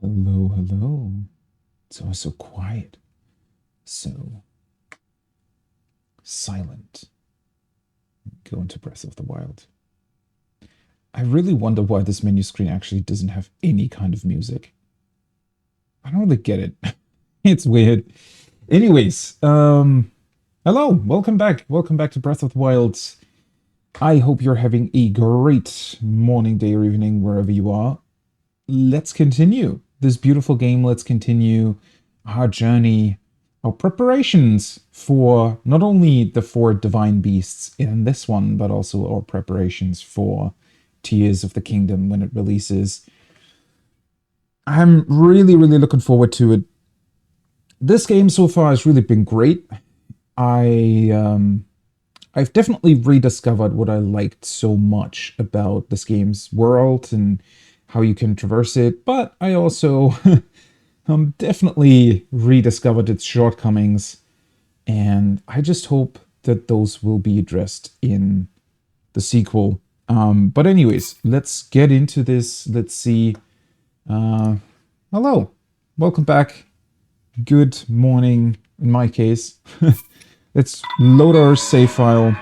Hello, hello. It's always so quiet, so silent. Go into Breath of the Wild. I really wonder why this menu screen actually doesn't have any kind of music. I don't really get it. It's weird. Anyways, hello, welcome back. Welcome back to Breath of the Wild. I hope you're having a great morning, day, or evening, wherever you are. Let's continue this beautiful game. Let's continue our journey, our preparations for not only the four divine beasts in this one, but also our preparations for Tears of the Kingdom when it releases. I'm really looking forward to it. This game so far has really been great. I've definitely rediscovered what I liked so much about this game's world and how you can traverse it, but I also definitely rediscovered its shortcomings, and I just hope that those will be addressed in the sequel. But anyways, let's get into this. Let's see. Hello, welcome back. Good morning, in my case. Let's load our save file.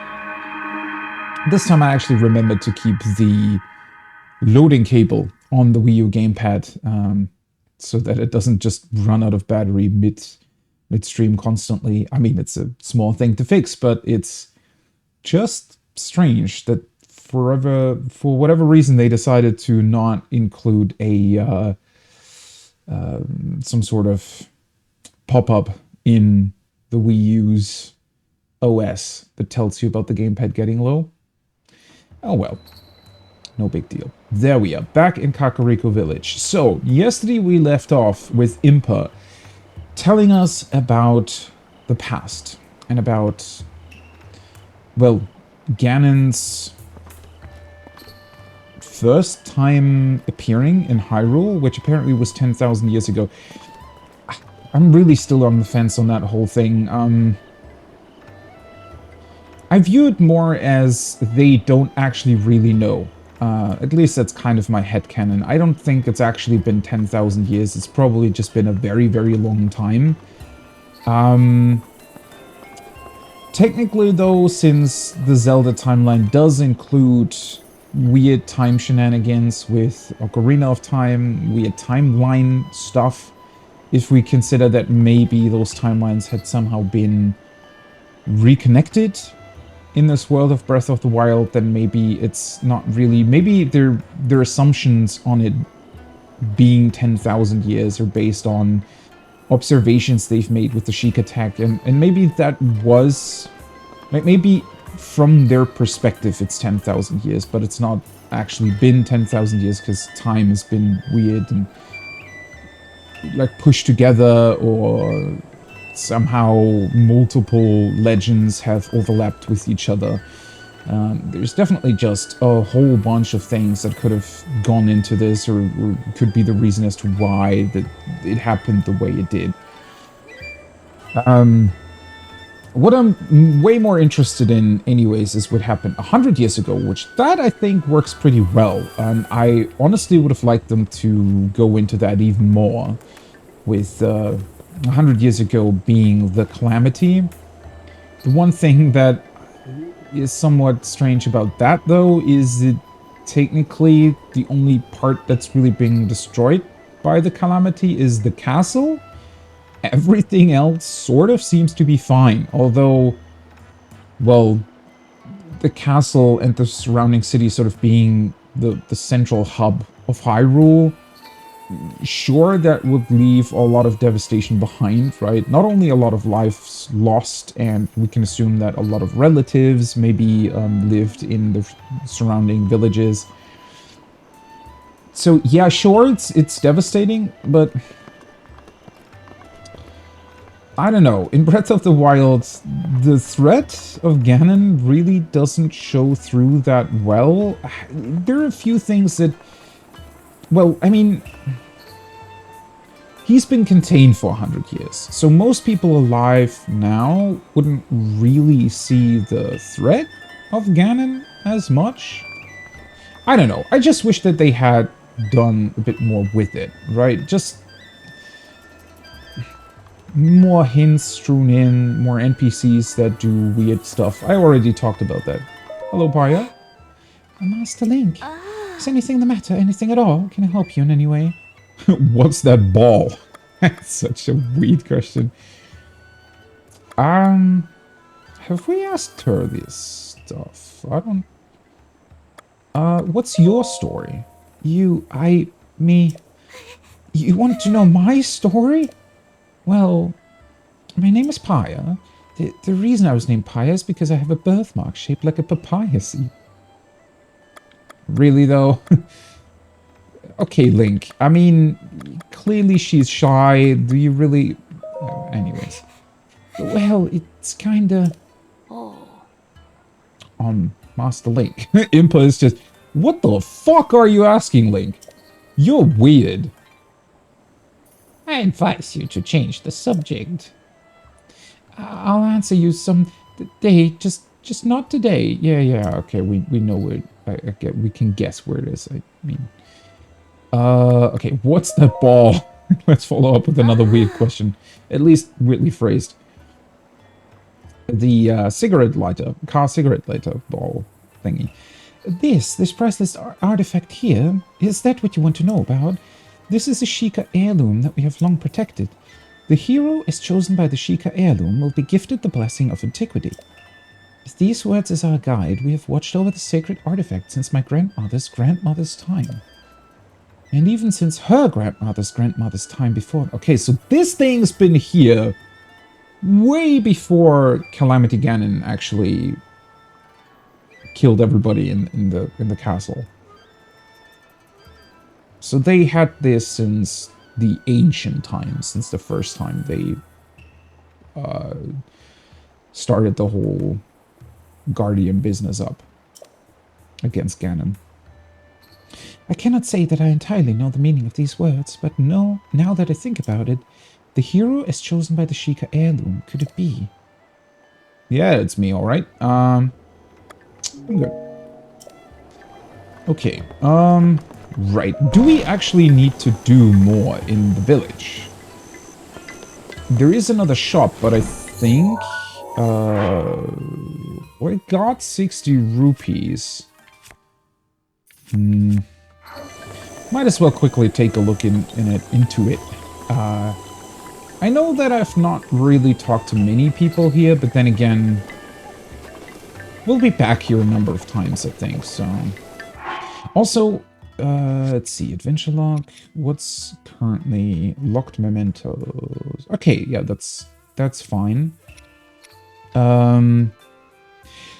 This time I actually remembered to keep the loading cable on the Wii U gamepad so that it doesn't just run out of battery midstream constantly. I mean, it's a small thing to fix, but it's just strange that for whatever reason they decided to not include a some sort of pop-up in the Wii U's OS that tells you about the gamepad getting low. Oh well, no big deal. There we are, back in Kakariko Village. So, yesterday we left off with Impa telling us about the past and about, well, Ganon's first time appearing in Hyrule, which apparently was 10,000 years ago. I'm really still on the fence on that whole thing. I view it more as they don't actually really know. At least that's kind of my headcanon. I don't think it's actually been 10,000 years. It's probably just been a very long time. Technically though, since the Zelda timeline does include weird time shenanigans with Ocarina of Time, weird timeline stuff, if we consider that maybe those timelines had somehow been reconnected in this world of Breath of the Wild, then maybe it's not really... Maybe their assumptions on it being 10,000 years are based on observations they've made with the Sheik attack, and maybe that was... Maybe from their perspective it's 10,000 years, but it's not actually been 10,000 years because time has been weird and like pushed together, or somehow multiple legends have overlapped with each other. There's definitely just a whole bunch of things that could have gone into this, or could be the reason as to why that it happened the way it did. What I'm way more interested in anyways is what happened 100 years ago, which that I think works pretty well. I honestly would have liked them to go into that even more, with 100 years ago being the Calamity. The one thing that is somewhat strange about that, though, is that technically the only part that's really being destroyed by the Calamity is the castle. Everything else sort of seems to be fine, although, well, the castle and the surrounding city sort of being the central hub of Hyrule, sure, that would leave a lot of devastation behind, right? Not only a lot of lives lost, and we can assume that a lot of relatives maybe lived in the surrounding villages. So yeah, sure, it's devastating, but I don't know. In Breath of the Wild, the threat of Ganon really doesn't show through that well. There are a few things that... Well, I mean... He's been contained for 100 years, so most people alive now wouldn't really see the threat of Ganon as much. I don't know. I just wish that they had done a bit more with it, right? Just more hints strewn in, more NPCs that do weird stuff. I already talked about that. Hello, Paya. Master Link. Is anything the matter? Anything at all? Can I help you in any way? What's that ball? That's such a weird question. Have we asked her this stuff? I don't... what's your story? Me... You want to know my story? Well, my name is Paya. The reason I was named Paya is because I have a birthmark shaped like a papaya seed. Really, though? Okay, Link. I mean, clearly she's shy. Do you really... anyways. Well, it's kinda... Master Link. Impa is just... What the fuck are you asking, Link? You're weird. I advise you to change the subject. I'll answer you some day, just not today. Yeah, okay, we know where... we can guess where it is, I mean... okay, what's that ball? Let's follow up with another weird question. At least weirdly phrased. The car cigarette lighter ball thingy. This priceless artifact here, is that what you want to know about? This is a Sheikah heirloom that we have long protected. The hero is chosen by the Sheikah heirloom will be gifted the blessing of antiquity. With these words as our guide, we have watched over the sacred artifact since my grandmother's time. And even since her grandmother's time before. Okay, so this thing's been here way before Calamity Ganon actually killed everybody in the castle. So they had this since the ancient times, since the first time they started the whole Guardian business up against Ganon. I cannot say that I entirely know the meaning of these words, but no, now that I think about it, the hero is chosen by the Sheikah heirloom. Could it be? Yeah, it's me, alright. I'm good. Okay, right. Do we actually need to do more in the village? There is another shop, but I think... we got 60 rupees. Might as well quickly take a look into it. I know that I've not really talked to many people here, but then again... We'll be back here a number of times, I think, so... Also, let's see, Adventure Log. What's currently locked mementos? Okay, yeah, that's fine.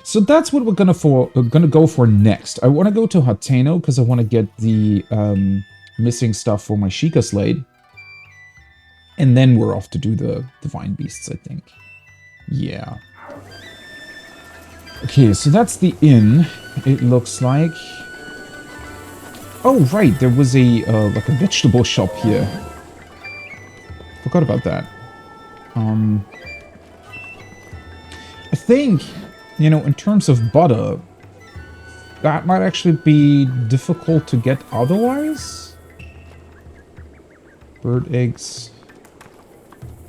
So that's what we're gonna go for next. I want to go to Hateno because I want to get the missing stuff for my Sheikah Slate. And then we're off to do the Divine Beasts, I think. Yeah. Okay, so that's the inn, it looks like. Oh, right, there was a, like a vegetable shop here. Forgot about that. I think, you know, in terms of butter, that might actually be difficult to get otherwise. Bird eggs.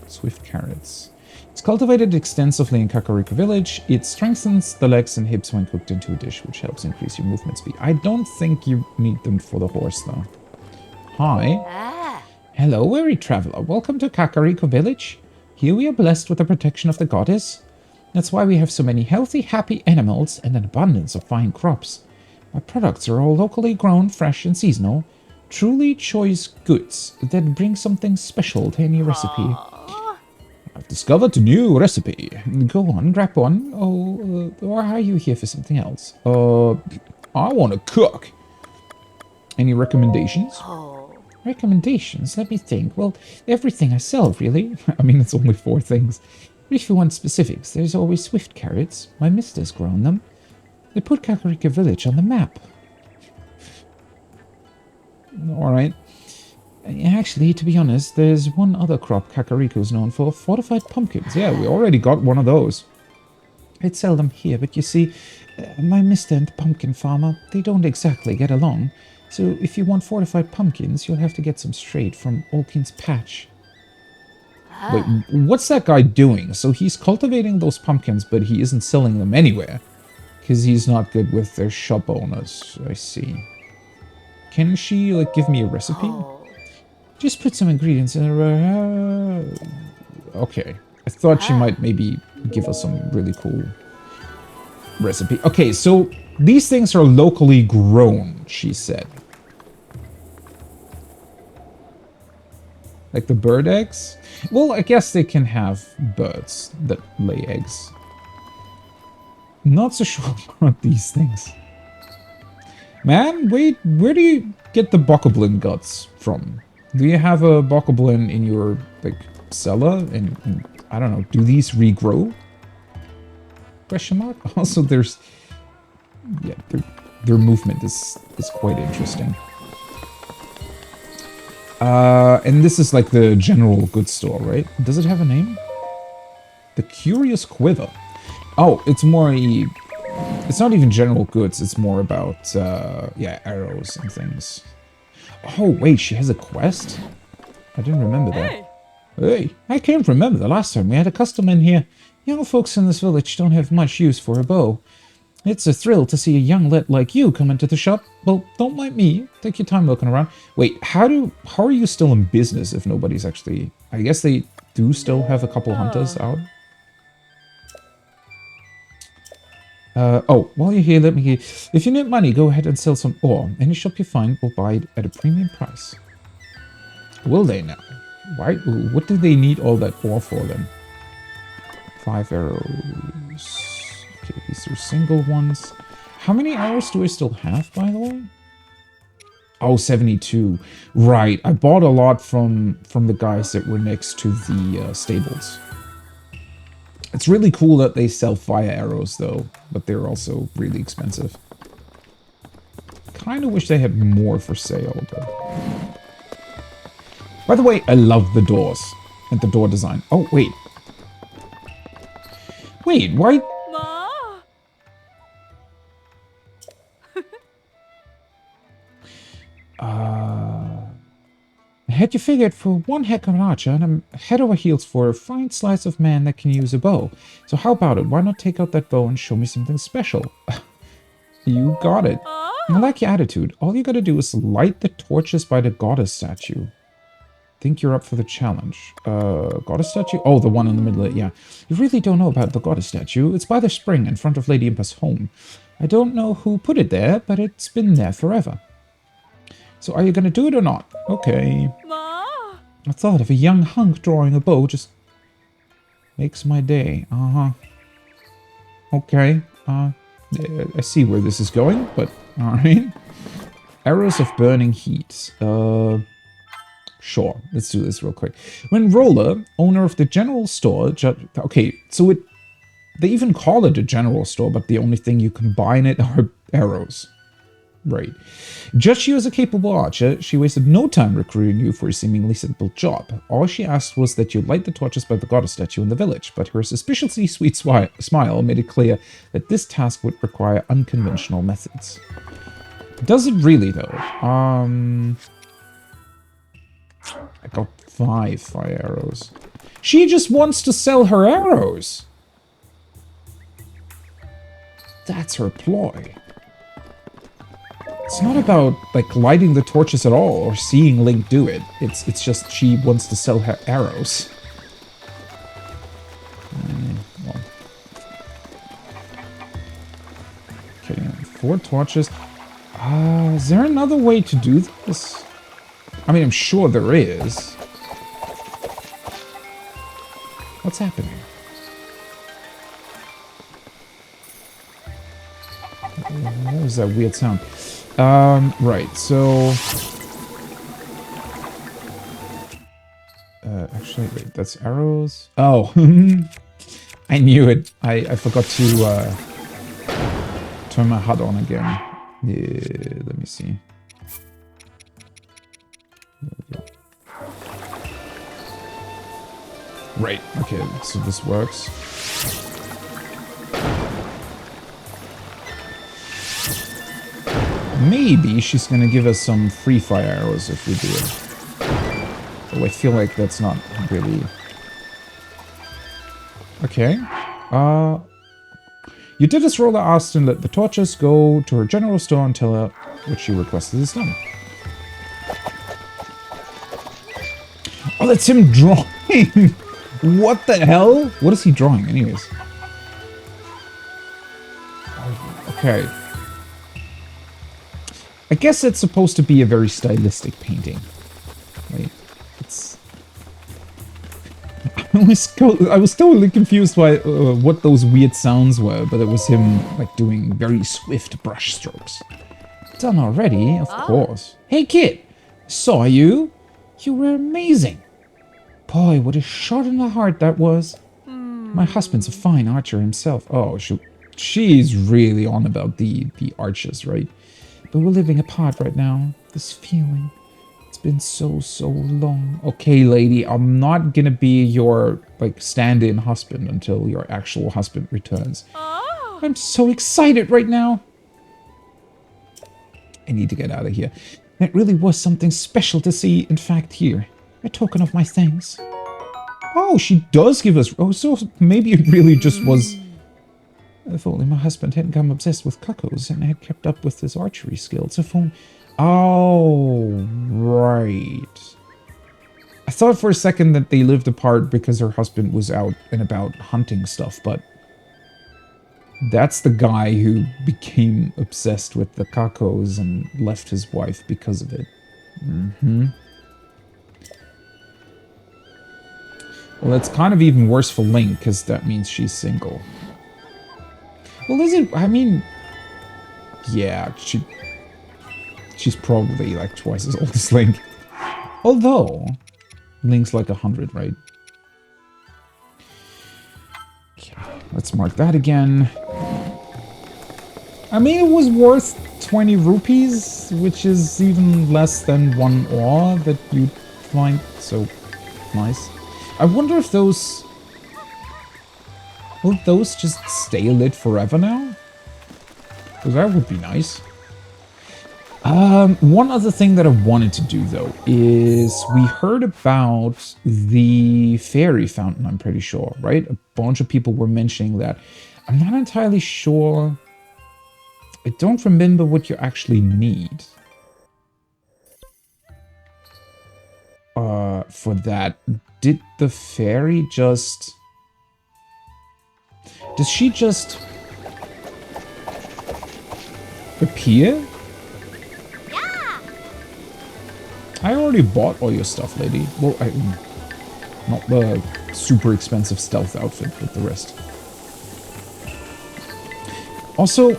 Swift carrots. It's cultivated extensively in Kakariko village. It strengthens the legs and hips when cooked into a dish, which helps increase your movement speed. I don't think you need them for the horse, though. Hi. Hello, weary traveler. Welcome to Kakariko village. Here we are blessed with the protection of the goddess. That's why we have so many healthy, happy animals and an abundance of fine crops. Our products are all locally grown, fresh and seasonal. Truly choice goods that bring something special to any recipe. I've discovered a new recipe. Go on, grab one. Oh, or are you here for something else? I want to cook. Any recommendations? Recommendations? Let me think. Well, everything I sell, really. I mean, it's only 4 things. But if you want specifics, there's always swift carrots. My mister's grown them. They put Kakariko village on the map. Alright. Actually, to be honest, there's one other crop Kakariko's known for. Fortified pumpkins. Yeah, we already got one of those. I'd sell them here, but you see, my mister and the pumpkin farmer, they don't exactly get along. So if you want fortified pumpkins, you'll have to get some straight from Olkin's patch. Wait, what's that guy doing? So he's cultivating those pumpkins, but he isn't selling them anywhere. Because he's not good with their shop owners. I see. Can she, like, give me a recipe? Just put some ingredients in a... okay. I thought she might maybe give us some really cool recipe. Okay, so these things are locally grown, she said. Like the bird eggs? Well, I guess they can have birds that lay eggs. Not so sure about these things. Man, wait, where do you get the bokoblin guts from? Do you have a bokoblin in your, like, cellar? And I don't know, do these regrow? Question mark? Also, there's... yeah, their movement is quite interesting. And this is like the general goods store, right? Does it have a name? The Curious Quiver. Oh, it's more a... it's not even general goods, it's more about, yeah, arrows and things. Oh, wait, she has a quest? I didn't remember that. Hey, I can't remember the last time we had a customer in here. Young folks in this village don't have much use for a bow. It's a thrill to see a young lit like you come into the shop. Well, don't mind me. Take your time looking around. Wait, how are you still in business if nobody's actually... I guess they do still have a couple hunters out. Oh, while you're here, let me hear. If you need money, go ahead and sell some ore. Any shop you find will buy it at a premium price. Will they now? Why? What do they need all that ore for then? 5 arrows. Okay, these are single ones. How many arrows do I still have, by the way? Oh, 72. Right, I bought a lot from the guys that were next to the stables. It's really cool that they sell fire arrows, though, but they're also really expensive. Kind of wish they had more for sale, but... By the way, I love the doors and the door design. Oh, wait. Wait, why... Had you figured for one heck of an archer, and I'm head over heels for a fine slice of man that can use a bow. So how about it? Why not take out that bow and show me something special? You got it. I like your attitude. All you gotta do is light the torches by the goddess statue. Think you're up for the challenge. Goddess statue? Oh, the one in the middle of it, yeah. You really don't know about the goddess statue. It's by the spring in front of Lady Impa's home. I don't know who put it there, but it's been there forever. So are you gonna do it or not? Okay. I thought of a young hunk drawing a bow just makes my day. Uh-huh. Okay. I see where this is going, but alright. Arrows of burning heat. Sure. Let's do this real quick. When Roller, owner of the general store... okay, so they even call it a general store, but the only thing you can buy in it are arrows. Right. Judged you as a capable archer, she wasted no time recruiting you for a seemingly simple job. All she asked was that you light the torches by the goddess statue in the village, but her suspiciously sweet smile made it clear that this task would require unconventional methods. Does it really, though? I got 5 fire arrows. She just wants to sell her arrows! That's her ploy. It's not about, like, lighting the torches at all, or seeing Link do it. It's just she wants to sell her arrows. Well. Okay, 4 torches. Is there another way to do this? I mean, I'm sure there is. What's happening? What was that weird sound? Right, so... actually, wait, that's arrows? Oh, I knew it. I forgot to, turn my HUD on again. Yeah, let me see. Right, okay, so this works. Maybe she's gonna give us some free fire arrows if we do it. Though I feel like that's not really... Okay. You did as Rolla asked and let the torches go to her general store and tell her what she requested is done. Oh, that's him drawing! What the hell? What is he drawing anyways? Okay. I guess it's supposed to be a very stylistic painting. Right? It's... I was totally confused by what those weird sounds were, but it was him like doing very swift brush strokes. Done already, of course. Hey kid, saw you. You were amazing. Boy, what a shot in the heart that was. My husband's a fine archer himself. Oh, she's really on about the archers, right? But we're living apart right now. This feeling. It's been so long. Okay, lady, I'm not gonna be your, like, stand-in husband until your actual husband returns. Oh. I'm so excited right now. I need to get out of here. It really was something special to see, in fact, here. A token of my thanks. Oh, she does give us... Oh, so maybe it really just was... If only my husband hadn't become obsessed with cuckoos and had kept up with his archery skills. If only... Oh, right. I thought for a second that they lived apart because her husband was out and about hunting stuff, but... That's the guy who became obsessed with the cuckoos and left his wife because of it. Mm-hmm. Well, that's kind of even worse for Link, because that means she's single. Well, is it? I mean... Yeah, she's probably like twice as old as Link. Although, Link's like 100, right? Okay, let's mark that again. I mean, it was worth 20 rupees, which is even less than 1 ore that you'd find, so nice. I wonder if those... Will those just stay lit forever now? Because that would be nice. One other thing that I wanted to do, though, is we heard about the fairy fountain, I'm pretty sure, right? A bunch of people were mentioning that. I'm not entirely sure... I don't remember what you actually need. For that. Did the fairy just... Does she just... appear? Yeah. I already bought all your stuff, lady. Well, not the super expensive stealth outfit, but the rest. Also,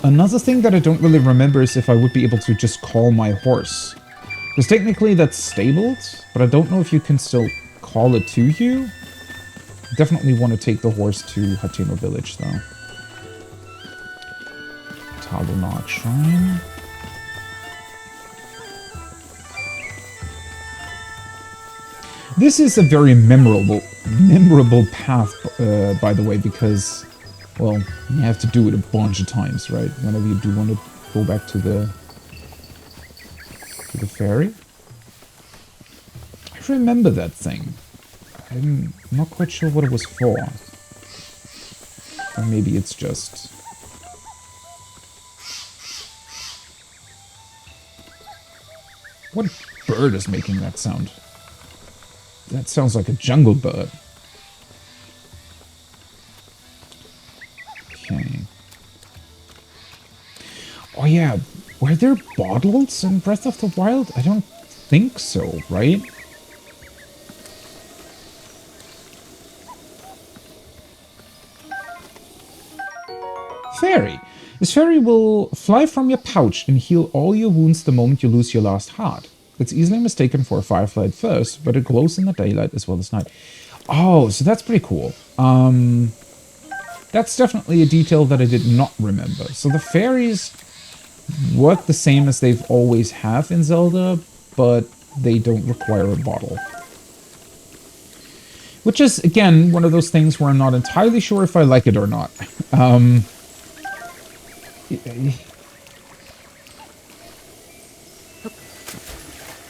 another thing that I don't really remember is if I would be able to just call my horse. Because technically that's stabled, but I don't know if you can still call it to you. Definitely want to take the horse to Hateno village, though. Talonark Shrine. This is a very memorable path, by the way, because... Well, you have to do it a bunch of times, right? Whenever you do want to go back to the ferry. I remember that thing. I'm not quite sure what it was for. Or maybe it's just... What bird is making that sound? That sounds like a jungle bird. Okay. Oh yeah, were there bottles in Breath of the Wild? I don't think so, right? Fairy. This fairy will fly from your pouch and heal all your wounds the moment you lose your last heart. It's easily mistaken for a firefly at first, but it glows in the daylight as well as night. Oh, so that's pretty cool. That's definitely a detail that I did not remember. So the fairies work the same as they've always have in Zelda, but they don't require a bottle. Which is, again, one of those things where I'm not entirely sure if I like it or not. Um,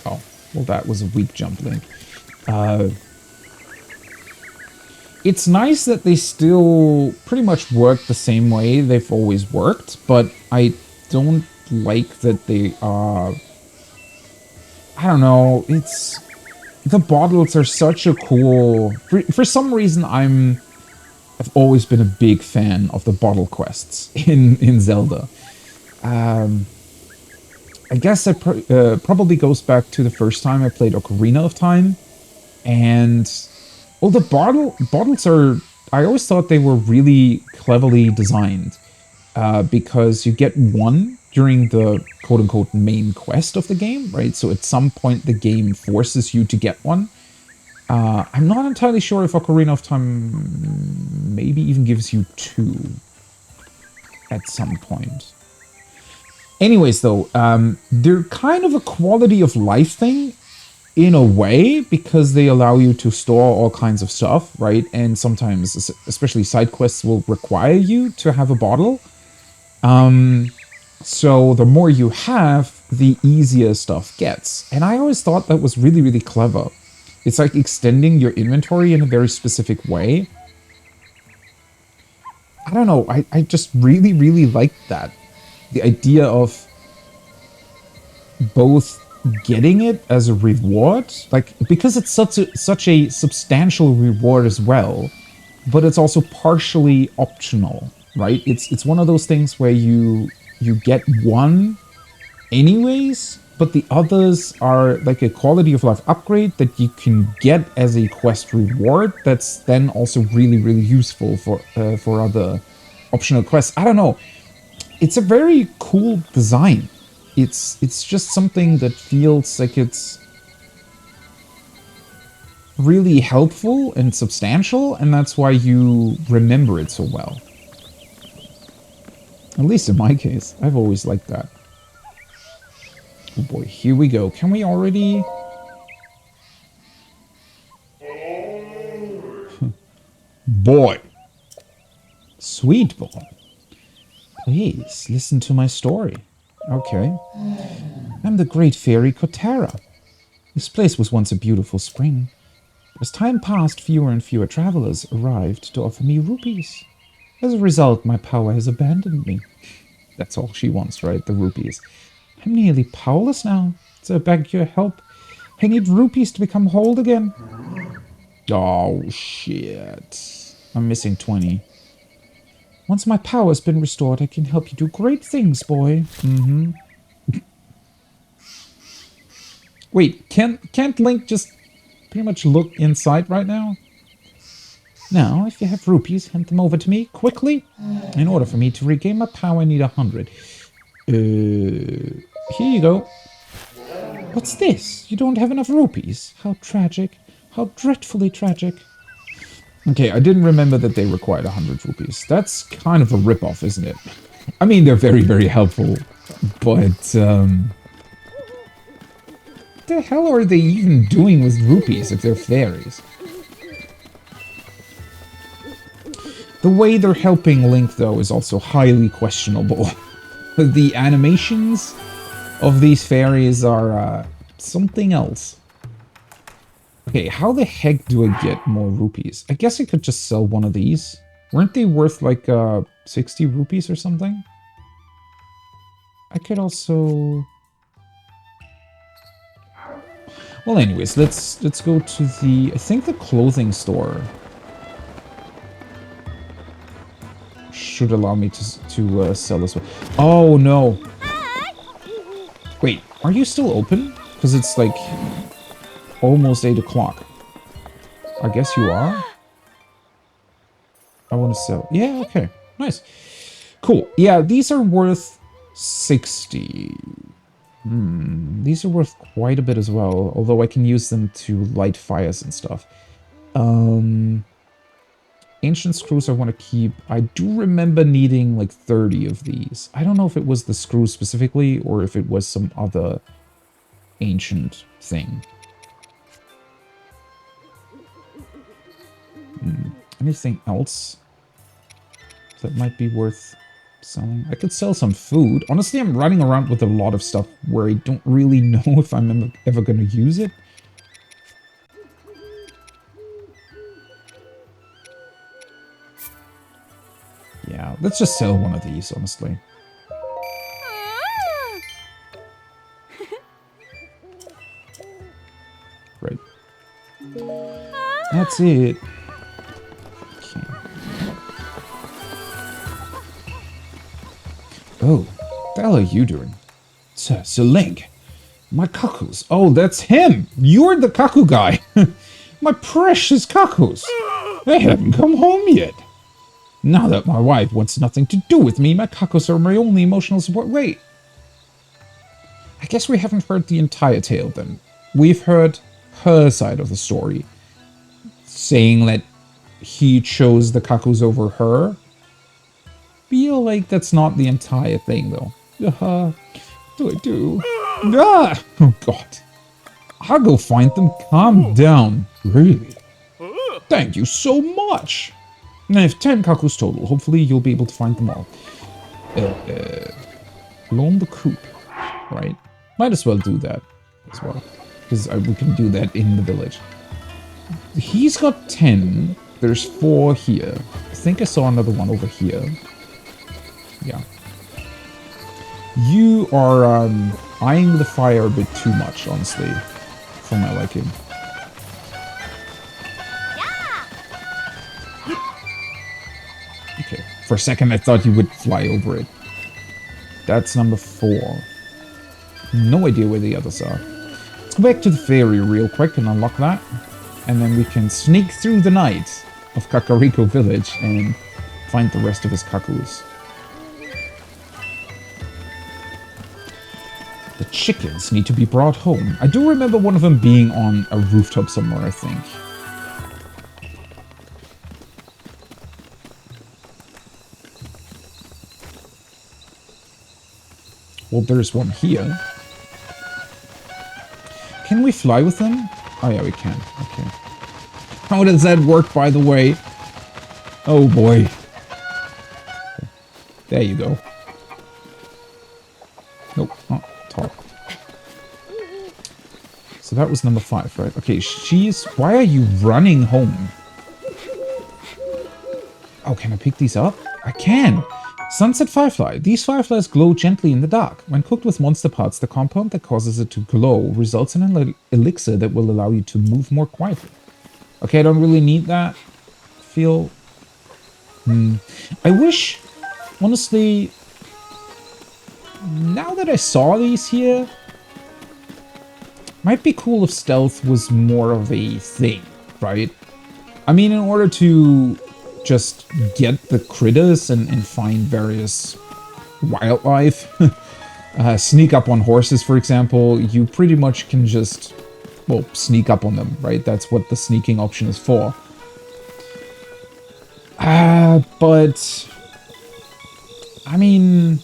oh, well, that was a weak jump, Link. It's nice that they still pretty much work the same way they've always worked, but I don't like that they are... I don't know, it's... The bottles are such a cool... For some reason, I've always been a big fan of the bottle quests in Zelda. I guess it probably goes back to the first time I played Ocarina of Time, and... Well, the bottles are... I always thought they were really cleverly designed, because you get one during the quote-unquote main quest of the game, right? So at some point the game forces you to get one. I'm not entirely sure if Ocarina of Time maybe even gives you two at some point. Anyways, though, they're kind of a quality of life thing in a way, because they allow you to store all kinds of stuff, right? And sometimes, especially side quests, will require you to have a bottle. So the more you have, the easier stuff gets. And I always thought that was really, really clever. It's like extending your inventory in a very specific way. I don't know, I just really, really like that. The idea of both getting it as a reward, like, because it's such a substantial reward as well, but it's also partially optional, right? It's one of those things where you get one anyways, but the others are like a quality of life upgrade that you can get as a quest reward that's then also really, really useful for other optional quests. I don't know. It's a very cool design. It's just something that feels like it's really helpful and substantial, and that's why you remember it so well. At least in my case, I've always liked that. Oh boy, here we go. Can we already... Boy! Sweet boy. Please, listen to my story. Okay. I'm the great fairy Kotara. This place was once a beautiful spring. As time passed, fewer and fewer travelers arrived to offer me rupees. As a result, my power has abandoned me. That's all she wants, right? The rupees. I'm nearly powerless now, so I beg your help. I need rupees to become whole again. Oh, shit. I'm missing 20. Once my power has been restored, I can help you do great things, boy. Mm-hmm. Wait, can't Link just pretty much look inside right now? Now, if you have rupees, hand them over to me, quickly. In order for me to regain my power, I need 100. Here you go. What's this? You don't have enough rupees? How tragic. How dreadfully tragic. Okay, I didn't remember that they required 100 rupees. That's kind of a ripoff, isn't it? I mean, they're very, very helpful, but, what the hell are they even doing with rupees if they're fairies? The way they're helping Link, though, is also highly questionable. The animations of these fairies are, something else. Okay, how the heck do I get more rupees? I guess I could just sell one of these. Weren't they worth, like, 60 rupees or something? I could also... Well, anyways, let's go to the... I think the clothing store should allow me to sell this one. Oh, no. Wait, are you still open? Because it's, like... almost 8 o'clock. I guess you are? I want to sell. Yeah, okay. Nice. Cool. Yeah, these are worth 60. These are worth quite a bit as well, although I can use them to light fires and stuff. Ancient screws I want to keep. I do remember needing like 30 of these. I don't know if it was the screw specifically or if it was some other ancient thing. Anything else? that might be worth selling. I could sell some food. Honestly, I'm running around with a lot of stuff where I don't really know if I'm ever going to use it. Yeah, let's just sell one of these, honestly. Right. That's it. Okay. Oh, what the hell are you doing? Sir Link. My Kakus. Oh, that's him. You're the Kaku guy. My precious Kakus. They haven't come home yet. Now that my wife wants nothing to do with me, my Kakus are my only emotional support. Wait. I guess we haven't heard the entire tale then. We've heard her side of the story. Saying that he chose the Kakus over her. Feel like that's not the entire thing though. What do I do? Ah! Oh god. I'll go find them. Calm down. Really? Thank you so much. I have 10 Kakus total. Hopefully you'll be able to find them all. Loan the coop. Right. Might as well do that as well. Because we can do that in the village. He's got 10. There's 4 here. I think I saw another one over here. Yeah. You are eyeing the fire a bit too much, honestly. For my liking. Okay. For a second I thought you would fly over it. That's number 4. No idea where the others are. Let's go back to the ferry real quick and unlock that. And then we can sneak through the night of Kakariko Village and find the rest of his Kakus. The chickens need to be brought home. I do remember one of them being on a rooftop somewhere, I think. Well, there's one here. Can we fly with them? Oh yeah, we can. Okay. How does that work, by the way? Oh boy. There you go. Nope, not top. So that was number 5, right? Okay, she's... Why are you running home? Oh, can I pick these up? I can! Sunset Firefly. These fireflies glow gently in the dark. When cooked with monster parts, the compound that causes it to glow results in an elixir that will allow you to move more quietly. Okay, I don't really need that. Feel... I wish, honestly... Now that I saw these here... Might be cool if stealth was more of a thing, right? I mean, in order to just get the critters and find various wildlife, sneak up on horses, for example, you pretty much can just, well, sneak up on them, right? That's what the sneaking option is for. But, I mean,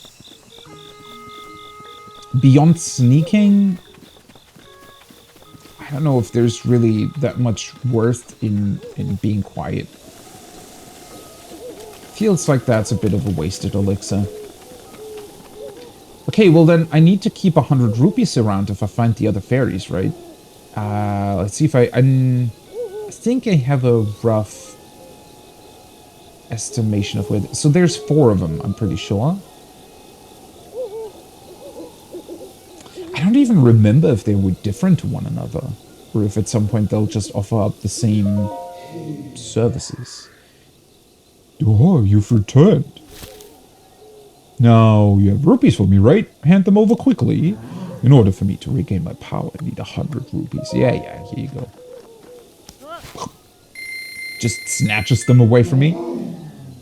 beyond sneaking... I don't know if there's really that much worth in being quiet. Feels like that's a bit of a wasted elixir. Okay, well then I need to keep 100 rupees around if I find the other fairies, right? Let's see if I think I have a rough estimation of where... So there's 4 of them, I'm pretty sure. I don't even remember if they were different to one another, or if at some point they'll just offer up the same services. Oh, you've returned. Now, you have rupees for me, right? Hand them over quickly. In order for me to regain my power, I need 100 rupees. Yeah, here you go. Just snatches them away from me.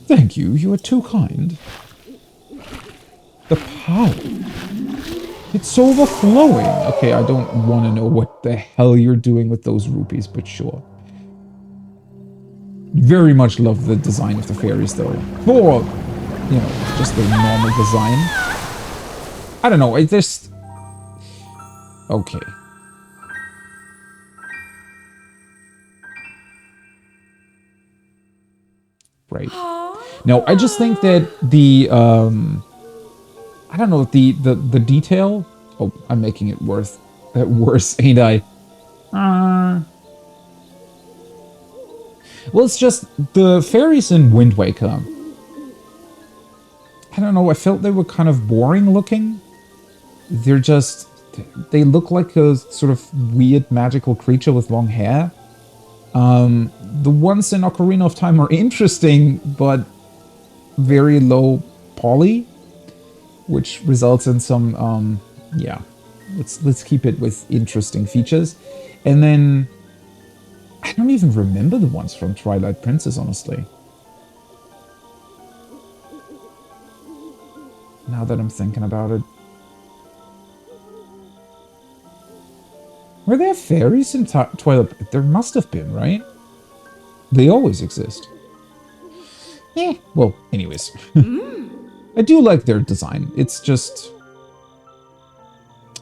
Thank you, you are too kind. The power... It's overflowing. Okay, I don't want to know what the hell you're doing with those rupees, but sure. Very much love the design of the fairies, though. For, you know, just the normal design. I don't know, I just... Okay. right? No, I just think that the, I don't know, the detail... Oh, I'm making it worse, ain't I? Well, it's just the fairies in Wind Waker. I don't know, I felt they were kind of boring looking. They're just... They look like a sort of weird magical creature with long hair. The ones in Ocarina of Time are interesting, but very low poly, which results in some, yeah. Let's keep it with interesting features. And then... I don't even remember the ones from Twilight Princess, honestly. Now that I'm thinking about it. Were there fairies in Twilight? There must have been, right? They always exist. Eh, well, anyways. I do like their design. It's just...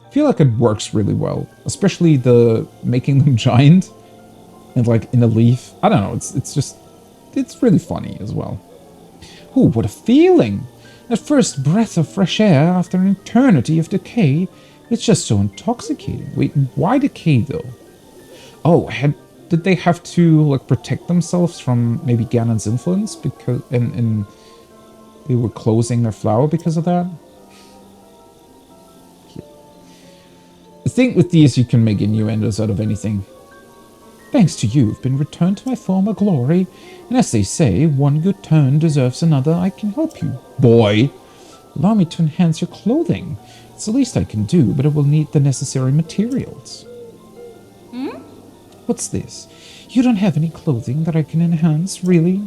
I feel like it works really well. Especially the making them giant. And like in a leaf. I don't know, it's just... It's really funny as well. Ooh, what a feeling! That first breath of fresh air after an eternity of decay. It's just so intoxicating. Wait, why decay though? Oh, did they have to like protect themselves from maybe Ganon's influence because and they were closing their flower because of that? Yeah. I think with these you can make innuendos out of anything. Thanks to you, I've been returned to my former glory, and as they say, one good turn deserves another. I can help you, boy. Allow me to enhance your clothing. It's the least I can do, but it will need the necessary materials. What's this? You don't have any clothing that I can enhance, really?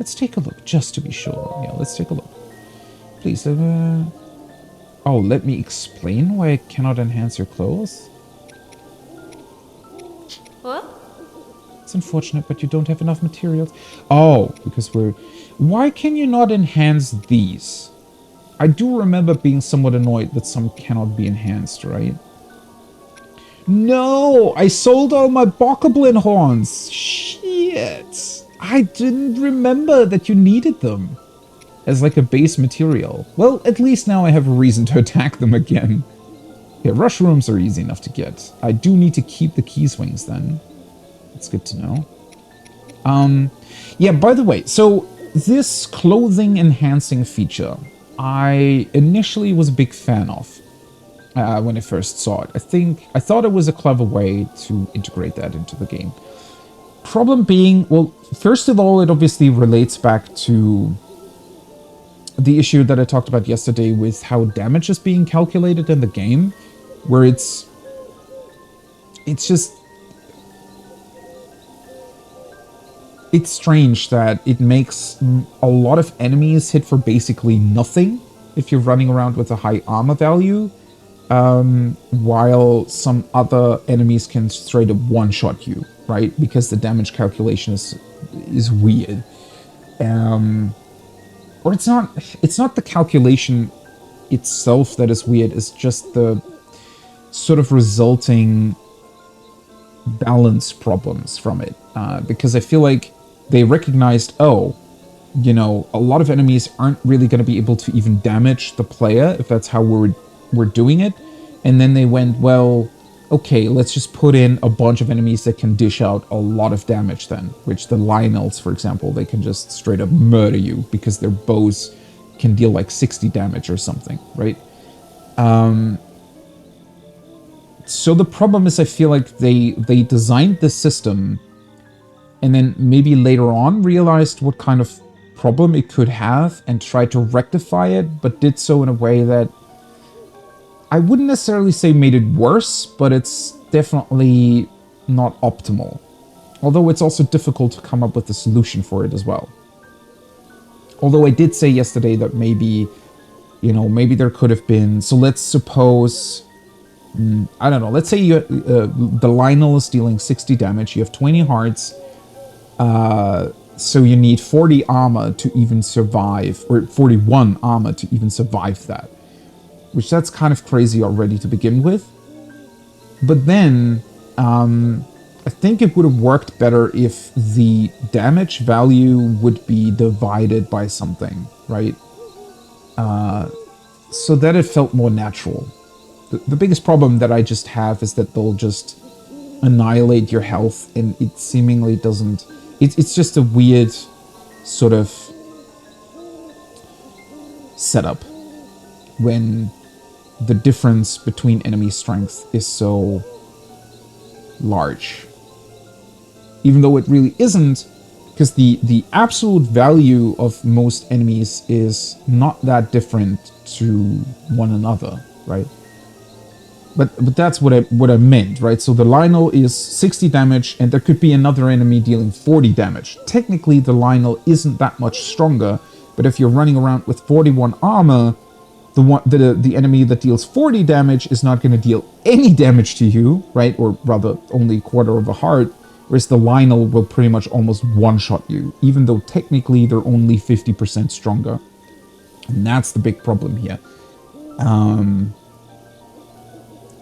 Let's take a look, just to be sure. Yeah, let's take a look. Please, oh, let me explain why I cannot enhance your clothes? What? It's unfortunate, but you don't have enough materials. Oh, because we're... Why can you not enhance these? I do remember being somewhat annoyed that some cannot be enhanced, right? No! I sold all my Bokoblin horns! Shit! I didn't remember that you needed them as like a base material. Well, at least now I have a reason to attack them again. Yeah, rush rooms are easy enough to get. I do need to keep the key swings then. That's good to know. Yeah, by the way, so this clothing enhancing feature, I initially was a big fan of when I first saw it. I thought it was a clever way to integrate that into the game. Problem being, well, first of all, it obviously relates back to the issue that I talked about yesterday with how damage is being calculated in the game, where it's just... It's strange that it makes a lot of enemies hit for basically nothing if you're running around with a high armor value, while some other enemies can straight up one-shot you, right? Because the damage calculation is weird. Or it's not the calculation itself that is weird, it's just the sort of resulting balance problems from it. Because I feel like they recognized, oh, you know, a lot of enemies aren't really going to be able to even damage the player if that's how we're doing it. And then they went, well, okay, let's just put in a bunch of enemies that can dish out a lot of damage then. Which the Lionels, for example, they can just straight up murder you because their bows can deal like 60 damage or something, right? So the problem is I feel like they designed this system and then maybe later on realized what kind of problem it could have and tried to rectify it, but did so in a way that I wouldn't necessarily say made it worse, but it's definitely not optimal. Although it's also difficult to come up with a solution for it as well. Although I did say yesterday that maybe, you know, maybe there could have been... So let's suppose... I don't know, let's say you, the Lionel is dealing 60 damage, you have 20 hearts, so you need 40 armor to even survive, or 41 armor to even survive that. Which that's kind of crazy already to begin with. But then, I think it would have worked better if the damage value would be divided by something, right? So that it felt more natural. The biggest problem that I just have is that they'll just annihilate your health, and it seemingly doesn't... It's just a weird sort of setup when the difference between enemy strength is so large. Even though it really isn't, because the absolute value of most enemies is not that different to one another, right? But that's what I meant, right? So the Lionel is 60 damage, and there could be another enemy dealing 40 damage. Technically, the Lionel isn't that much stronger, but if you're running around with 41 armor, the enemy that deals 40 damage is not going to deal any damage to you, right? Or rather, only a quarter of a heart, whereas the Lionel will pretty much almost one-shot you, even though technically they're only 50% stronger. And that's the big problem here.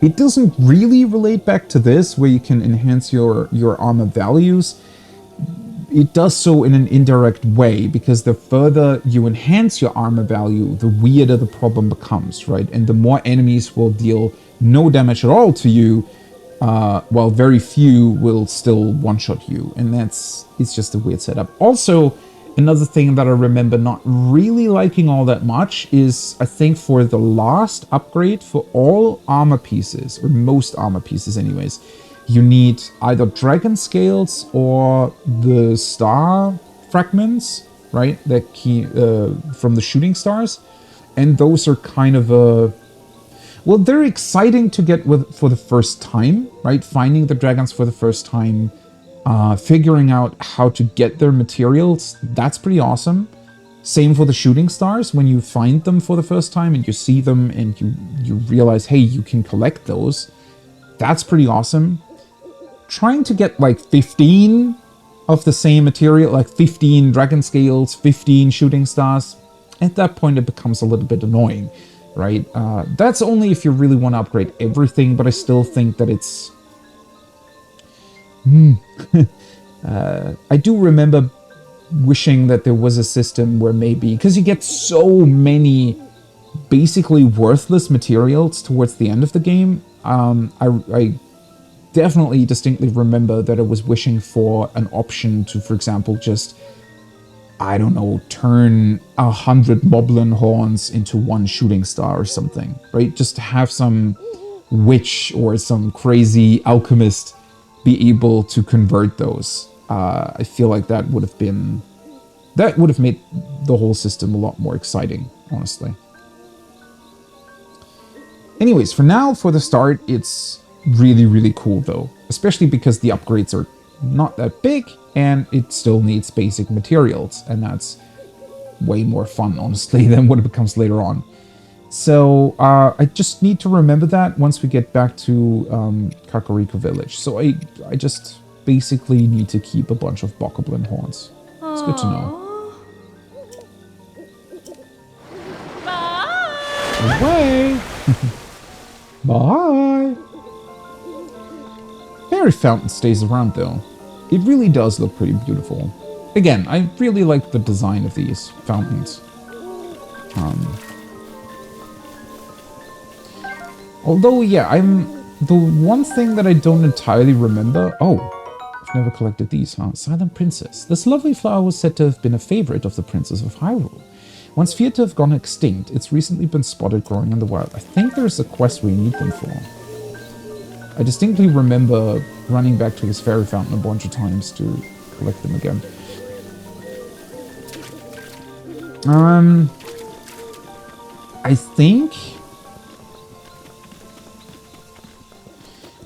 It doesn't really relate back to this, where you can enhance your armor values. It does so in an indirect way, because the further you enhance your armor value, the weirder the problem becomes, right? And the more enemies will deal no damage at all to you, while very few will still one-shot you. And it's just a weird setup. Also, another thing that I remember not really liking all that much is, I think for the last upgrade for all armor pieces, or most armor pieces anyways, you need either dragon scales or the star fragments, right? That key from the shooting stars. And those are kind of a... Well, they're exciting to get for the first time, right? Finding the dragons for the first time, figuring out how to get their materials, that's pretty awesome. Same for the shooting stars, when you find them for the first time and you see them and you realize, hey, you can collect those. That's pretty awesome. Trying to get like 15 of the same material, like 15 dragon scales, 15 shooting stars, at that point it becomes a little bit annoying, right? That's only if you really want to upgrade everything, but I still think that it's... I do remember wishing that there was a system where maybe... Because you get so many basically worthless materials towards the end of the game. I definitely distinctly remember that I was wishing for an option to, for example, just... I don't know, turn 100 moblin horns into one shooting star or something, right? Just to have some witch or some crazy alchemist be able to convert those. I feel like that would have been... That would have made the whole system a lot more exciting, honestly. Anyways, for now, for the start, it's really, really cool, though. Especially because the upgrades are not that big, and it still needs basic materials, and that's way more fun, honestly, than what it becomes later on. So, I just need to remember that once we get back to Kakariko Village. So I just basically need to keep a bunch of bokoblin horns. It's good to know. Bye! Away! Bye! Fairy Fountain stays around, though. It really does look pretty beautiful. Again, I really like the design of these fountains. Although, yeah, the one thing that I don't entirely remember... Oh, I've never collected these, huh? Silent Princess. This lovely flower was said to have been a favorite of the Princess of Hyrule. Once feared to have gone extinct, it's recently been spotted growing in the wild. I think there's a quest we need them for. I distinctly remember running back to this fairy fountain a bunch of times to collect them again. I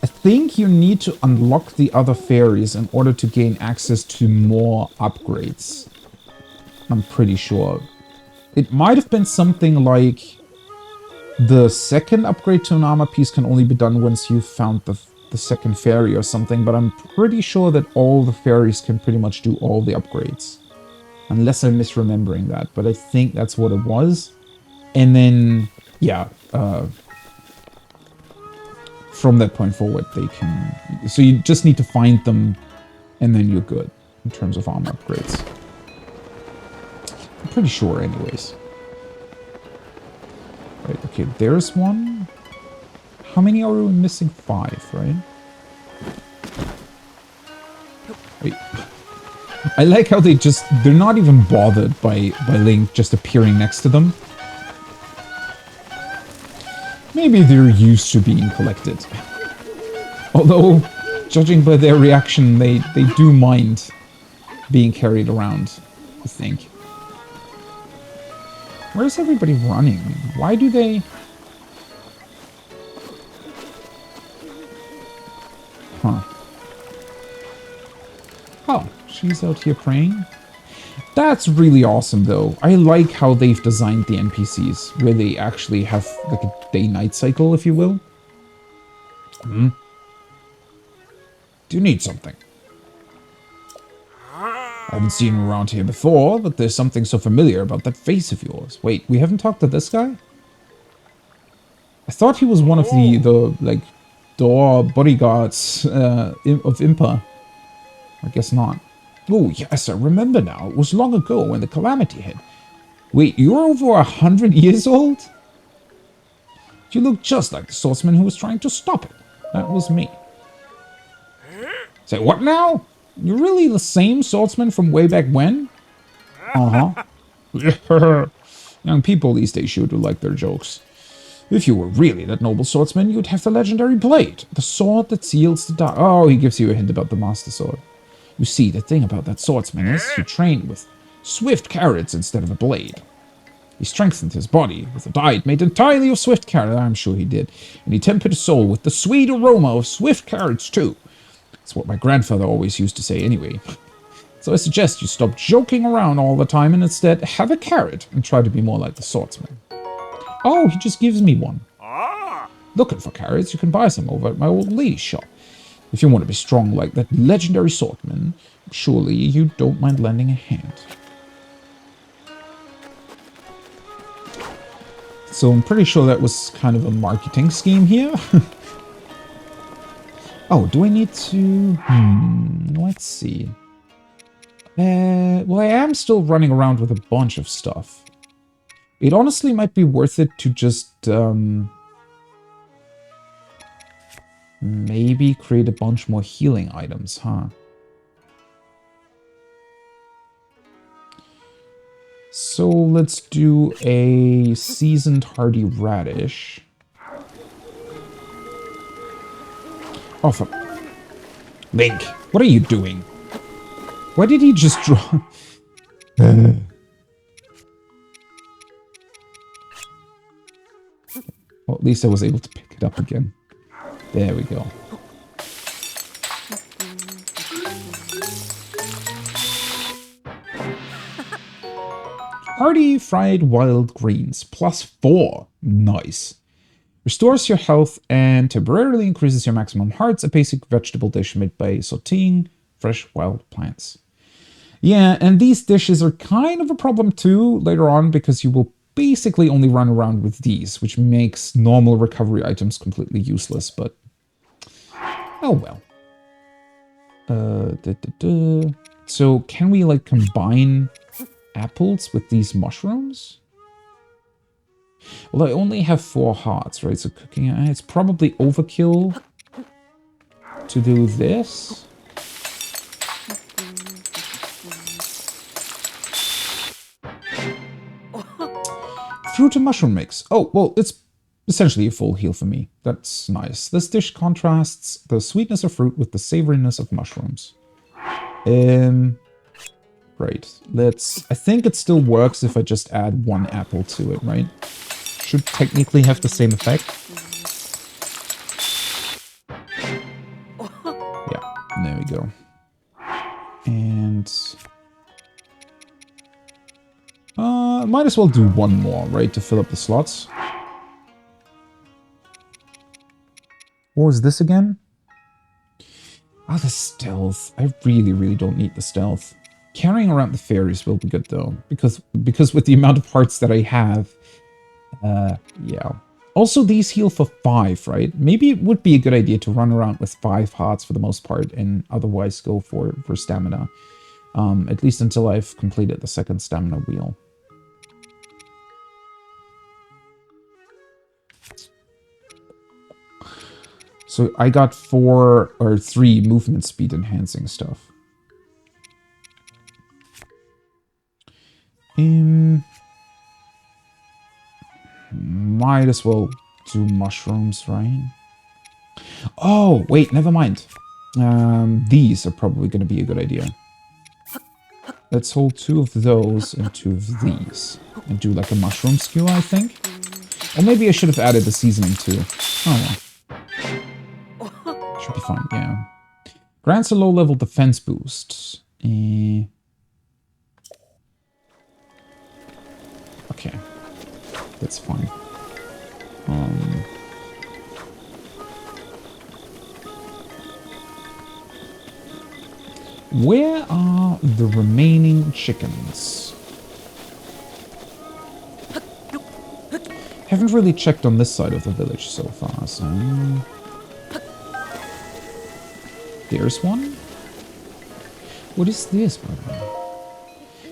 think you need to unlock the other fairies in order to gain access to more upgrades. I'm pretty sure. It might have been something like the second upgrade to an armor piece can only be done once you've found the second fairy or something, but I'm pretty sure that all the fairies can pretty much do all the upgrades. Unless I'm misremembering that, but I think that's what it was. And then, yeah, from that point forward, they can... So you just need to find them, and then you're good in terms of armor upgrades. I'm pretty sure, anyways. Right, okay, there's one. How many are we missing? 5, right? Wait. I like how they're not even bothered by Link just appearing next to them. Maybe they're used to being collected. Although, judging by their reaction, they do mind being carried around, I think. Where's everybody running? Why do they... Huh. Oh, she's out here praying. That's really awesome, though. I like how they've designed the NPCs, where they actually have like a day-night cycle, if you will. Hmm. Do you need something? I haven't seen you around here before, but there's something so familiar about that face of yours. Wait, we haven't talked to this guy? I thought he was one of the like, door bodyguards of Impa. I guess not. Oh, yes, I remember now. It was long ago when the calamity hit. Wait, you're over 100 years old? You look just like the swordsman who was trying to stop it. That was me. Say, what now? You're really the same swordsman from way back when? Uh-huh. Young people these days sure do like their jokes. If you were really that noble swordsman, you'd have the legendary blade. The sword that seals the dark. Oh, he gives you a hint about the master sword. You see, the thing about that swordsman is he trained with swift carrots instead of a blade. He strengthened his body with a diet made entirely of swift carrot, I'm sure he did, and he tempered his soul with the sweet aroma of swift carrots too. That's what my grandfather always used to say anyway. So I suggest you stop joking around all the time and instead have a carrot and try to be more like the swordsman. Oh, he just gives me one. Looking for carrots, you can buy some over at my old lady's shop. If you want to be strong like that legendary swordsman, surely you don't mind lending a hand. So I'm pretty sure that was kind of a marketing scheme here. Oh, do I need to... let's see. Well, I am still running around with a bunch of stuff. It honestly might be worth it to just... maybe create a bunch more healing items, huh? So let's do a seasoned hardy radish. Oh, fuck. Link, what are you doing? Why did he just draw... Well, at least I was able to pick it up again. There we go. Hearty fried wild greens, +4. Nice. Restores your health and temporarily increases your maximum hearts, a basic vegetable dish made by sauteing fresh wild plants. Yeah, and these dishes are kind of a problem too later on because you will basically only run around with these, which makes normal recovery items completely useless, but oh well. So can we like combine apples with these mushrooms? Well, I only have 4 hearts, right? So cooking, it's probably overkill to do this. Fruit and mushroom mix. Oh, well, it's essentially a full heal for me. That's nice. This dish contrasts the sweetness of fruit with the savoriness of mushrooms. Right. I think it still works if I just add 1 apple to it, right? Should technically have the same effect. Yeah, there we go. And... might as well do 1 more, right, to fill up the slots. What was this again? Ah, the stealth. I really, really don't need the stealth. Carrying around the fairies will be good, though. Because with the amount of hearts that I have... yeah. Also, these heal for 5, right? Maybe it would be a good idea to run around with 5 hearts for the most part and otherwise go for stamina. At least until I've completed the second stamina wheel. So I got 4 or 3 movement speed enhancing stuff. Might as well do mushrooms, right? Oh, wait, never mind. These are probably going to be a good idea. Let's hold 2 of those and 2 of these. And do like a mushroom skewer, I think. Or maybe I should have added the seasoning too. Oh well. Should be fine, yeah. Grants a low-level defense boost. Okay. That's fine. Where are the remaining chickens? Haven't really checked on this side of the village so far, so... There's one? What is this, by the way?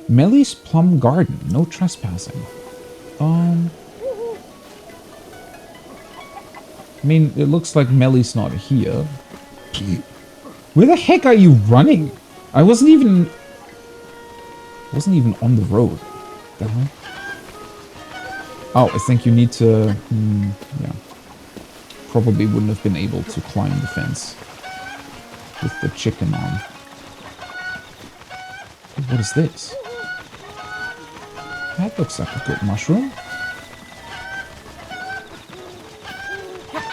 Melly's Plum Garden. No trespassing. I mean, it looks like Melly's not here. Where the heck are you running? I wasn't even on the road. What the hell? Oh, I think you need to... yeah. Probably wouldn't have been able to climb the fence with the chicken on. What is this? That looks like a good mushroom.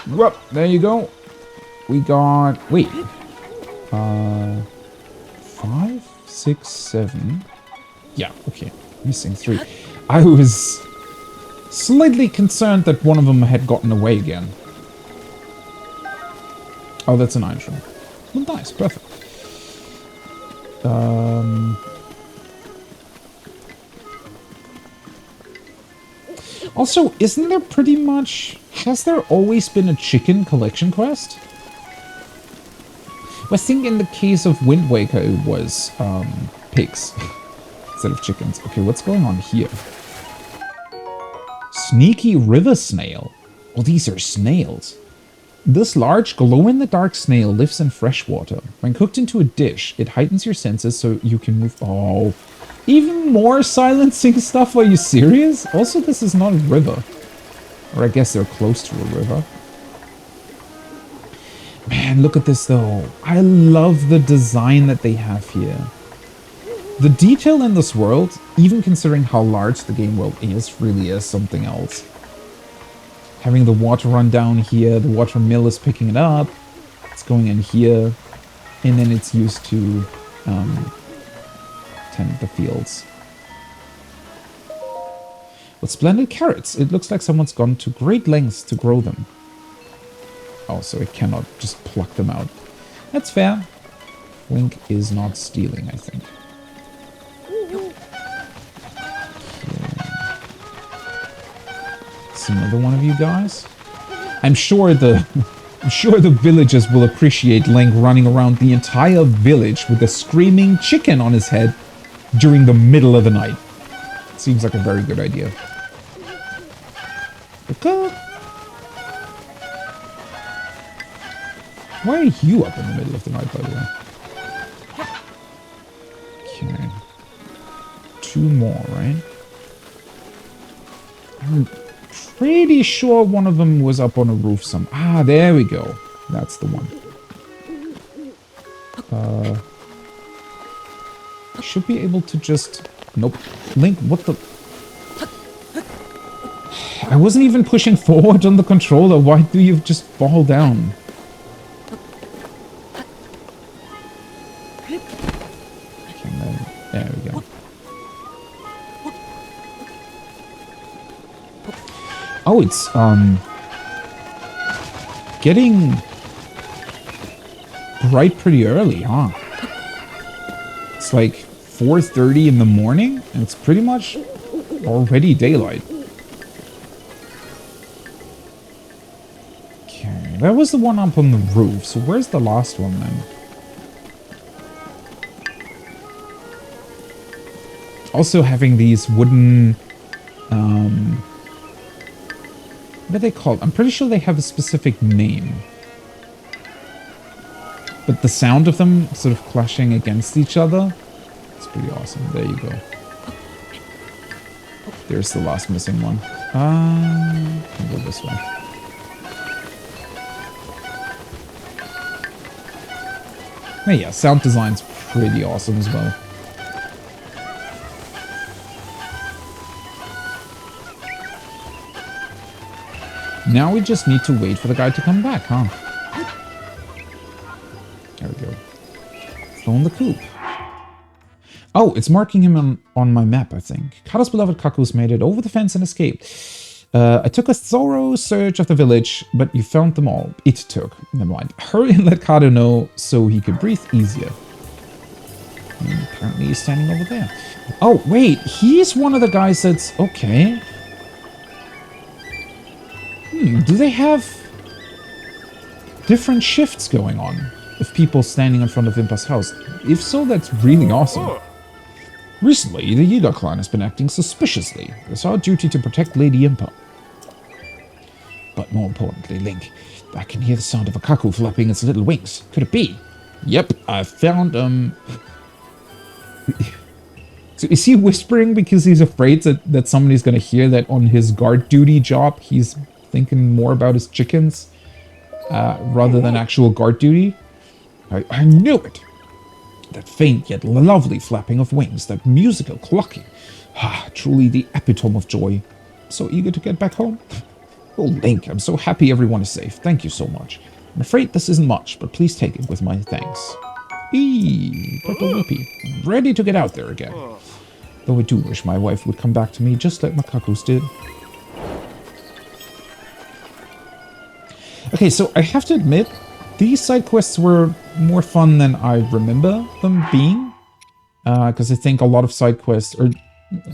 Whoop, there you go. We got... Wait. 5, 6, 7. Yeah, okay. Missing 3. I was slightly concerned that one of them had gotten away again. Oh, that's an iron shroom. Well, nice, perfect. Also, isn't there pretty much... Has there always been a chicken collection quest? I think in the case of Wind Waker, it was pigs instead of chickens. Okay, what's going on here? Sneaky river snail. Oh, these are snails. This large glow-in-the-dark snail lives in fresh water. When cooked into a dish, it heightens your senses so you can move... Oh, even more silencing stuff? Are you serious? Also, this is not a river. Or I guess they're close to a river. Man, look at this though. I love the design that they have here. The detail in this world, even considering how large the game world is, really is something else. Having the water run down here, the water mill is picking it up, it's going in here, and then it's used to tend the fields. With splendid carrots, it looks like someone's gone to great lengths to grow them. Oh, so it cannot just pluck them out. That's fair. Link is not stealing, I think. Okay. It's another one of you guys. I'm sure the villagers will appreciate Link running around the entire village with a screaming chicken on his head during the middle of the night. Seems like a very good idea. Okay. Why are you up in the middle of the night, by the way? Okay. 2 more, right? I'm pretty sure one of them was up on a roof some... Ah, there we go. That's the one. I should be able to just... Nope. Link, what the... I wasn't even pushing forward on the controller. Why do you just fall down? There we go. Oh, it's, getting bright pretty early, huh? It's like 4:30 in the morning, and it's pretty much already daylight. That was the one up on the roof, so where's the last one then? Also having these wooden... what are they called? I'm pretty sure they have a specific name. But the sound of them sort of clashing against each other, it's pretty awesome. There you go. There's the last missing one. I'll go this way. Oh yeah, sound design's pretty awesome as well. Now we just need to wait for the guy to come back, huh? There we go. Still in the coop. Oh, it's marking him on my map, I think. Kata's beloved Kaku's made it over the fence and escaped. I took a thorough search of the village, but you found them all. It took. Never mind. Hurry and let Kato know so he could breathe easier. And apparently he's standing over there. Oh, wait. He's one of the guys that's... Okay. Do they have different shifts going on of people standing in front of Impa's house? If so, that's really awesome. Recently, the Yiga clan has been acting suspiciously. It's our duty to protect Lady Impa. But more importantly, Link, I can hear the sound of a Kaku flapping its little wings. Could it be? Yep, I found, So is he whispering because he's afraid that somebody's gonna hear that on his guard duty job he's thinking more about his chickens rather than actual guard duty? I knew it! That faint yet lovely flapping of wings, that musical clucking. Ah, truly the epitome of joy. So eager to get back home. Oh, Link, I'm so happy everyone is safe. Thank you so much. I'm afraid this isn't much, but please take it with my thanks. Eee, Purple Whippy. I'm ready to get out there again. Though I do wish my wife would come back to me just like Makaku's did. Okay, so I have to admit, these side quests were more fun than I remember them being. Because I think a lot of side quests, or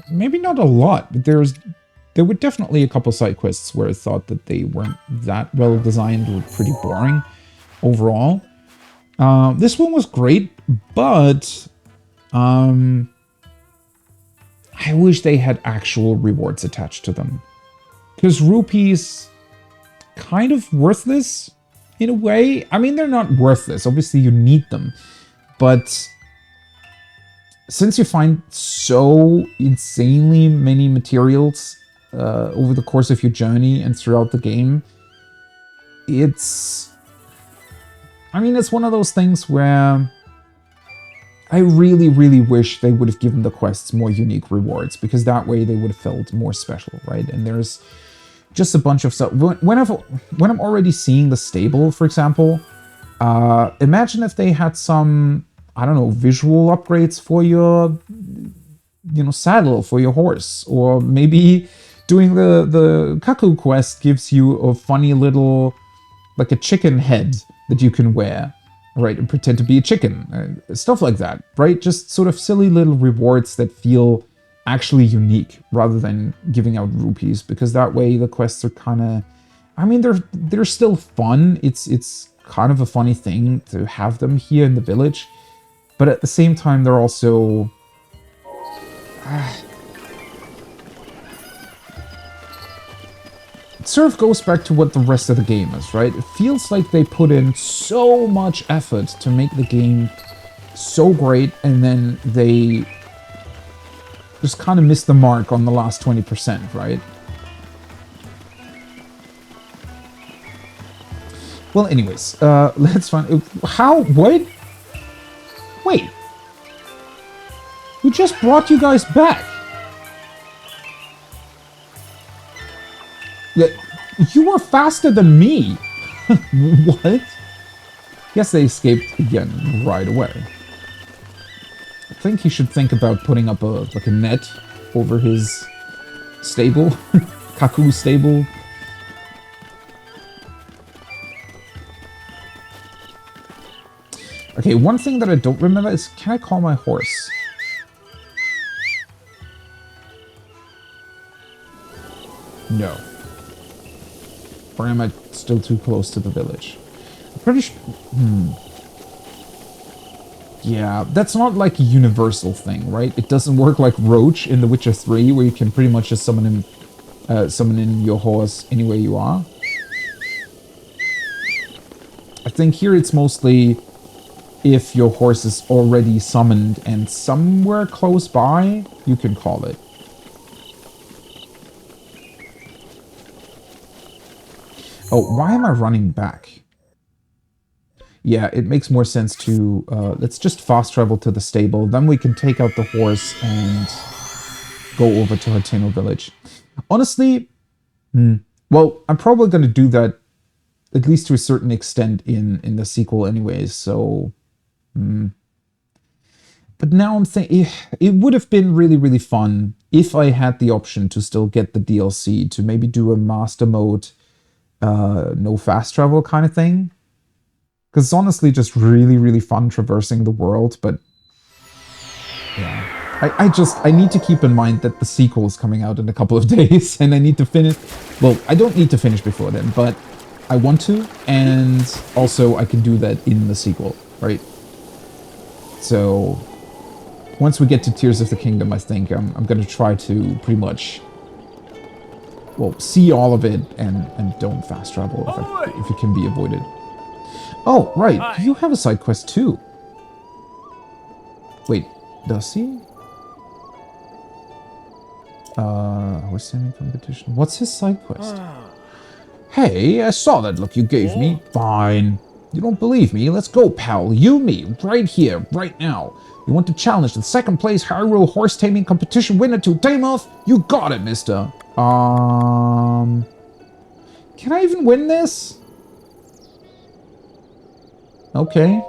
maybe not a lot, but there were definitely a couple side quests where I thought that they weren't that well designed or pretty boring overall. This one was great, but I wish they had actual rewards attached to them. Because rupees kind of worthless in a way. I mean, they're not worthless. Obviously, you need them. But since you find so insanely many materials over the course of your journey and throughout the game, it's one of those things where I really, really wish they would have given the quests more unique rewards, because that way they would have felt more special, right? And there's just a bunch of stuff. When I'm already seeing the stable, for example, imagine if they had some, I don't know, visual upgrades for your, saddle for your horse, or maybe doing the Kaku quest gives you a funny little, like a chicken head that you can wear, right, and pretend to be a chicken, stuff like that, right? Just sort of silly little rewards that feel actually unique rather than giving out rupees, because that way the quests are kind of, they're still fun. It's kind of a funny thing to have them here in the village, but at the same time they're also it sort of goes back to what the rest of the game is, right? It feels like they put in so much effort to make the game so great, and then they just kind of missed the mark on the last 20%, right? Well, anyways, let's find... What? Wait. We just brought you guys back. You were faster than me. What? Guess they escaped again right away. I think he should think about putting up a net over his stable. Kaku's stable. Okay, one thing that I don't remember is, can I call my horse? No. Or am I still too close to the village? I'm pretty sure... Yeah, that's not like a universal thing, right? It doesn't work like Roach in The Witcher 3, where you can pretty much just summon in your horse anywhere you are. I think here it's mostly if your horse is already summoned and somewhere close by, you can call it. Oh, why am I running back? Yeah, it makes more sense to... let's just fast travel to the stable. Then we can take out the horse and go over to Hateno village. Honestly, well, I'm probably going to do that at least to a certain extent in the sequel anyways, so... But now I'm thinking... It would have been really, really fun if I had the option to still get the DLC, to maybe do a master mode, no fast travel kind of thing. Because it's honestly just really, really fun traversing the world, but... Yeah. I need to keep in mind that the sequel is coming out in a couple of days, and I need to finish... Well, I don't need to finish before then, but I want to, and also I can do that in the sequel, right? So, once we get to Tears of the Kingdom, I think I'm going to try to pretty much, well, see all of it and don't fast travel if it can be avoided. Oh, right, you have a side quest too. Wait, does he? Horse taming competition. What's his side quest? Hey, I saw that look you gave me. Fine. You don't believe me? Let's go, pal. You, me, right here, right now. You want to challenge the second place Hyrule horse taming competition winner to tame off? You got it, mister. Can I even win this? Okay.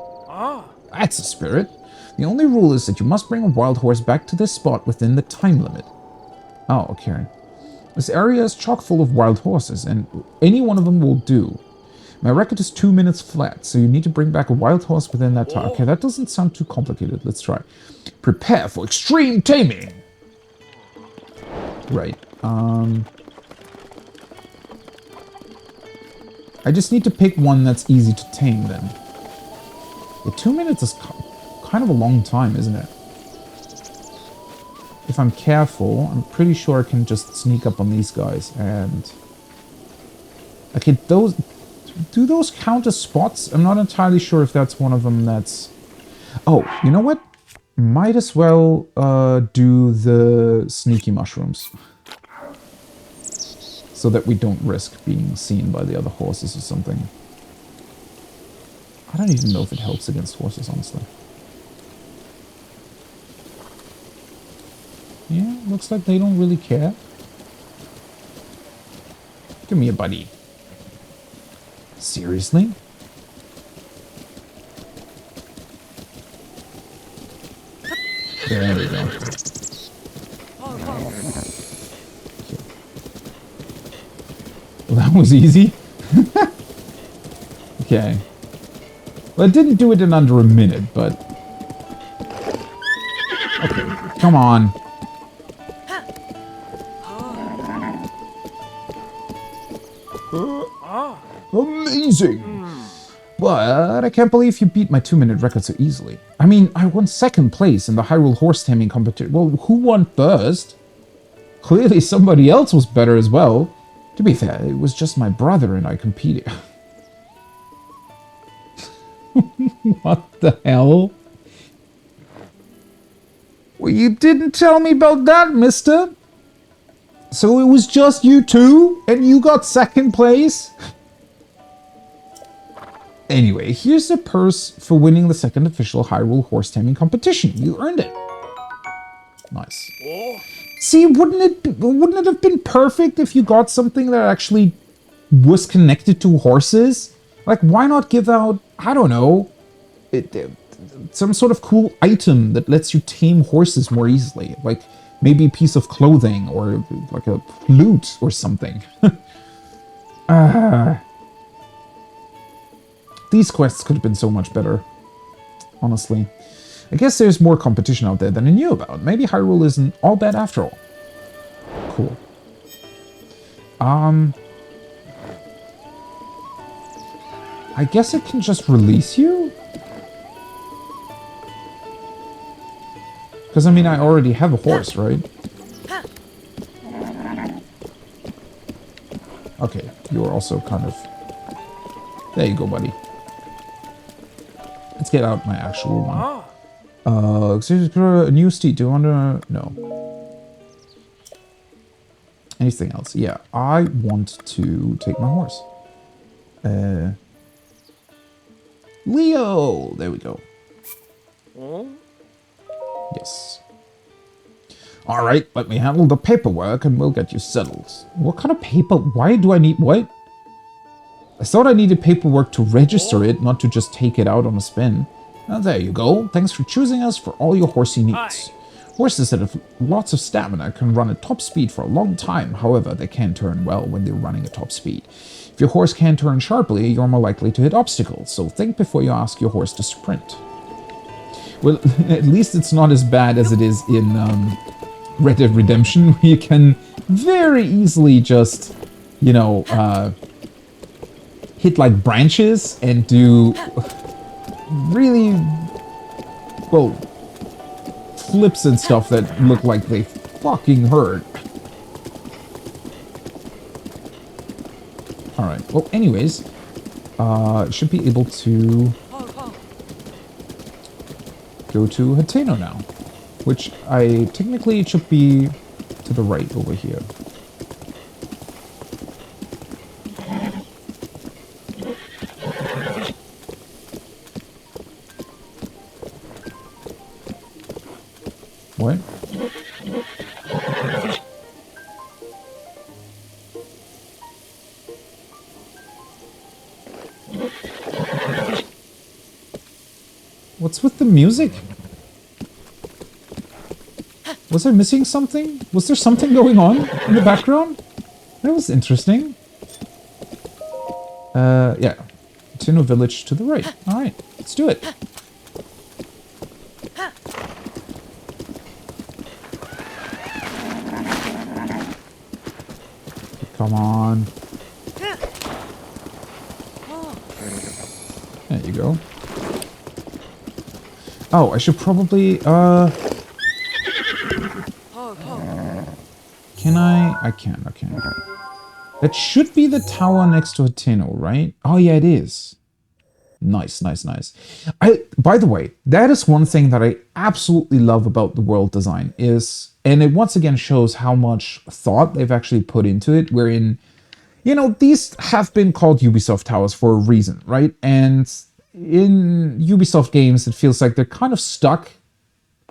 That's the spirit. The only rule is that you must bring a wild horse back to this spot within the time limit. Oh, okay. This area is chock full of wild horses, and any one of them will do. My record is 2 minutes flat, so you need to bring back a wild horse within that time. Okay, that doesn't sound too complicated. Let's try. Prepare for extreme taming! Right. I just need to pick one that's easy to tame, then. The 2 minutes is kind of a long time, isn't it? If I'm careful, I'm pretty sure I can just sneak up on these guys and... Okay, those... Do those count as spots? I'm not entirely sure if that's one of them that's... Oh, you know what? Might as well do the sneaky mushrooms. So that we don't risk being seen by the other horses or something. I don't even know if it helps against horses, honestly. Yeah, looks like they don't really care. Give me a buddy. Seriously? There we go. Well, that was easy. Okay. Well, it didn't do it in under a minute, but... Okay, come on. Amazing! But I can't believe you beat my 2-minute record so easily. I mean, I won second place in the Hyrule horse taming competition. Well, who won first? Clearly somebody else was better as well. To be fair, it was just my brother and I competed. What the hell? Well, you didn't tell me about that, mister. So it was just you two, and you got second place? Anyway, here's the purse for winning the second official Hyrule horse taming competition. You earned it. Nice. See, wouldn't it have been perfect if you got something that actually was connected to horses? Like, why not give out, I don't know, some sort of cool item that lets you tame horses more easily? Like, maybe a piece of clothing or like a flute or something. These quests could have been so much better, honestly. I guess there's more competition out there than I knew about. Maybe Hyrule isn't all bad after all. Cool. I guess it can just release you? Because, I mean, I already have a horse, right? Okay, you're also kind of... There you go, buddy. Let's get out my actual one. Excuse me, a new steed. Do you want to... No. Anything else? Yeah, I want to take my horse. Leo! There we go. Yes. Alright, let me handle the paperwork and we'll get you settled. What kind of paper? Why do I need... What? I thought I needed paperwork to register it, not to just take it out on a spin. Now there you go. Thanks for choosing us for all your horsey needs. Horses that have lots of stamina can run at top speed for a long time. However, they can't turn well when they're running at top speed. If your horse can't turn sharply, you're more likely to hit obstacles, so think before you ask your horse to sprint. Well, at least it's not as bad as it is in Red Dead Redemption, where you can very easily just, you know, hit like branches and do really, well, flips and stuff that look like they fucking hurt. Alright, well, anyways, should be able to go to Hateno now, which technically it should be to the right over here. What? What's with the music? Was I missing something? Was there something going on in the background? That was interesting. Yeah. Hateno Village to the right. Alright, let's do it. Come on. There you go. Oh, I should probably, can I? I can, okay. That should be the tower next to Hateno, right? Oh, yeah, it is. Nice, nice, nice. By the way, that is one thing that I absolutely love about the world design is, and it once again shows how much thought they've actually put into it, wherein, you know, these have been called Ubisoft Towers for a reason, right? And in Ubisoft games, it feels like they're kind of stuck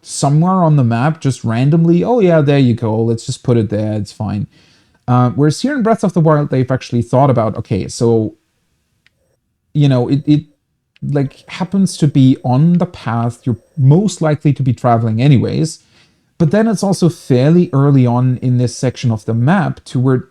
somewhere on the map, just randomly. Oh yeah, there you go. Let's just put it there. It's fine. Whereas here in Breath of the Wild, they've actually thought about, okay, so, you know, it like happens to be on the path you're most likely to be traveling anyways. But then it's also fairly early on in this section of the map to where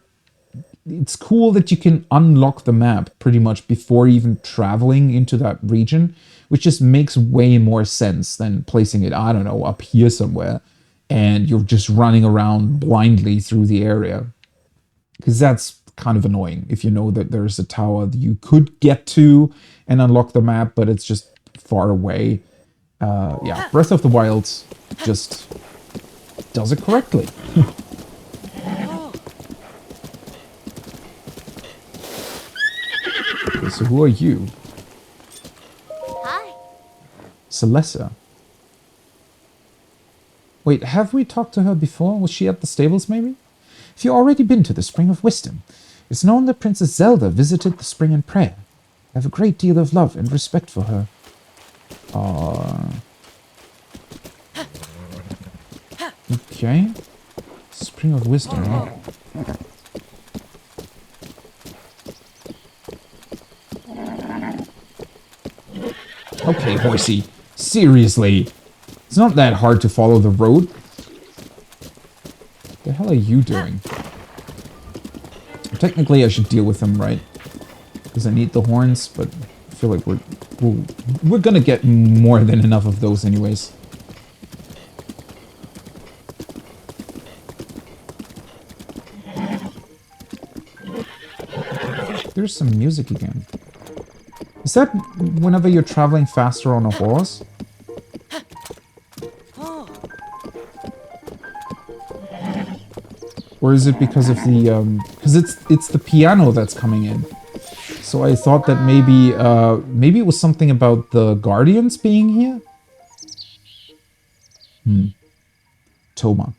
it's cool that you can unlock the map pretty much before even traveling into that region, which just makes way more sense than placing it, I don't know, up here somewhere, and you're just running around blindly through the area. Because that's kind of annoying if you know that there's a tower that you could get to and unlock the map, but it's just far away. Yeah, Breath of the Wild just does it correctly. Okay, so who are you? Hi. Celessa. Wait, have we talked to her before? Was she at the stables, maybe? Have you already been to the Spring of Wisdom? It's known that Princess Zelda visited the spring in prayer. I have a great deal of love and respect for her. Okay. Spring of Wisdom, huh? Okay, horsey. Seriously. It's not that hard to follow the road. What the hell are you doing? Technically, I should deal with them, right? Because I need the horns, but I feel like we're gonna get more than enough of those anyways. There's some music again. Is that whenever you're traveling faster on a horse? Or is it because of the, because it's the piano that's coming in. So I thought that maybe it was something about the Guardians being here? Toma.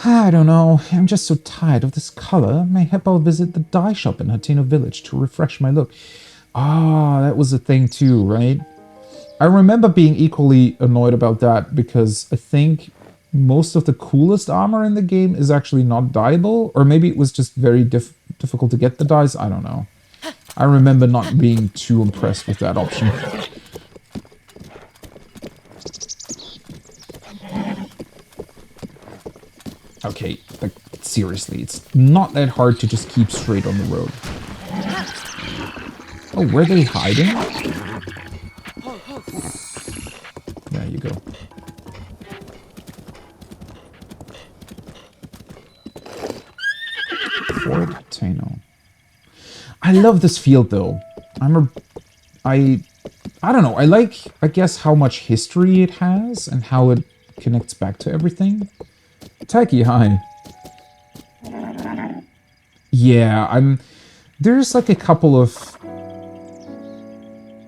I don't know. I'm just so tired of this color. Mayhap I'll visit the dye shop in Hateno village to refresh my look. Ah, that was a thing too, right? I remember being equally annoyed about that because I think most of the coolest armor in the game is actually not dyeable, or maybe it was just very difficult to get the dyes. I don't know. I remember not being too impressed with that option. Okay, like, seriously, it's not that hard to just keep straight on the road. Oh, were they hiding? There you go. Fort Hateno. I love this field, though. I don't know, I guess, how much history it has and how it connects back to everything. Taiki, hi. Yeah, there's like a couple of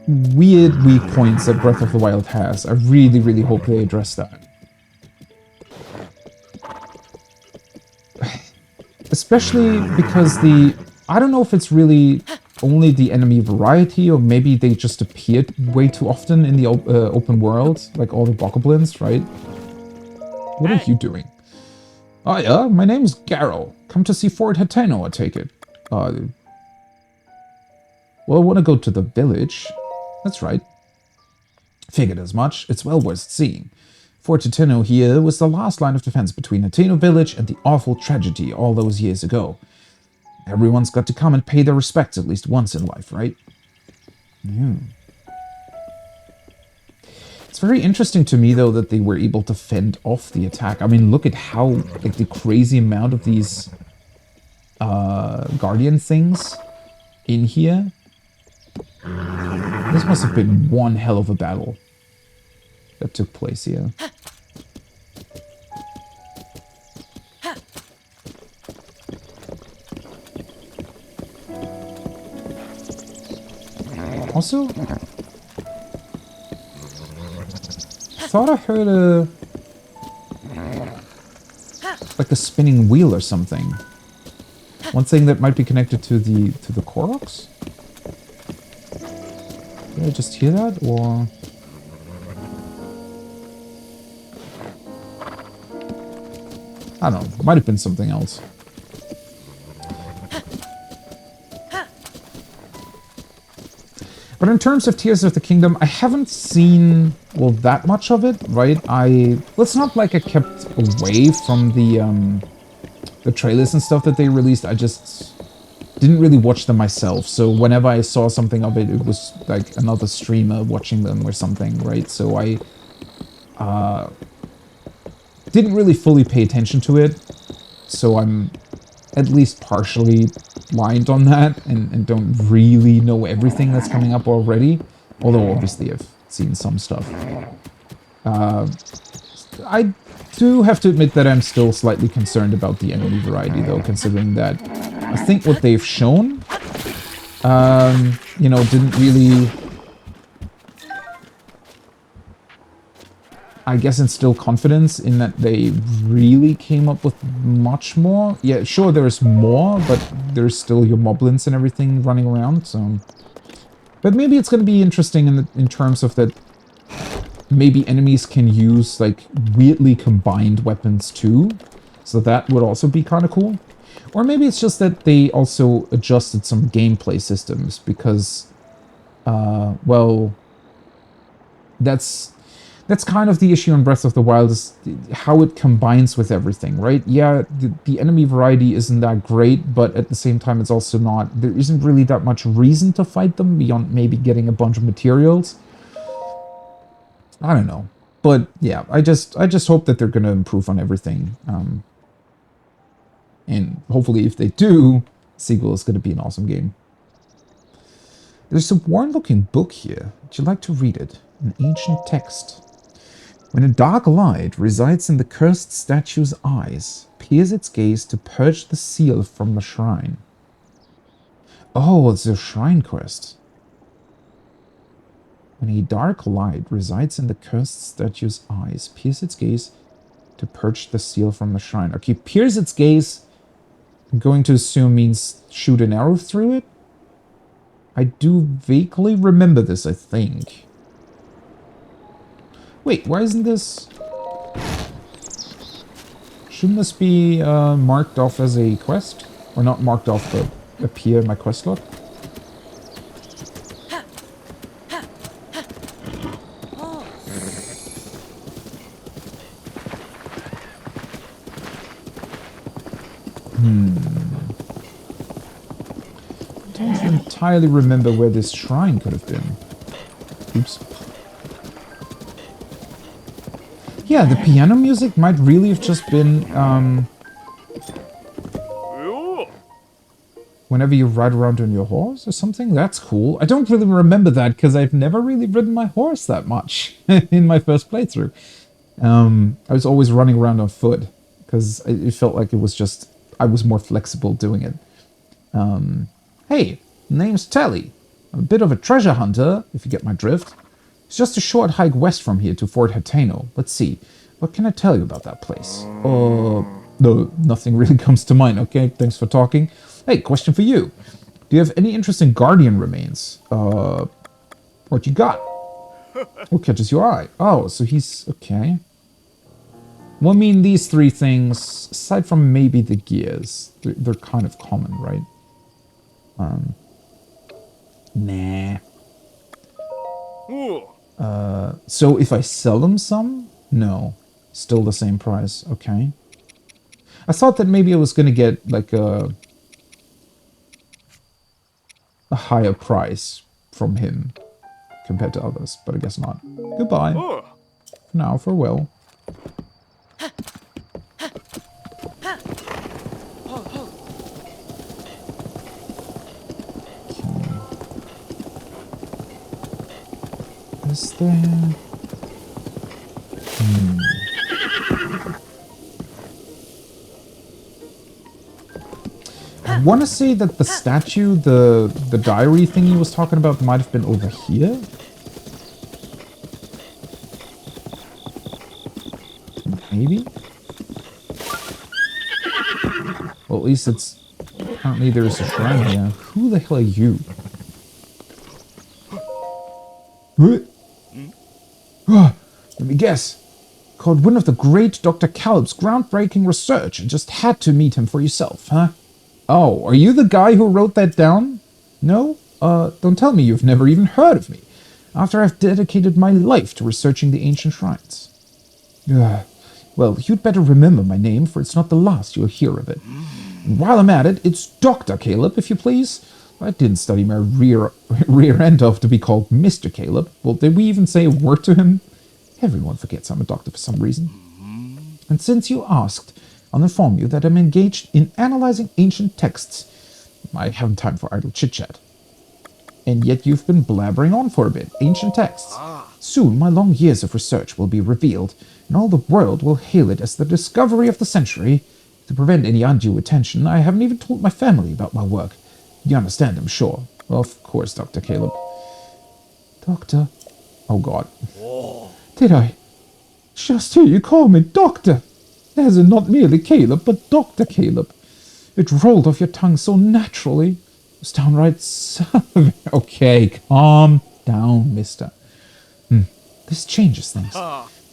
weird weak points that Breath of the Wild has. I really, really hope they address that. Especially because I don't know if it's really only the enemy variety, or maybe they just appeared way too often in the open world, like all the bokoblins, right? What are you doing? Oh yeah, my name's Garrow. Come to see Fort Hateno, I take it. Well, I want to go to the village. That's right. Figured as much. It's well worth seeing. Fort Hateno here was the last line of defense between Hateno village and the awful tragedy all those years ago. Everyone's got to come and pay their respects at least once in life, right? Yeah. It's very interesting to me, though, that they were able to fend off the attack. I mean, look at how, like, the crazy amount of these guardian things in here. This must have been one hell of a battle that took place here. Also, I thought I heard like a spinning wheel or something. One thing that might be connected to the Koroks? Did I just hear that, or? I don't know. Might have been something else. But in terms of Tears of the Kingdom, I haven't seen, well, that much of it, right? Well, it's not like I kept away from the trailers and stuff that they released. I just didn't really watch them myself. So whenever I saw something of it, it was like another streamer watching them or something, right? So I didn't really fully pay attention to it. So I'm at least partially blind on that and don't really know everything that's coming up already. Although obviously I've seen some stuff. I do have to admit that I'm still slightly concerned about the enemy variety, though, considering that I think what they've shown, you know, didn't really, I guess, instill confidence in that they really came up with much more. Yeah, sure, there's more, but there's still your moblins and everything running around, so. But maybe it's going to be interesting in terms of that maybe enemies can use, like, weirdly combined weapons too. So that would also be kind of cool. Or maybe it's just that they also adjusted some gameplay systems because, well, that's kind of the issue in Breath of the Wild, is how it combines with everything, right? Yeah, the enemy variety isn't that great, but at the same time, it's also not, there isn't really that much reason to fight them beyond maybe getting a bunch of materials. I don't know. But yeah, I just hope that they're going to improve on everything. And hopefully if they do, sequel is going to be an awesome game. There's a worn-looking book here. Would you like to read it? An ancient text. When a dark light resides in the cursed statue's eyes, pierce its gaze to purge the seal from the shrine. Oh, it's a shrine quest. When a dark light resides in the cursed statue's eyes, pierce its gaze to purge the seal from the shrine. Okay, pierce its gaze, I'm going to assume means shoot an arrow through it? I do vaguely remember this, I think. Wait, why isn't this... Shouldn't this be marked off as a quest? Or not marked off, but appear in my quest log? I don't entirely remember where this shrine could have been. Oops. Yeah, the piano music might really have just been, whenever you ride around on your horse or something. That's cool. I don't really remember that because I've never really ridden my horse that much in my first playthrough. I was always running around on foot because it felt like it was just, I was more flexible doing it. Hey, name's Tally. I'm a bit of a treasure hunter, if you get my drift. It's just a short hike west from here to Fort Hateno. Let's see. What can I tell you about that place? No, nothing really comes to mind, okay? Thanks for talking. Hey, question for you. Do you have any interest in Guardian remains? What you got? What catches your eye? Oh, so he's... okay. Well, I mean, these three things, aside from maybe the gears, they're kind of common, right? Nah. So if I sell them some? No. Still the same price. Okay. I thought that maybe I was going to get, like, a higher price from him compared to others, but I guess not. Goodbye. For now, farewell. Is there... I want to say that the statue, the diary thing he was talking about might have been over here. Maybe? Well, at least it's... apparently there's a shrine here. Who the hell are you? Let me guess. Caught wind of the great Dr. Caleb's groundbreaking research and just had to meet him for yourself, huh? Oh, are you the guy who wrote that down? No? Don't tell me you've never even heard of me, after I've dedicated my life to researching the ancient shrines. Well, you'd better remember my name, for it's not the last you'll hear of it. And while I'm at it, it's Dr. Caleb, if you please. I didn't study my rear end off to be called Mr. Caleb. Well, did we even say a word to him? Everyone forgets I'm a doctor for some reason. And since you asked, I'll inform you that I'm engaged in analyzing ancient texts. I haven't time for idle chit-chat. And yet you've been blabbering on for a bit. Ancient texts. Soon my long years of research will be revealed, and all the world will hail it as the discovery of the century. To prevent any undue attention, I haven't even told my family about my work. You understand, I'm sure. Well, of course, Dr. Caleb. Doctor? Oh, God. Did I just hear you call me Doctor? As in not merely Caleb, but Dr. Caleb. It rolled off your tongue so naturally. It was downright savage. Okay, calm down, mister. This changes things.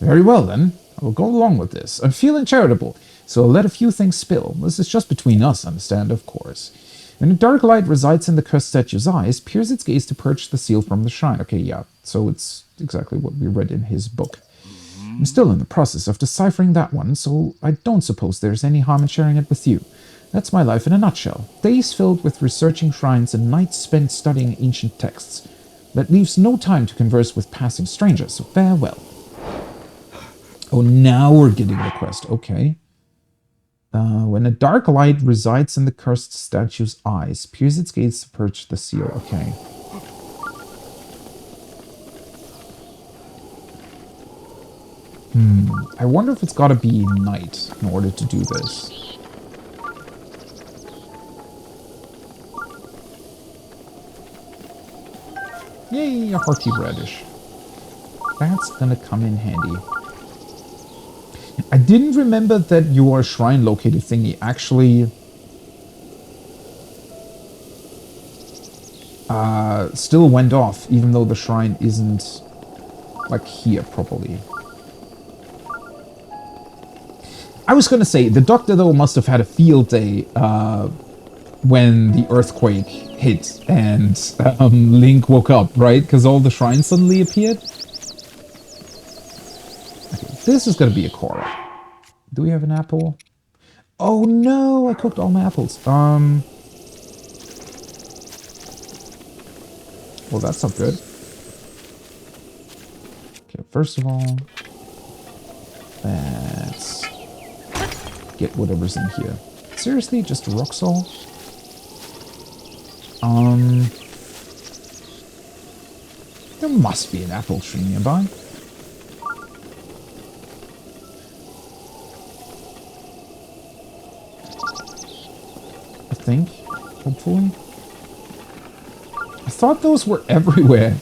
Very well, then. I will go along with this. I'm feeling charitable, so I'll let a few things spill. This is just between us, understand, of course. When a dark light resides in the cursed statue's eyes, pierce its gaze to purge the seal from the shrine. Okay, yeah, so it's exactly what we read in his book. I'm still in the process of deciphering that one, so I don't suppose there's any harm in sharing it with you. That's my life in a nutshell. Days filled with researching shrines and nights spent studying ancient texts. That leaves no time to converse with passing strangers, so farewell. Oh, now we're getting the quest. Okay. When a dark light resides in the cursed statue's eyes, pierce its gaze to purge the seal. Okay. I wonder if it's gotta be night in order to do this. Yay, a hearty radish. That's gonna come in handy. I didn't remember that your shrine locator thingy actually still went off, even though the shrine isn't like here properly. I was gonna say, the doctor though must have had a field day when the earthquake hit and Link woke up, right? Because all the shrines suddenly appeared. Okay, this is gonna be a Korra. Do we have an apple? Oh no, I cooked all my apples. Well, that's not good. Okay, first of all, let's get whatever's in here. Seriously, just a rock salt? There must be an apple tree nearby. I think, hopefully. I thought those were everywhere.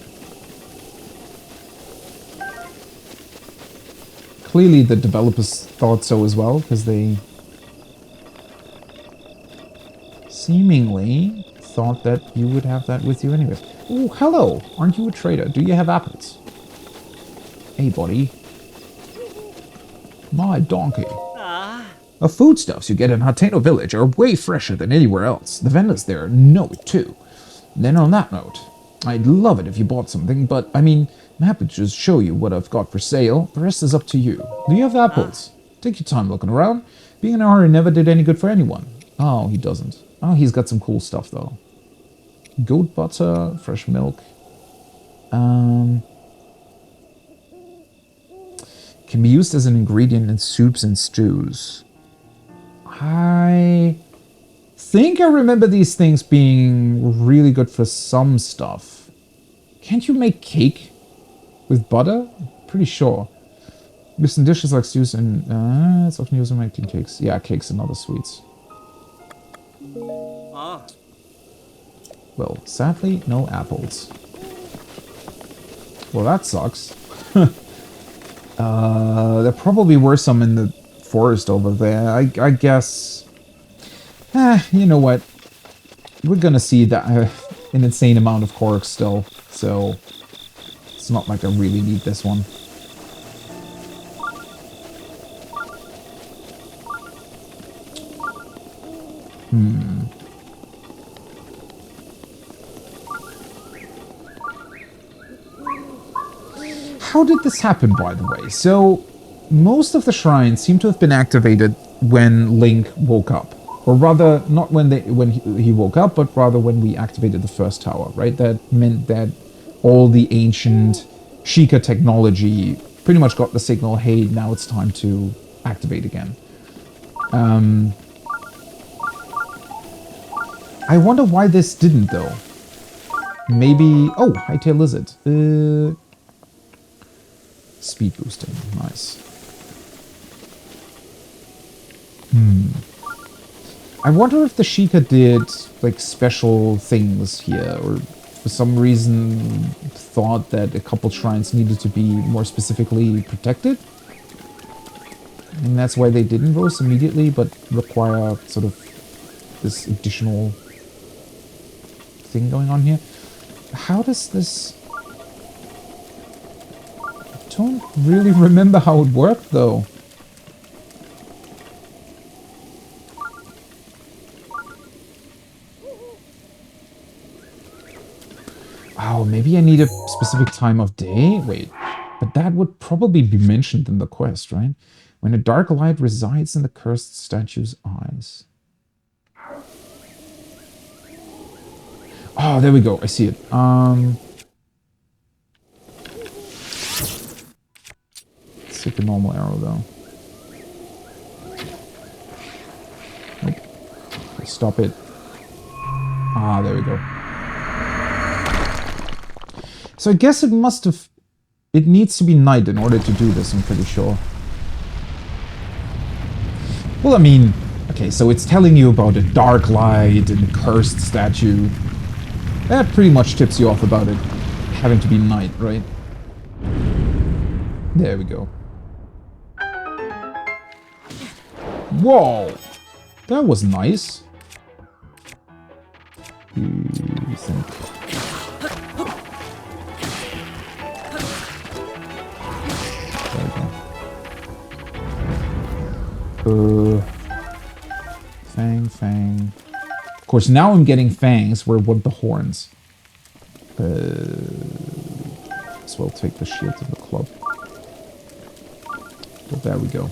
Clearly the developers thought so as well, because they seemingly thought that you would have that with you anyway. Oh, hello! Aren't you a trader? Do you have apples? Hey, buddy. My donkey. The foodstuffs you get in Hateno village are way fresher than anywhere else. The vendors there know it too. Then on that note, I'd love it if you bought something, but I mean, I'm happy to just show you what I've got for sale. The rest is up to you. Do you have apples? Take your time looking around. Being in a hurry never did any good for anyone. Oh, he doesn't. Oh, he's got some cool stuff though. Goat butter, fresh milk. Can be used as an ingredient in soups and stews. I think I remember these things being really good for some stuff. Can't you make cake with butter? Pretty sure. Used in dishes like stews and it's often used in making cakes. Yeah, cakes and other sweets. Well, sadly, no apples. Well, that sucks. There probably were some in the forest over there. I guess... you know what? We're gonna see that an insane amount of corks still, so it's not like I really need this one. How did this happen, by the way? So, most of the shrines seem to have been activated when Link woke up. Or rather, not when he woke up, but rather when we activated the first tower, right? That meant that all the ancient Sheikah technology pretty much got the signal, hey, now it's time to activate again. I wonder why this didn't, though. Maybe... Oh, Hytail Lizard. Speed boosting. Nice. I wonder if the Sheikah did, like, special things here, or for some reason thought that a couple shrines needed to be more specifically protected. And that's why they didn't roast immediately, but require sort of this additional thing going on here. How does this... I don't really remember how it worked, though. Oh, maybe I need a specific time of day? Wait, but that would probably be mentioned in the quest, right? When a dark light resides in the cursed statue's eyes. Oh, there we go. I see it. Let's take a normal arrow, though. Nope. Okay, stop it. Ah, there we go. So I guess it must have It needs to be night in order to do this, I'm pretty sure. Well, I mean, okay, so it's telling you about a dark light and a cursed statue. That pretty much tips you off about it having to be night, right? There we go. Whoa! That was nice. You think? Fang. Of course, now I'm getting fangs where what the horns. As well take the shield and the club. But there we go.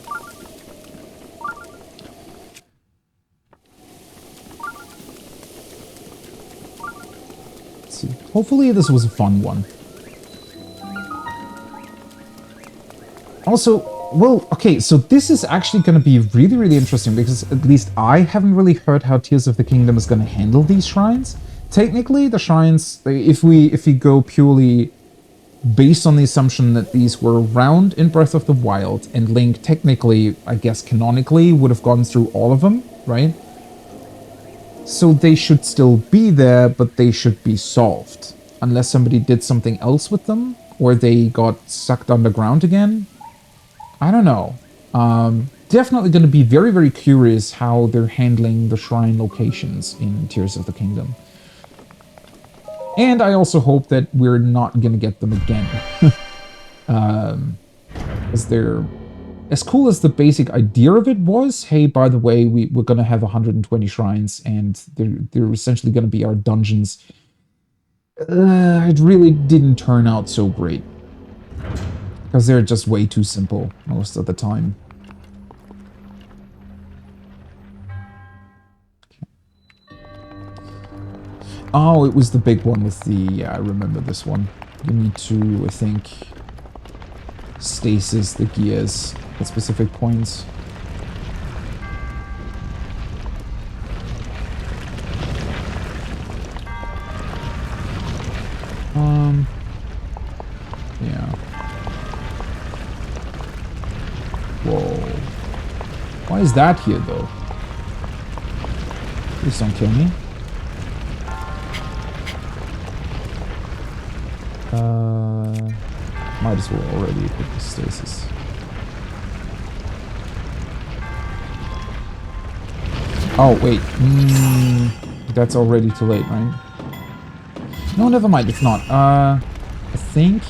Let's see. Hopefully this was a fun one. Also, well, okay, so this is actually going to be really, really interesting because at least I haven't really heard how Tears of the Kingdom is going to handle these shrines. Technically, the shrines, if we go purely based on the assumption that these were around in Breath of the Wild, and Link technically, I guess canonically, would have gone through all of them, right? So they should still be there, but they should be solved. Unless somebody did something else with them, or they got sucked underground again. I don't know. Definitely going to be very, very curious how they're handling the shrine locations in Tears of the Kingdom. And I also hope that we're not going to get them again. As they're... As cool as the basic idea of it was, hey, by the way, we're going to have 120 shrines, and they're essentially going to be our dungeons. It really didn't turn out so great. Because they're just way too simple most of the time. Okay. Oh, it was the big one with the... Yeah, I remember this one. You need to, I think, stasis the gears at specific points. Yeah. Whoa. Why is that here, though? Please don't kill me. Might as well already equip the stasis. Oh, wait. That's already too late, right? No, never mind. It's not. I think...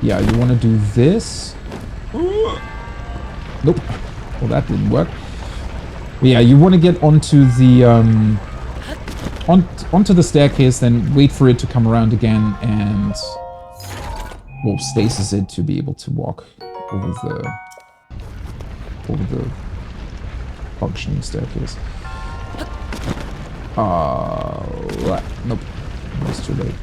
Yeah, you want to do this? Nope. Well, that didn't work. But yeah, you want to get onto the onto the staircase, then wait for it to come around again, and well, stasis it to be able to walk over the functioning staircase. Nope. That's too late.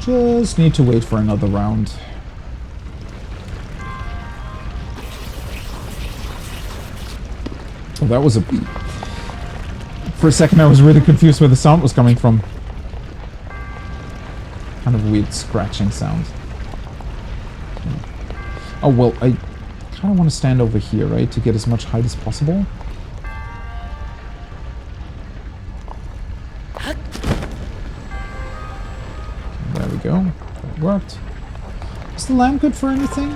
Just need to wait for another round. Oh, that was a... For a second I was really confused where the sound was coming from. Kind of a weird scratching sound. Okay. Oh, well, I kind of want to stand over here, right? To get as much height as possible. There we go. That worked. Is the lamp good for anything?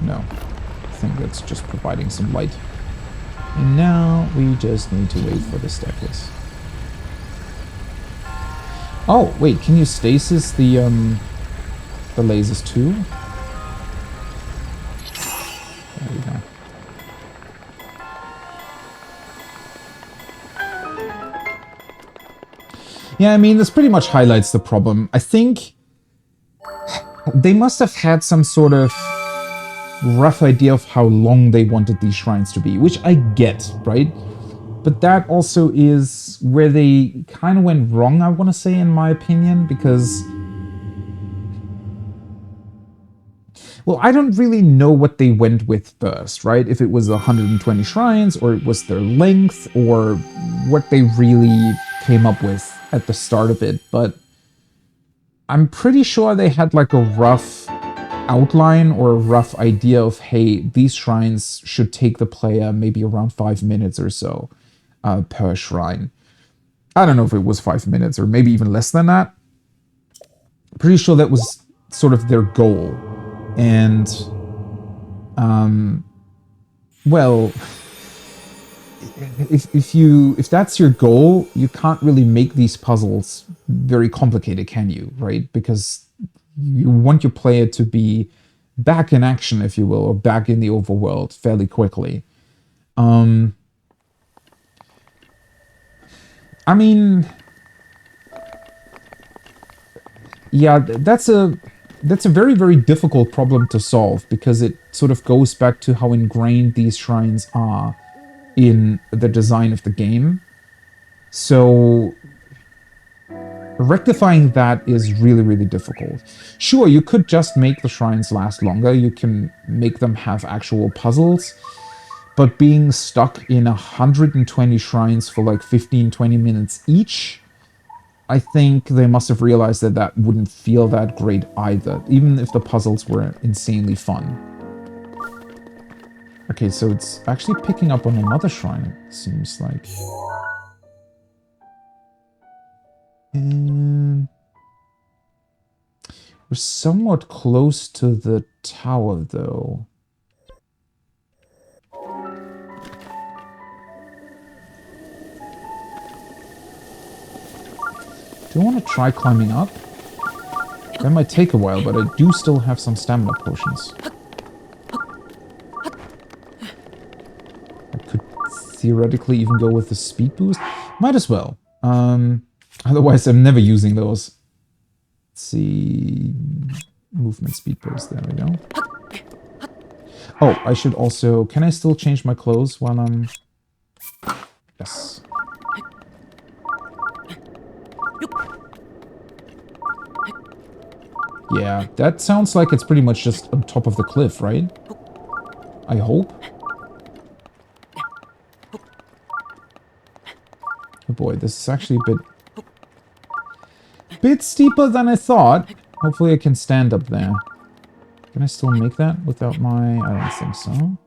No. I think that's just providing some light. And now we just need to wait for the staircase. Oh, wait, can you stasis the lasers too? There we go. Yeah, I mean, this pretty much highlights the problem. I think they must have had some sort of rough idea of how long they wanted these shrines to be, which I get, right? But that also is where they kind of went wrong, I want to say, in my opinion, because... Well, I don't really know what they went with first, right? If it was 120 shrines, or it was their length, or what they really came up with at the start of it, but I'm pretty sure they had like a rough outline or a rough idea of, hey, these shrines should take the player maybe around 5 minutes or so per shrine. I don't know if it was 5 minutes or maybe even less than that. Pretty sure that was sort of their goal. And, well, if that's your goal, you can't really make these puzzles very complicated, can you? Right? Because you want your player to be back in action, if you will, or back in the overworld fairly quickly. I mean, yeah, that's a very, very difficult problem to solve, because it sort of goes back to how ingrained these shrines are in the design of the game. So rectifying that is really, really difficult. Sure, you could just make the shrines last longer. You can make them have actual puzzles. But being stuck in 120 shrines for like 15-20 minutes each, I think they must have realized that that wouldn't feel that great either, even if the puzzles were insanely fun. Okay, so it's actually picking up on another shrine, it seems like. And we're somewhat close to the tower, though. Do I want to try climbing up? That might take a while, but I do still have some stamina potions. I could theoretically even go with the speed boost. Might as well. Otherwise, I'm never using those. Let's see. Movement speed boost. There we go. Oh, I should also... Can I still change my clothes while I'm... Yes. Yeah, that sounds like it's pretty much just on top of the cliff, right? I hope. Oh boy, this is actually a bit steeper than I thought. Hopefully I can stand up there. Can I still make that without my... I don't think so.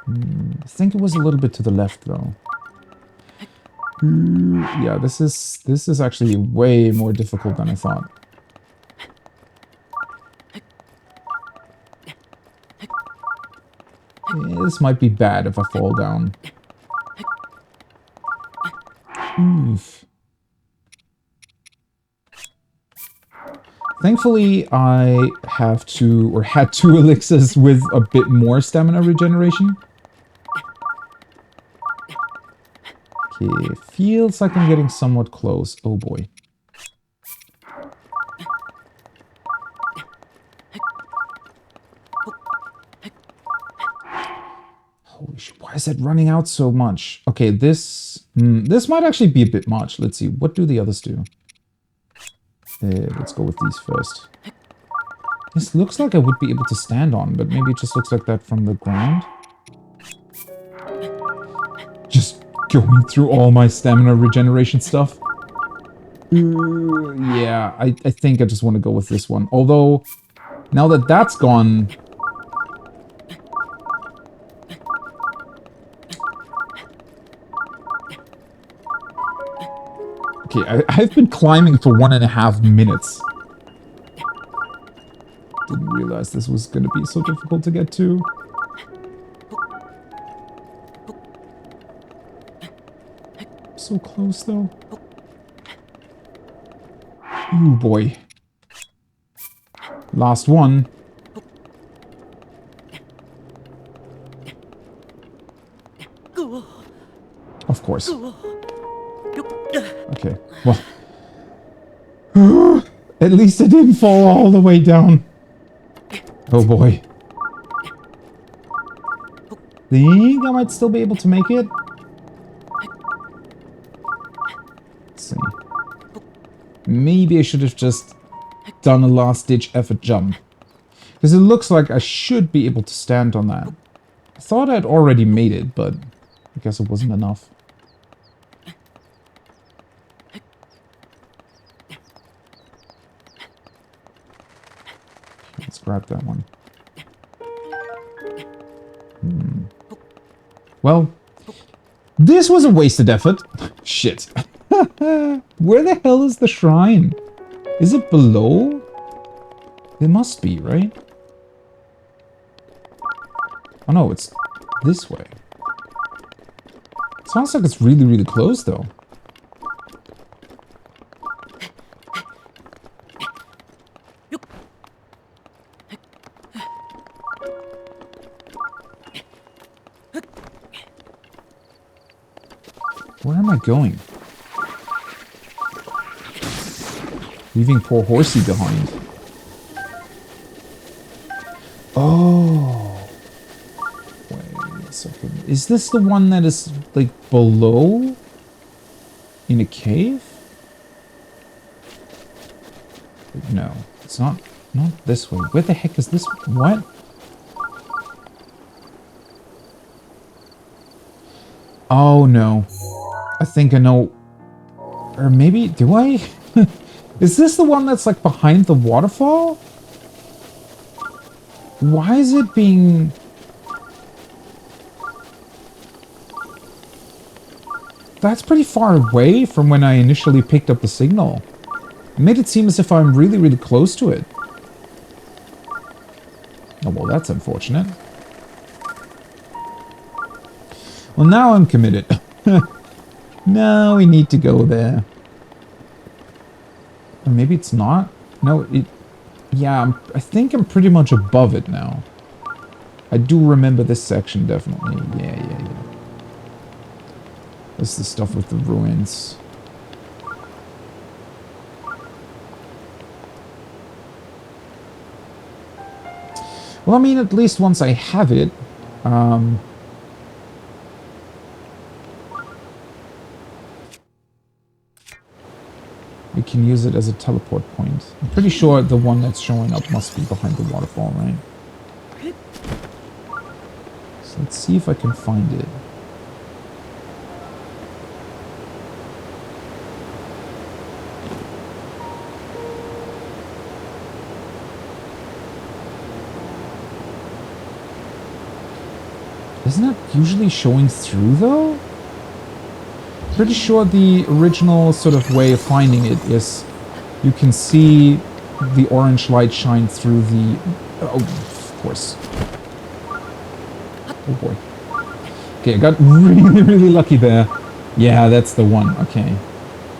I think it was a little bit to the left, though. Yeah, this is actually way more difficult than I thought. Yeah, this might be bad if I fall down. Oof. Thankfully, I have two, or had two elixirs with a bit more stamina regeneration. Okay, feels like I'm getting somewhat close. Oh boy. Holy shit, why is that running out so much? Okay, this might actually be a bit much. Let's see, what do the others do? Let's go with these first. This looks like I would be able to stand on, but maybe it just looks like that from the ground. Just going through all my stamina regeneration stuff. Yeah, I think I just want to go with this one. Although, now that that's gone... Okay, I've been climbing for 1.5 minutes. Didn't realize this was going to be so difficult to get to. So close, though. Ooh, boy. Last one. Of course. Okay, well. At least it didn't fall all the way down. Oh boy. think I might still be able to make it. Let's see. Maybe I should have just done a last-ditch effort jump. Because it looks like I should be able to stand on that. I thought I'd already made it, but I guess it wasn't enough. Let's grab that one. Well, this was a wasted effort. Shit. Where the hell is the shrine? Is it below? It must be, right? Oh no, it's this way. Sounds like it's really, really close, though. Where am I going? Leaving poor Horsey behind. Oh. Wait a second. Is this the one that is, like, below? In a cave? No. It's not this way. Where the heck is this? What? Oh, no. I think I know. Or maybe, do I? Is this the one that's like behind the waterfall? Why is it being... That's pretty far away from when I initially picked up the signal. It made it seem as if I'm really, really close to it. Oh, well, that's unfortunate. Well, now I'm committed. No, we need to go there. Or maybe it's not? No, it... Yeah, I think I'm pretty much above it now. I do remember this section, definitely. Yeah. This is the stuff with the ruins. Well, I mean, at least once I have it, we can use it as a teleport point. I'm pretty sure the one that's showing up must be behind the waterfall, right? So let's see if I can find it. Isn't it usually showing through, though? Pretty sure the original sort of way of finding it is you can see the orange light shine through the... Oh, of course. Oh boy. Okay, I got really, really lucky there. Yeah, that's the one. Okay.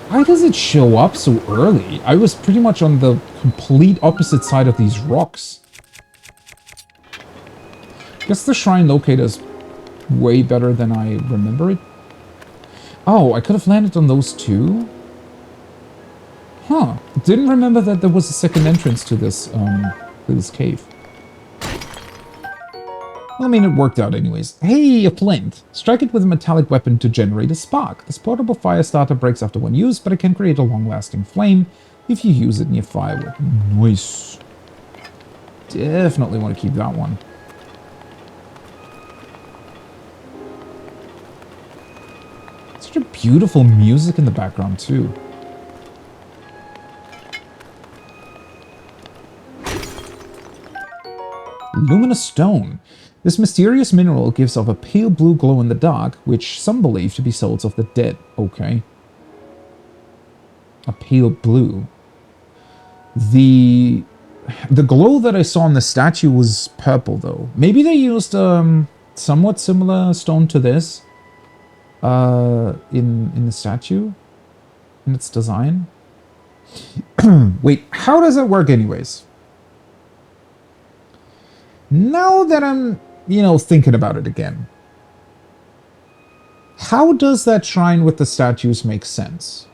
Why does it show up so early? I was pretty much on the complete opposite side of these rocks. Guess the shrine locator is way better than I remember it. Oh, I could have landed on those two? Huh. Didn't remember that there was a second entrance to this cave. Well, I mean, it worked out anyways. Hey, a flint. Strike it with a metallic weapon to generate a spark. This portable fire starter breaks after one use, but it can create a long-lasting flame if you use it near firewood. Nice. Definitely want to keep that one. Such a beautiful music in the background, too. Luminous stone. This mysterious mineral gives off a pale blue glow in the dark, which some believe to be souls of the dead. Okay. A pale blue. The glow that I saw in the statue was purple, though. Maybe they used somewhat similar stone to this in the statue, in its design. Wait, how does that work anyways? Now that I'm, thinking about it again. How does that shrine with the statues make sense?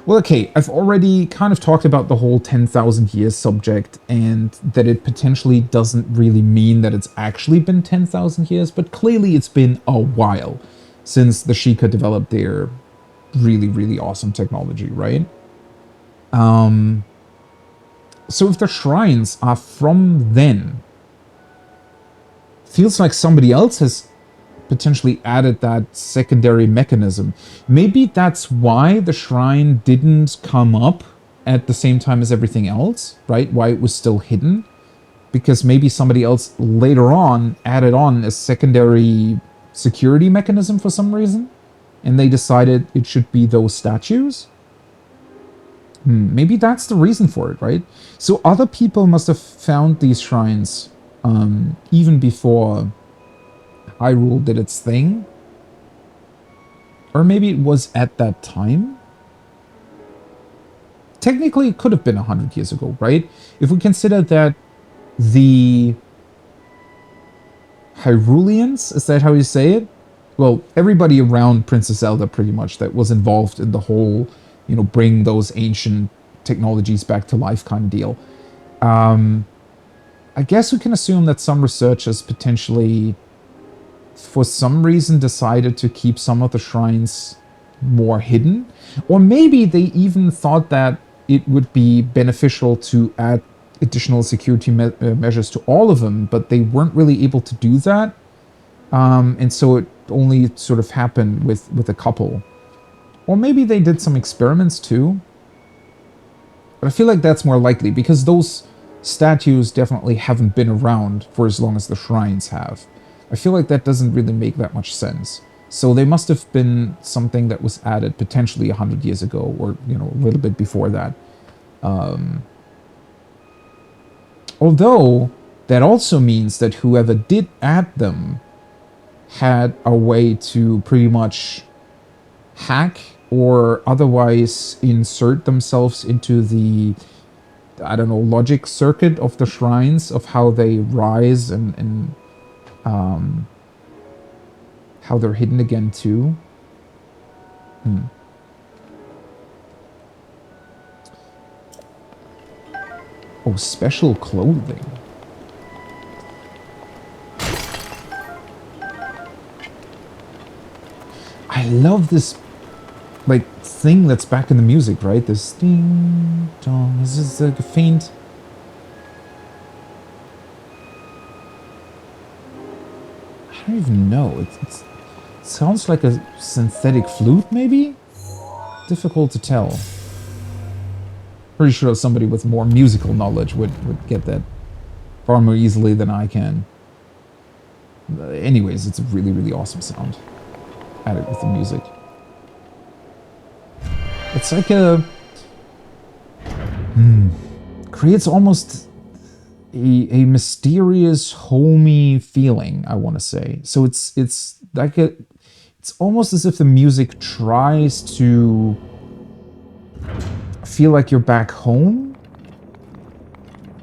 Well, okay, I've already kind of talked about the whole 10,000 years subject and that it potentially doesn't really mean that it's actually been 10,000 years, but clearly it's been a while since the Sheikah developed their really, really awesome technology, right? So if the shrines are from then, feels like somebody else has potentially added that secondary mechanism. Maybe that's why the shrine didn't come up at the same time as everything else, right? Why it was still hidden. Because maybe somebody else later on added on a secondary security mechanism for some reason. And they decided it should be those statues. Maybe that's the reason for it, right? So other people must have found these shrines even before Hyrule did its thing. Or maybe it was at that time. Technically, it could have been 100 years ago, right? If we consider that the Hyruleans, is that how you say it? Well, everybody around Princess Zelda, pretty much, that was involved in the whole, you know, bring those ancient technologies back to life kind of deal. I guess we can assume that some researchers potentially, for some reason, decided to keep some of the shrines more hidden. Or maybe they even thought that it would be beneficial to add additional security measures to all of them, but they weren't really able to do that. And so it only sort of happened with a couple. Or maybe they did some experiments too. But I feel like that's more likely, because those statues definitely haven't been around for as long as the shrines have. I feel like that doesn't really make that much sense. So they must have been something that was added potentially 100 years ago, or, you know, a little bit before that. Although, that also means that whoever did add them had a way to pretty much hack or otherwise insert themselves into the, I don't know, logic circuit of the shrines, of how they rise and how they're hidden again too. Oh, special clothing. I love this, like, thing that's back in the music, right? This ding dong. Is this like a faint? I don't even know. It sounds like a synthetic flute, maybe? Difficult to tell. Pretty sure somebody with more musical knowledge would get that far more easily than I can. Anyways, it's a really, really awesome sound. Added with the music. It's like a... creates almost a mysterious, homey feeling, I want to say. So it's like a... It's almost as if the music tries to feel like you're back home,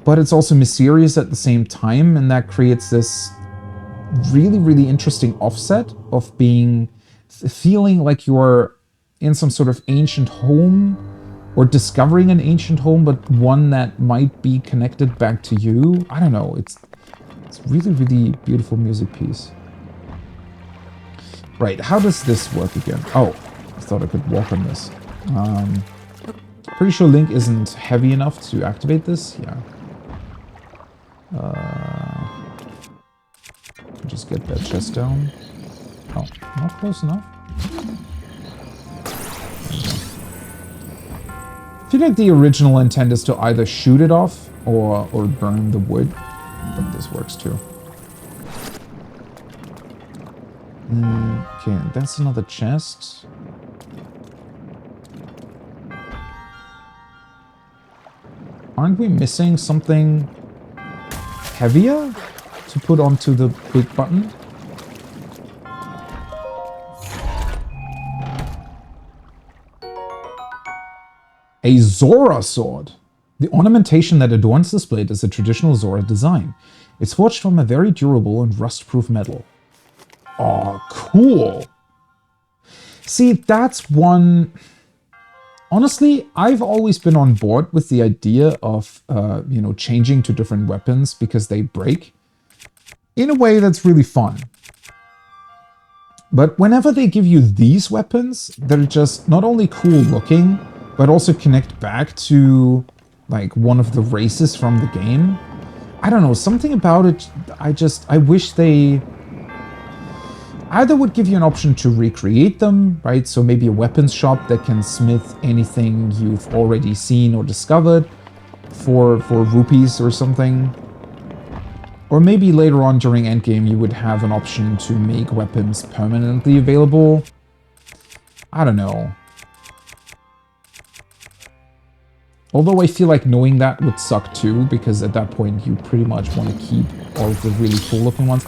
but it's also mysterious at the same time, and that creates this really, really interesting offset of being... feeling like you're in some sort of ancient home, or discovering an ancient home, but one that might be connected back to you. I don't know. It's really, really beautiful music piece. Right, how does this work again? Oh, I thought I could walk on this. Pretty sure Link isn't heavy enough to activate this. Yeah. Just get that chest down. Oh, not close enough. I feel like the original intent is to either shoot it off or burn the wood, but this works too. Okay, that's another chest. Aren't we missing something heavier to put onto the big button? A Zora sword. The ornamentation that adorns this blade is a traditional Zora design. It's forged from a very durable and rust-proof metal. Oh, cool. See, that's one Honestly, I've always been on board with the idea of, you know, changing to different weapons because they break in a way that's really fun. But whenever they give you these weapons, they're just not only cool looking, but also connect back to, like, one of the races from the game. I don't know, something about it, I wish they either would give you an option to recreate them, right? So maybe a weapons shop that can smith anything you've already seen or discovered for rupees or something. Or maybe later on during endgame you would have an option to make weapons permanently available. I don't know. Although I feel like knowing that would suck too, because at that point you pretty much want to keep all of the really cool looking ones.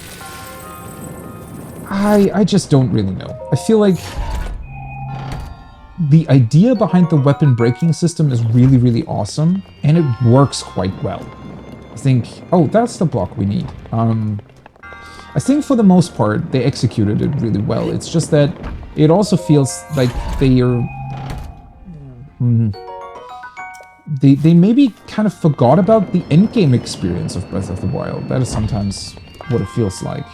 I just don't really know. I feel like the idea behind the weapon breaking system is really, really awesome, and it works quite well. I think... Oh, that's the block we need. I think for the most part, they executed it really well. It's just that it also feels like they are... They maybe kind of forgot about the endgame experience of Breath of the Wild. That is sometimes what it feels like.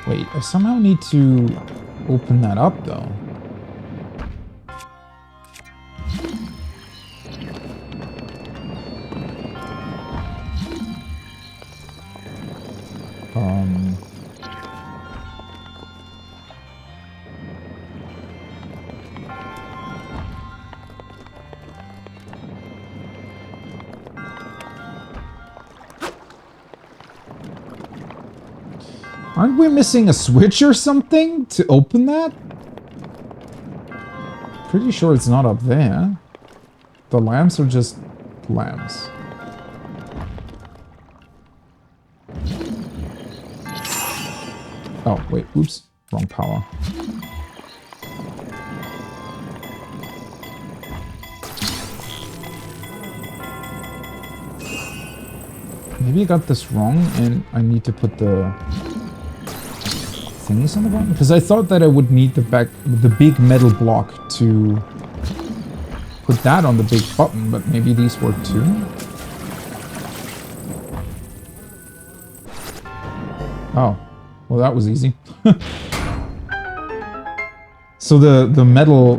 Wait, I somehow need to open that up, though. Aren't we missing a switch or something to open that? Pretty sure it's not up there. The lamps are just lamps. Oh, wait, oops. Wrong power. Maybe I got this wrong and I need to put the thingies on the bottom? Because I thought that I would need the big metal block to put that on the big button, but maybe these work too? Oh, well that was easy. So the metal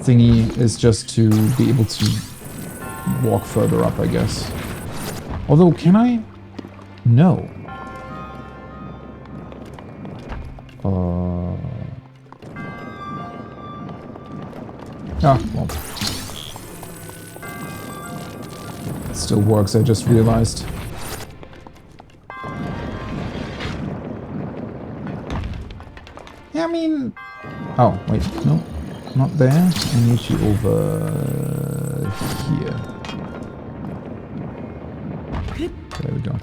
thingy is just to be able to walk further up, I guess. Although, can I? No. Ah, well. It still works, I just realized. Yeah, I mean... Oh, wait, no. Not there. I need you over here. There we go.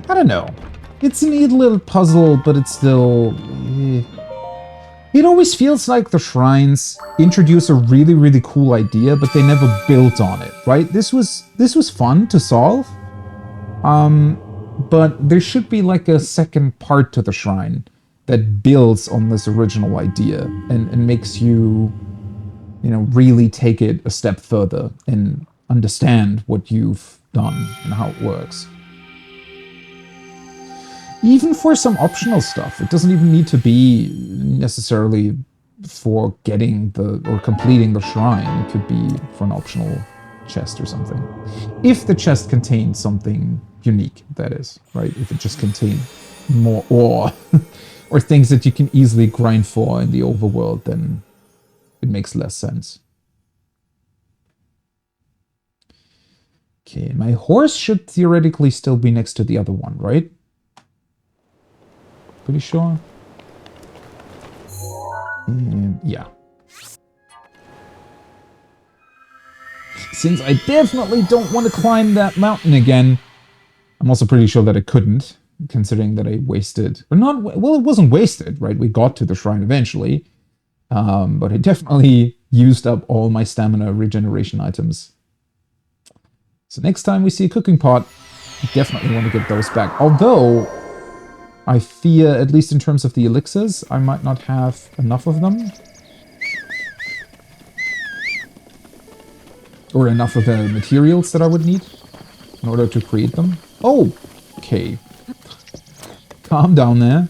I don't know. It's a neat little puzzle, but it's still... It always feels like the shrines introduce a really, really cool idea, but they never built on it, right? This was fun to solve, but there should be like a second part to the shrine that builds on this original idea and makes you, you know, really take it a step further and understand what you've done and how it works. Even for some optional stuff, it doesn't even need to be necessarily for getting or completing the shrine. It could be for an optional chest or something. If the chest contains something unique, that is, right? If it just contained more ore or things that you can easily grind for in the overworld, then it makes less sense. Okay, my horse should theoretically still be next to the other one, right? Pretty sure. And yeah. Since I definitely don't want to climb that mountain again, I'm also pretty sure that I couldn't, considering that I wasted... Or not... Well, it wasn't wasted, right? We got to the shrine eventually. But I definitely used up all my stamina regeneration items. So next time we see a cooking pot, we definitely want to get those back. Although, I fear, at least in terms of the elixirs, I might not have enough of them. Or enough of the materials that I would need in order to create them. Oh, okay. Calm down there.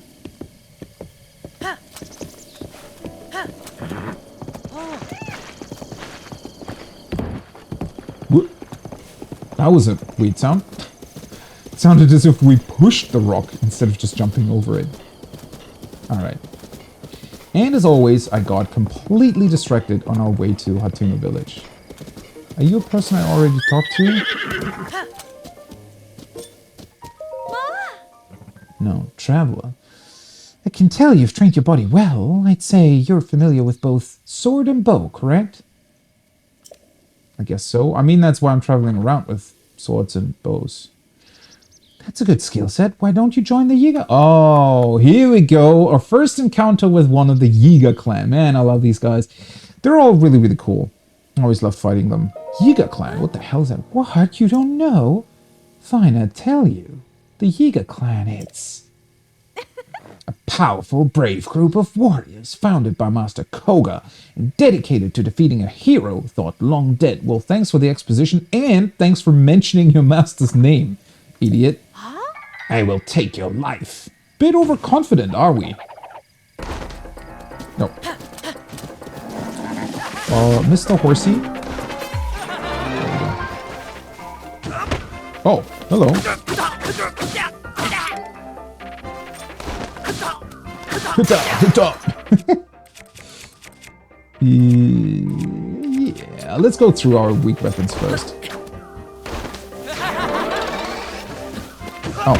That was a weird sound. It sounded as if we pushed the rock instead of just jumping over it. Alright. And as always, I got completely distracted on our way to Hateno village. Are you a person I already talked to? No, traveler. I can tell you've trained your body well. I'd say you're familiar with both sword and bow, correct? I guess so. I mean, that's why I'm traveling around with swords and bows. That's a good skill set. Why don't you join the Yiga? Oh, here we go. Our first encounter with one of the Yiga clan. Man, I love these guys. They're all really, really cool. I always love fighting them. Yiga clan? What the hell is that? What? You don't know? Fine, I'll tell you. The Yiga clan, it's a powerful, brave group of warriors founded by Master Koga and dedicated to defeating a hero thought long dead. Well, thanks for the exposition and thanks for mentioning your master's name, idiot. Huh? I will take your life. Bit overconfident, are we? No. Mr. Horsey? Oh, hello. Yeah, let's go through our weak weapons first. Oh.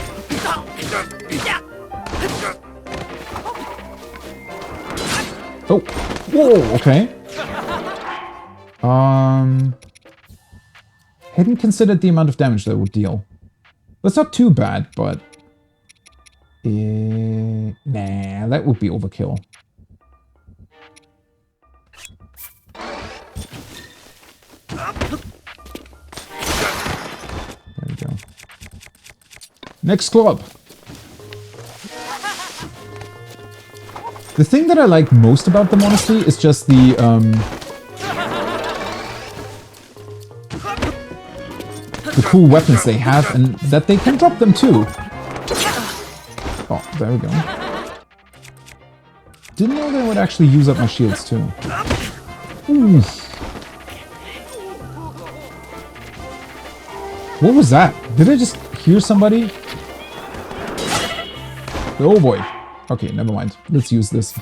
Oh. Whoa, okay. Hadn't considered the amount of damage that would deal. That's not too bad, but... nah, that would be overkill. There we go. Next club! The thing that I like most about the monastery is just the cool weapons they have, and that they can drop them too. Oh, there we go. Didn't know they would actually use up my shields too. Ooh. What was that? Did I just hear somebody? Oh boy. Okay, never mind. Let's use this.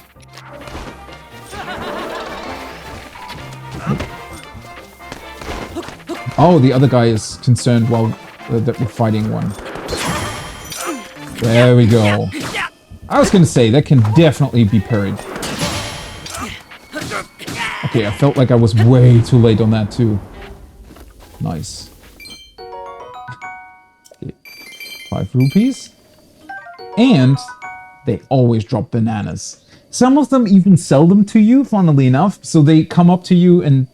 Oh, the other guy is concerned while that we're fighting one. There we go. I was gonna say, that can definitely be parried. Okay, I felt like I was way too late on that too. Nice. Okay. 5 rupees. And they always drop bananas. Some of them even sell them to you, funnily enough. So they come up to you and,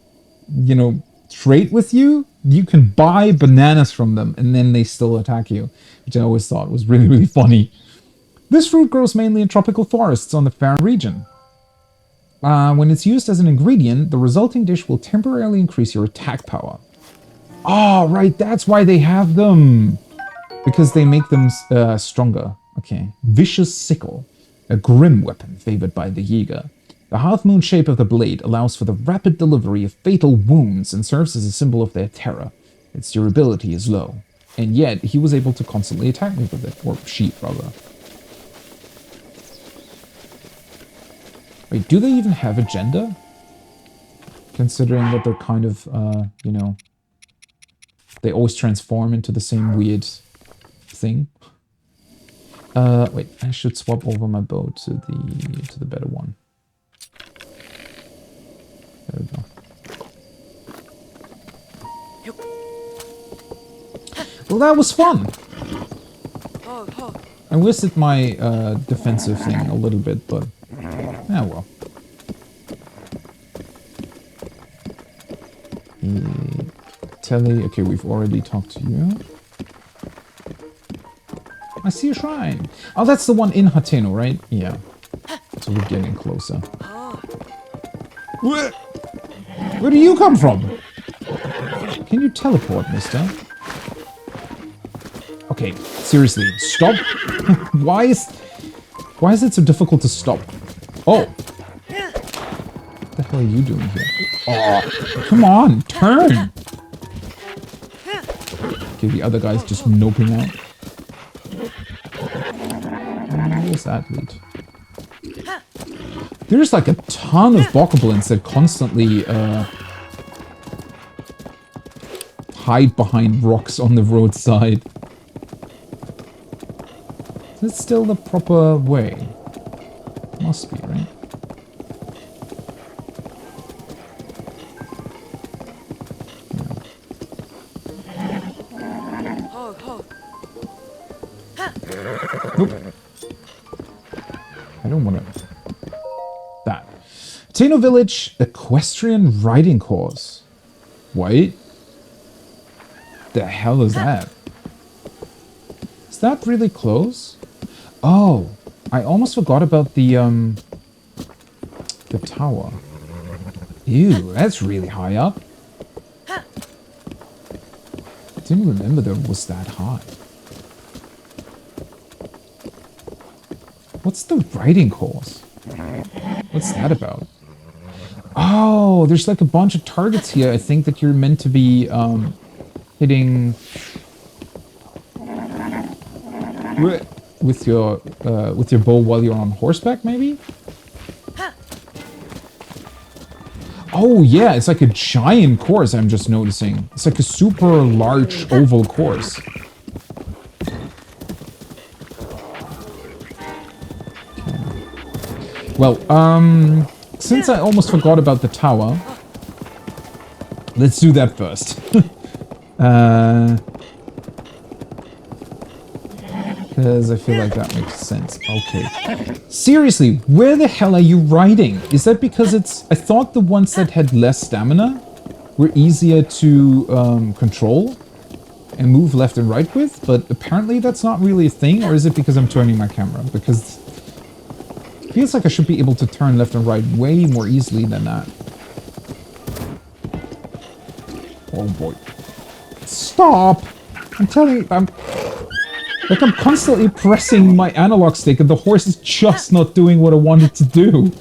you know, trade with you. You can buy bananas from them and then they still attack you, which I always thought was really, really funny. This fruit grows mainly in tropical forests on the Faran region. When it's used as an ingredient, the resulting dish will temporarily increase your attack power. Oh, right, that's why they have them. Because they make them stronger. Okay. Vicious Sickle, a grim weapon favored by the Yiga. The half-moon shape of the blade allows for the rapid delivery of fatal wounds and serves as a symbol of their terror. Its durability is low, and yet he was able to constantly attack me with it, or she, rather. Wait, do they even have a gender? Considering that they're kind of, you know, they always transform into the same weird thing. Wait, I should swap over my bow to the better one. There we go. Well, that was fun! I wasted my defensive thing a little bit, but... ah, well. Telly. Okay, we've already talked to you. I see a shrine. Oh, that's the one in Hateno, right? Yeah. So we're getting closer. Where do you come from? Can you teleport, mister? Okay, seriously, stop. Why is it so difficult to stop? Oh. What the hell are you doing here? Oh, come on, turn. Okay, the other guy's just noping out. Where's that lead? There's like a ton of bokoblins that constantly hide behind rocks on the roadside. Is it still the proper way? Must be, right? Nope. I don't want to... That. Hateno Village Equestrian Riding Course. Wait. The hell is that? Is that really close? Oh, I almost forgot about the tower. Ew, that's really high up. I didn't remember that it was that high. What's the riding course? What's that about? Oh, there's like a bunch of targets here. I think that you're meant to be hitting with your bow while you're on horseback, maybe? Oh yeah, it's like a giant course. I'm just noticing. It's like a super large oval course. Well, since I almost forgot about the tower, let's do that first. Because I feel like that makes sense. Okay. Seriously, where the hell are you riding? Is that because it's... I thought the ones that had less stamina were easier to control and move left and right with, but apparently that's not really a thing, or is it because I'm turning my camera? Because... it feels like I should be able to turn left and right way more easily than that. Oh boy. Stop! I'm telling you, I'm constantly pressing my analog stick and the horse is just not doing what I want it to do.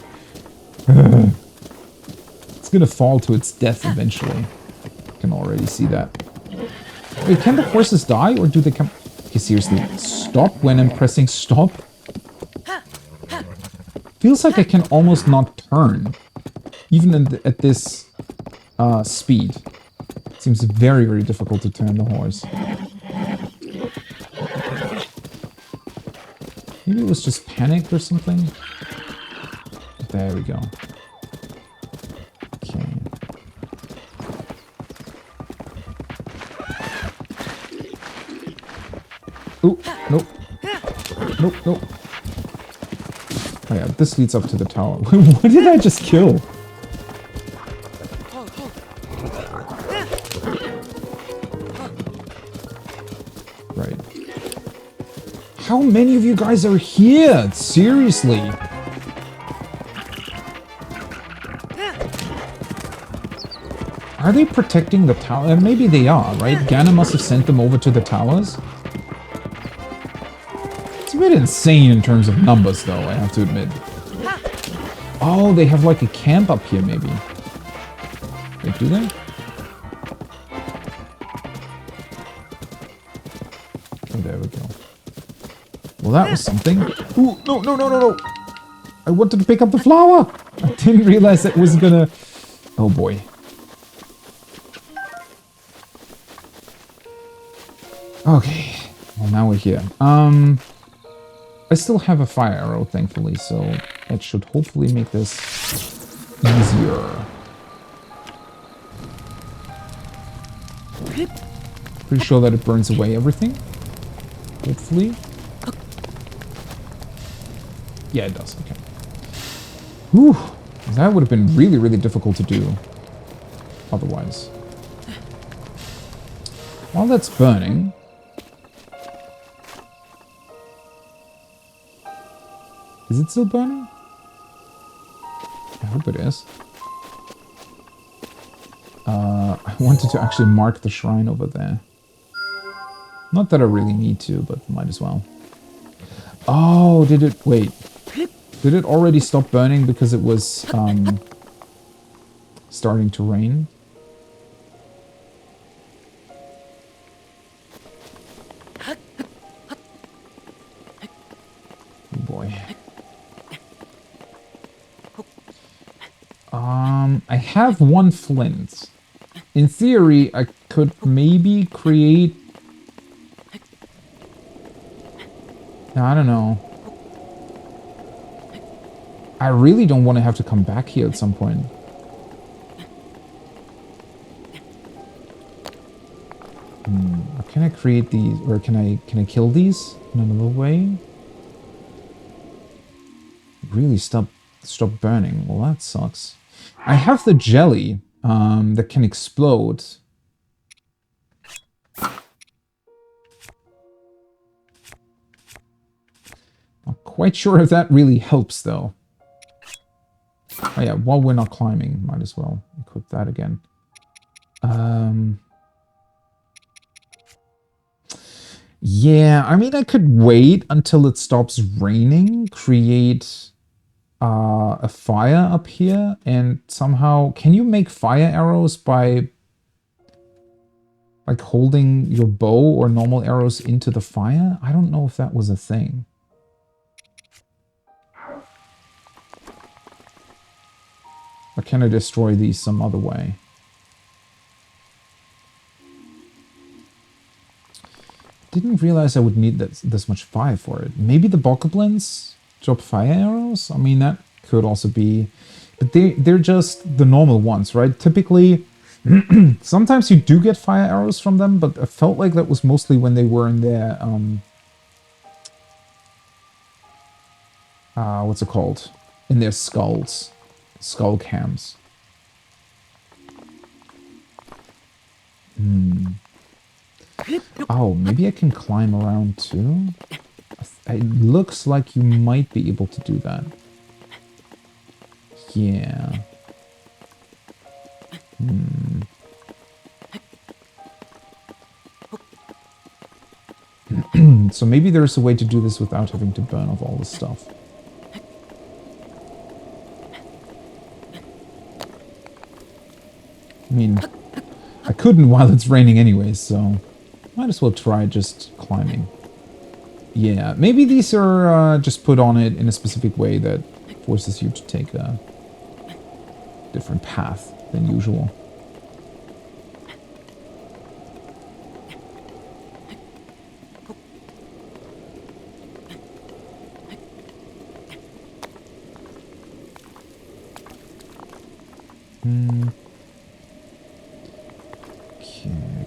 It's gonna fall to its death eventually. I can already see that. Wait, can the horses die or do they come... Okay, seriously, stop when I'm pressing stop? Feels like I can almost not turn, even at this speed. It seems very, very difficult to turn the horse. Maybe it was just panic or something? There we go. Okay. Ooh, nope. Nope, nope. Oh yeah, this leads up to the tower. What did I just kill? Right. How many of you guys are here? Seriously. Are they protecting the tower? Maybe they are, right? Ganon must have sent them over to the towers. It's a bit insane in terms of numbers, though, I have to admit. Oh, they have like a camp up here, maybe. Wait, do they? Oh, there we go. Well, that was something. Ooh, no, no, no, no, no! I wanted to pick up the flower! I didn't realize that was gonna... Oh, boy. Okay. Well, now we're here. I still have a fire arrow, thankfully, so that should hopefully make this easier. Pretty sure that it burns away everything. Hopefully. Yeah, it does. Okay. Whew. That would have been really, really difficult to do otherwise. While that's burning... Is it still burning? I hope it is. I wanted to actually mark the shrine over there. Not that I really need to, but might as well. Oh, did it... Wait. Did it already stop burning because it was starting to rain? Oh boy. I have one flint. In theory, I could maybe create... I don't know. I really don't want to have to come back here at some point. Can I create these, or can I kill these in another way? Really stop burning. Well, that sucks. I have the jelly that can explode. Not quite sure if that really helps, though. Oh yeah, while we're not climbing, might as well equip that again. Yeah, I mean, I could wait until it stops raining, create a fire up here, and somehow... Can you make fire arrows by like holding your bow or normal arrows into the fire? I don't know if that was a thing. Or can I destroy these some other way? Didn't realize I would need this much fire for it. Maybe the bokoblins drop fire arrows? I mean, that could also be... But they're just the normal ones, right? Typically, sometimes you do get fire arrows from them, but I felt like that was mostly when they were in their... what's it called? In their skulls. Skull cams. Oh, maybe I can climb around too? It looks like you might be able to do that. Yeah. So maybe there's a way to do this without having to burn off all this stuff. I mean, I couldn't while it's raining anyways, so might as well try just climbing. Yeah, maybe these are just put on it in a specific way that forces you to take a different path than usual.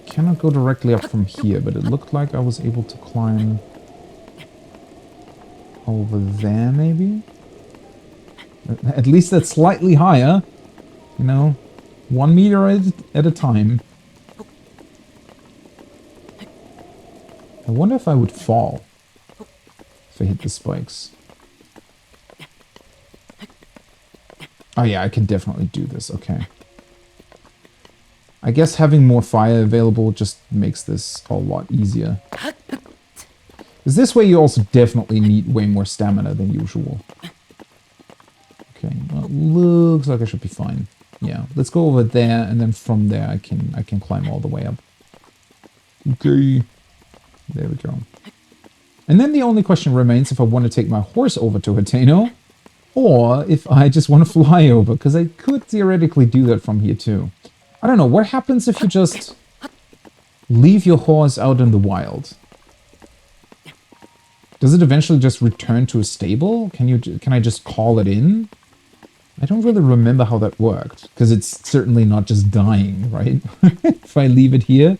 Cannot go directly up from here, but it looked like I was able to climb over there, maybe? At least that's slightly higher. You know, 1 meter at a time. I wonder if I would fall if I hit the spikes. Oh yeah, I can definitely do this, okay. I guess having more fire available just makes this a lot easier. Because this way you also definitely need way more stamina than usual. Okay, well, it looks like I should be fine. Yeah, let's go over there, and then from there I can climb all the way up. Okay, there we go. And then the only question remains if I want to take my horse over to Hateno, or if I just want to fly over, because I could theoretically do that from here too. I don't know, what happens if you just leave your horse out in the wild? Does it eventually just return to a stable? Can I just call it in? I don't really remember how that worked, because it's certainly not just dying, right? If I leave it here.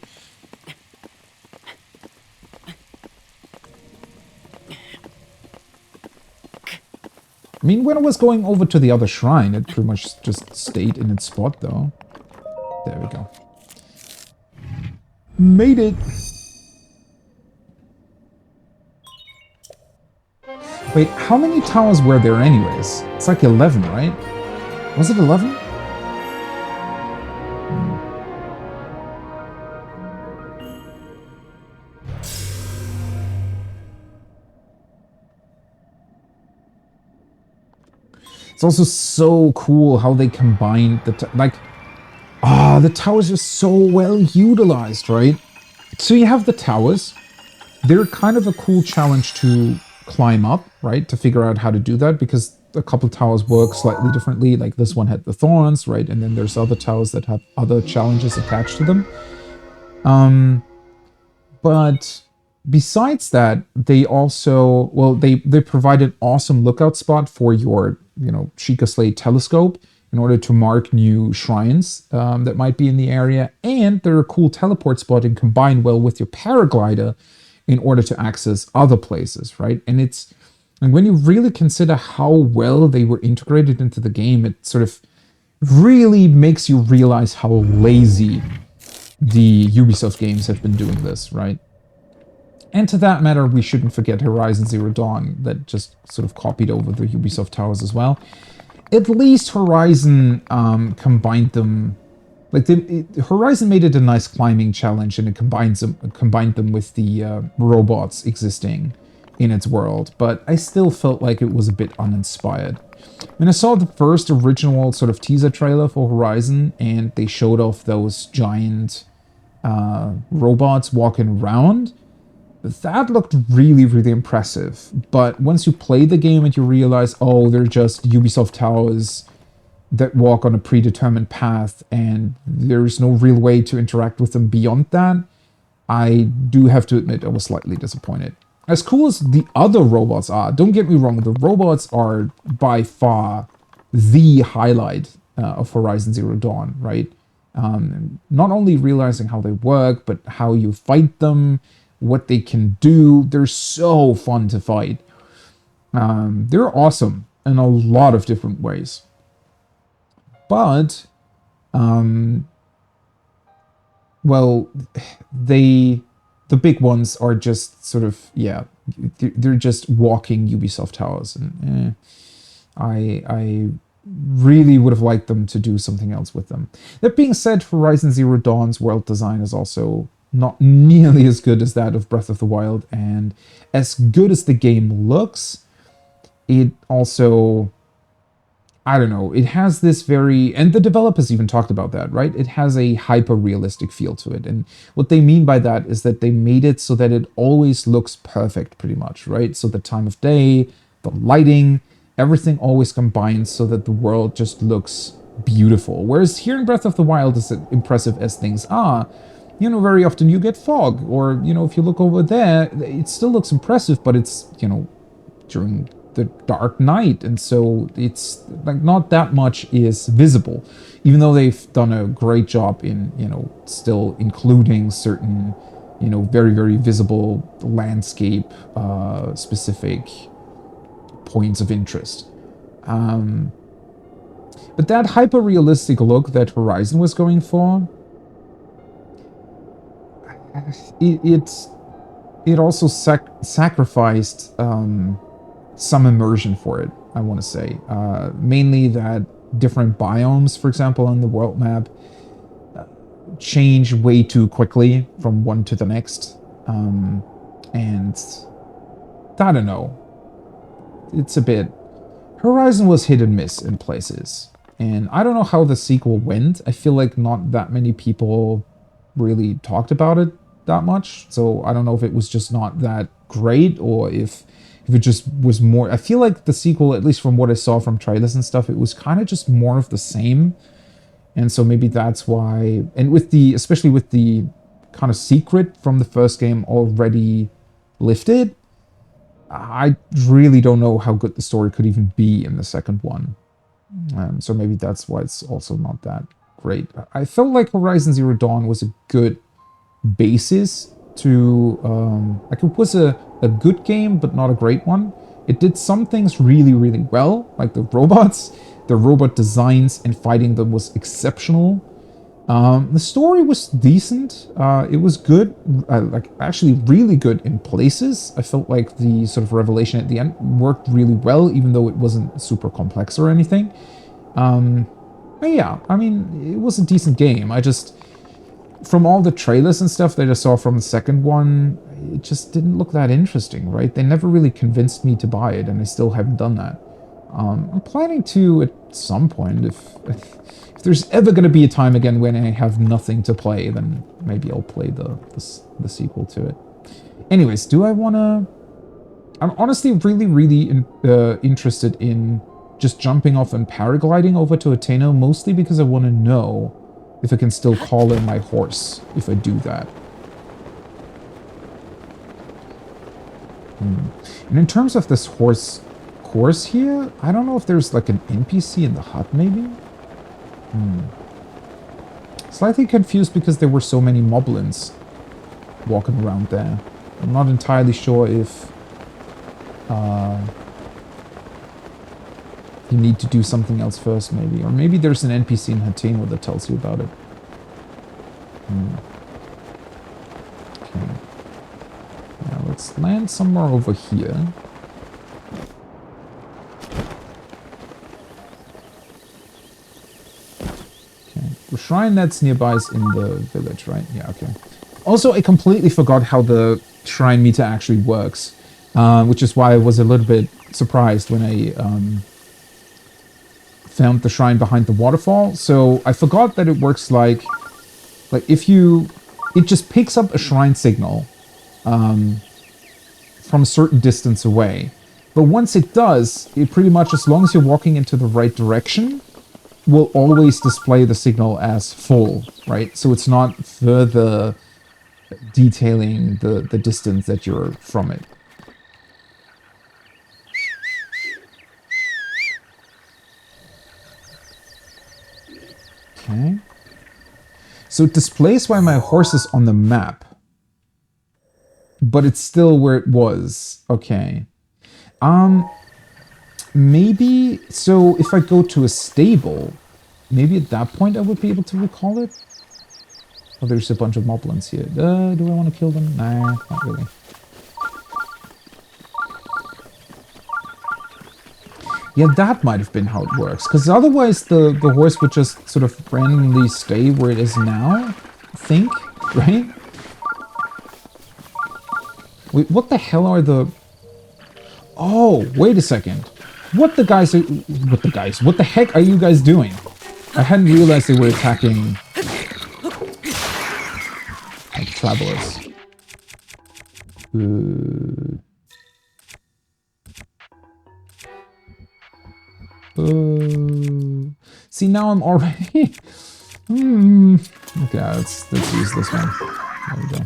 I mean, when I was going over to the other shrine, it pretty much just stayed in its spot, though. There we go. Made it! Wait, how many towers were there anyways? It's like 11, right? Was it 11? It's also so cool how they combined the the towers are so well utilized, right? So you have the towers. They're kind of a cool challenge to climb up, right? To figure out how to do that, because a couple towers work slightly differently. Like this one had the thorns, right? And then there's other towers that have other challenges attached to them. But besides that, they also, well, they provide an awesome lookout spot for your, Sheikah Slate telescope in order to mark new shrines that might be in the area. And they're a cool teleport spot and combine well with your paraglider in order to access other places, right? And when you really consider how well they were integrated into the game, it sort of really makes you realize how lazy the Ubisoft games have been doing this, right? And to that matter, we shouldn't forget Horizon Zero Dawn, that just sort of copied over the Ubisoft towers as well. At least Horizon combined them. Like Horizon made it a nice climbing challenge, and it combined them with the robots existing in its world. But I still felt like it was a bit uninspired. When I saw the first original sort of teaser trailer for Horizon, and they showed off those giant robots walking around, that looked really, really impressive. But once you play the game and you realize, oh, they're just Ubisoft towers that walk on a predetermined path, and there's no real way to interact with them beyond that, I do have to admit I was slightly disappointed. As cool as the other robots are, don't get me wrong, the robots are by far the highlight of Horizon Zero Dawn, right? Not only realizing how they work, but how you fight them, what they can do. They're so fun to fight. They're awesome in a lot of different ways. But, well, the big ones are just sort of, yeah, they're just walking Ubisoft towers. And I really would have liked them to do something else with them. That being said, Horizon Zero Dawn's world design is also not nearly as good as that of Breath of the Wild, and as good as the game looks, it also, I don't know, it has this very, and the developers even talked about that, right? It has a hyper-realistic feel to it, and what they mean by that is that they made it so that it always looks perfect, pretty much, right? So the time of day, the lighting, everything always combines so that the world just looks beautiful. Whereas here in Breath of the Wild, as impressive as things are, very often you get fog, or, if you look over there, it still looks impressive, but it's, during the dark night, and so it's like not that much is visible, even though they've done a great job in, still including certain, very, very visible landscape specific points of interest. But that hyper-realistic look that Horizon was going for, it also sacrificed some immersion for it, I want to say. Mainly that different biomes, for example, on the world map change way too quickly from one to the next. And I don't know. It's a bit... Horizon was hit and miss in places. And I don't know how the sequel went. I feel like not that many people really talked about it that much. So I don't know if it was just not that great, or if it just was more... I feel like the sequel, at least from what I saw from trailers and stuff, it was kind of just more of the same. And so maybe that's why... And with especially with the kind of secret from the first game already lifted, I really don't know how good the story could even be in the second one. So maybe that's why it's also not that great. I felt like Horizon Zero Dawn was a good basis to... like, it was a good game, but not a great one. It did some things really, really well, like the robots. The robot designs and fighting them was exceptional. The story was decent. It was good, like actually really good in places. I felt like the sort of revelation at the end worked really well, even though it wasn't super complex or anything. But yeah, I mean, it was a decent game. I just, from all the trailers and stuff that I saw from the second one, it just didn't look that interesting, right? They never really convinced me to buy it, and I still haven't done that. I'm planning to at some point, if there's ever going to be a time again when I have nothing to play, then maybe I'll play the sequel to it. Anyways, do I want to... I'm honestly really interested in just jumping off and paragliding over to Hateno, mostly because I want to know if I can still call in my horse if I do that. And in terms of this horse course here, I don't know if there's like an NPC in the hut, maybe? Slightly confused because there were so many moblins walking around there. I'm not entirely sure if you need to do something else first, maybe. Or maybe there's an NPC in Hateno that tells you about it. Okay. Now let's land somewhere over here. Okay. The shrine that's nearby is in the village, right? Yeah, okay. Also, I completely forgot how the shrine meter actually works, which is why I was a little bit surprised when I found the shrine behind the waterfall. So I forgot that it works like if you, it just picks up a shrine signal from a certain distance away. But once it does, it pretty much, as long as you're walking into the right direction, will always display the signal as full, right? So it's not further detailing the distance that you're from it. Okay. So it displays why my horse is on the map. But it's still where it was. Okay. Maybe, so if I go to a stable, maybe at that point I would be able to recall it? Oh, there's a bunch of moblins here. Do I want to kill them? Nah, not really. Yeah, that might have been how it works. Because otherwise the horse would just sort of randomly stay where it is now, I think, right? Wait, what the hell are the... Oh, wait a second. What the heck are you guys doing? I hadn't realized they were attacking... like, travelers. See, now I'm already... Okay, let's use this one. There we go.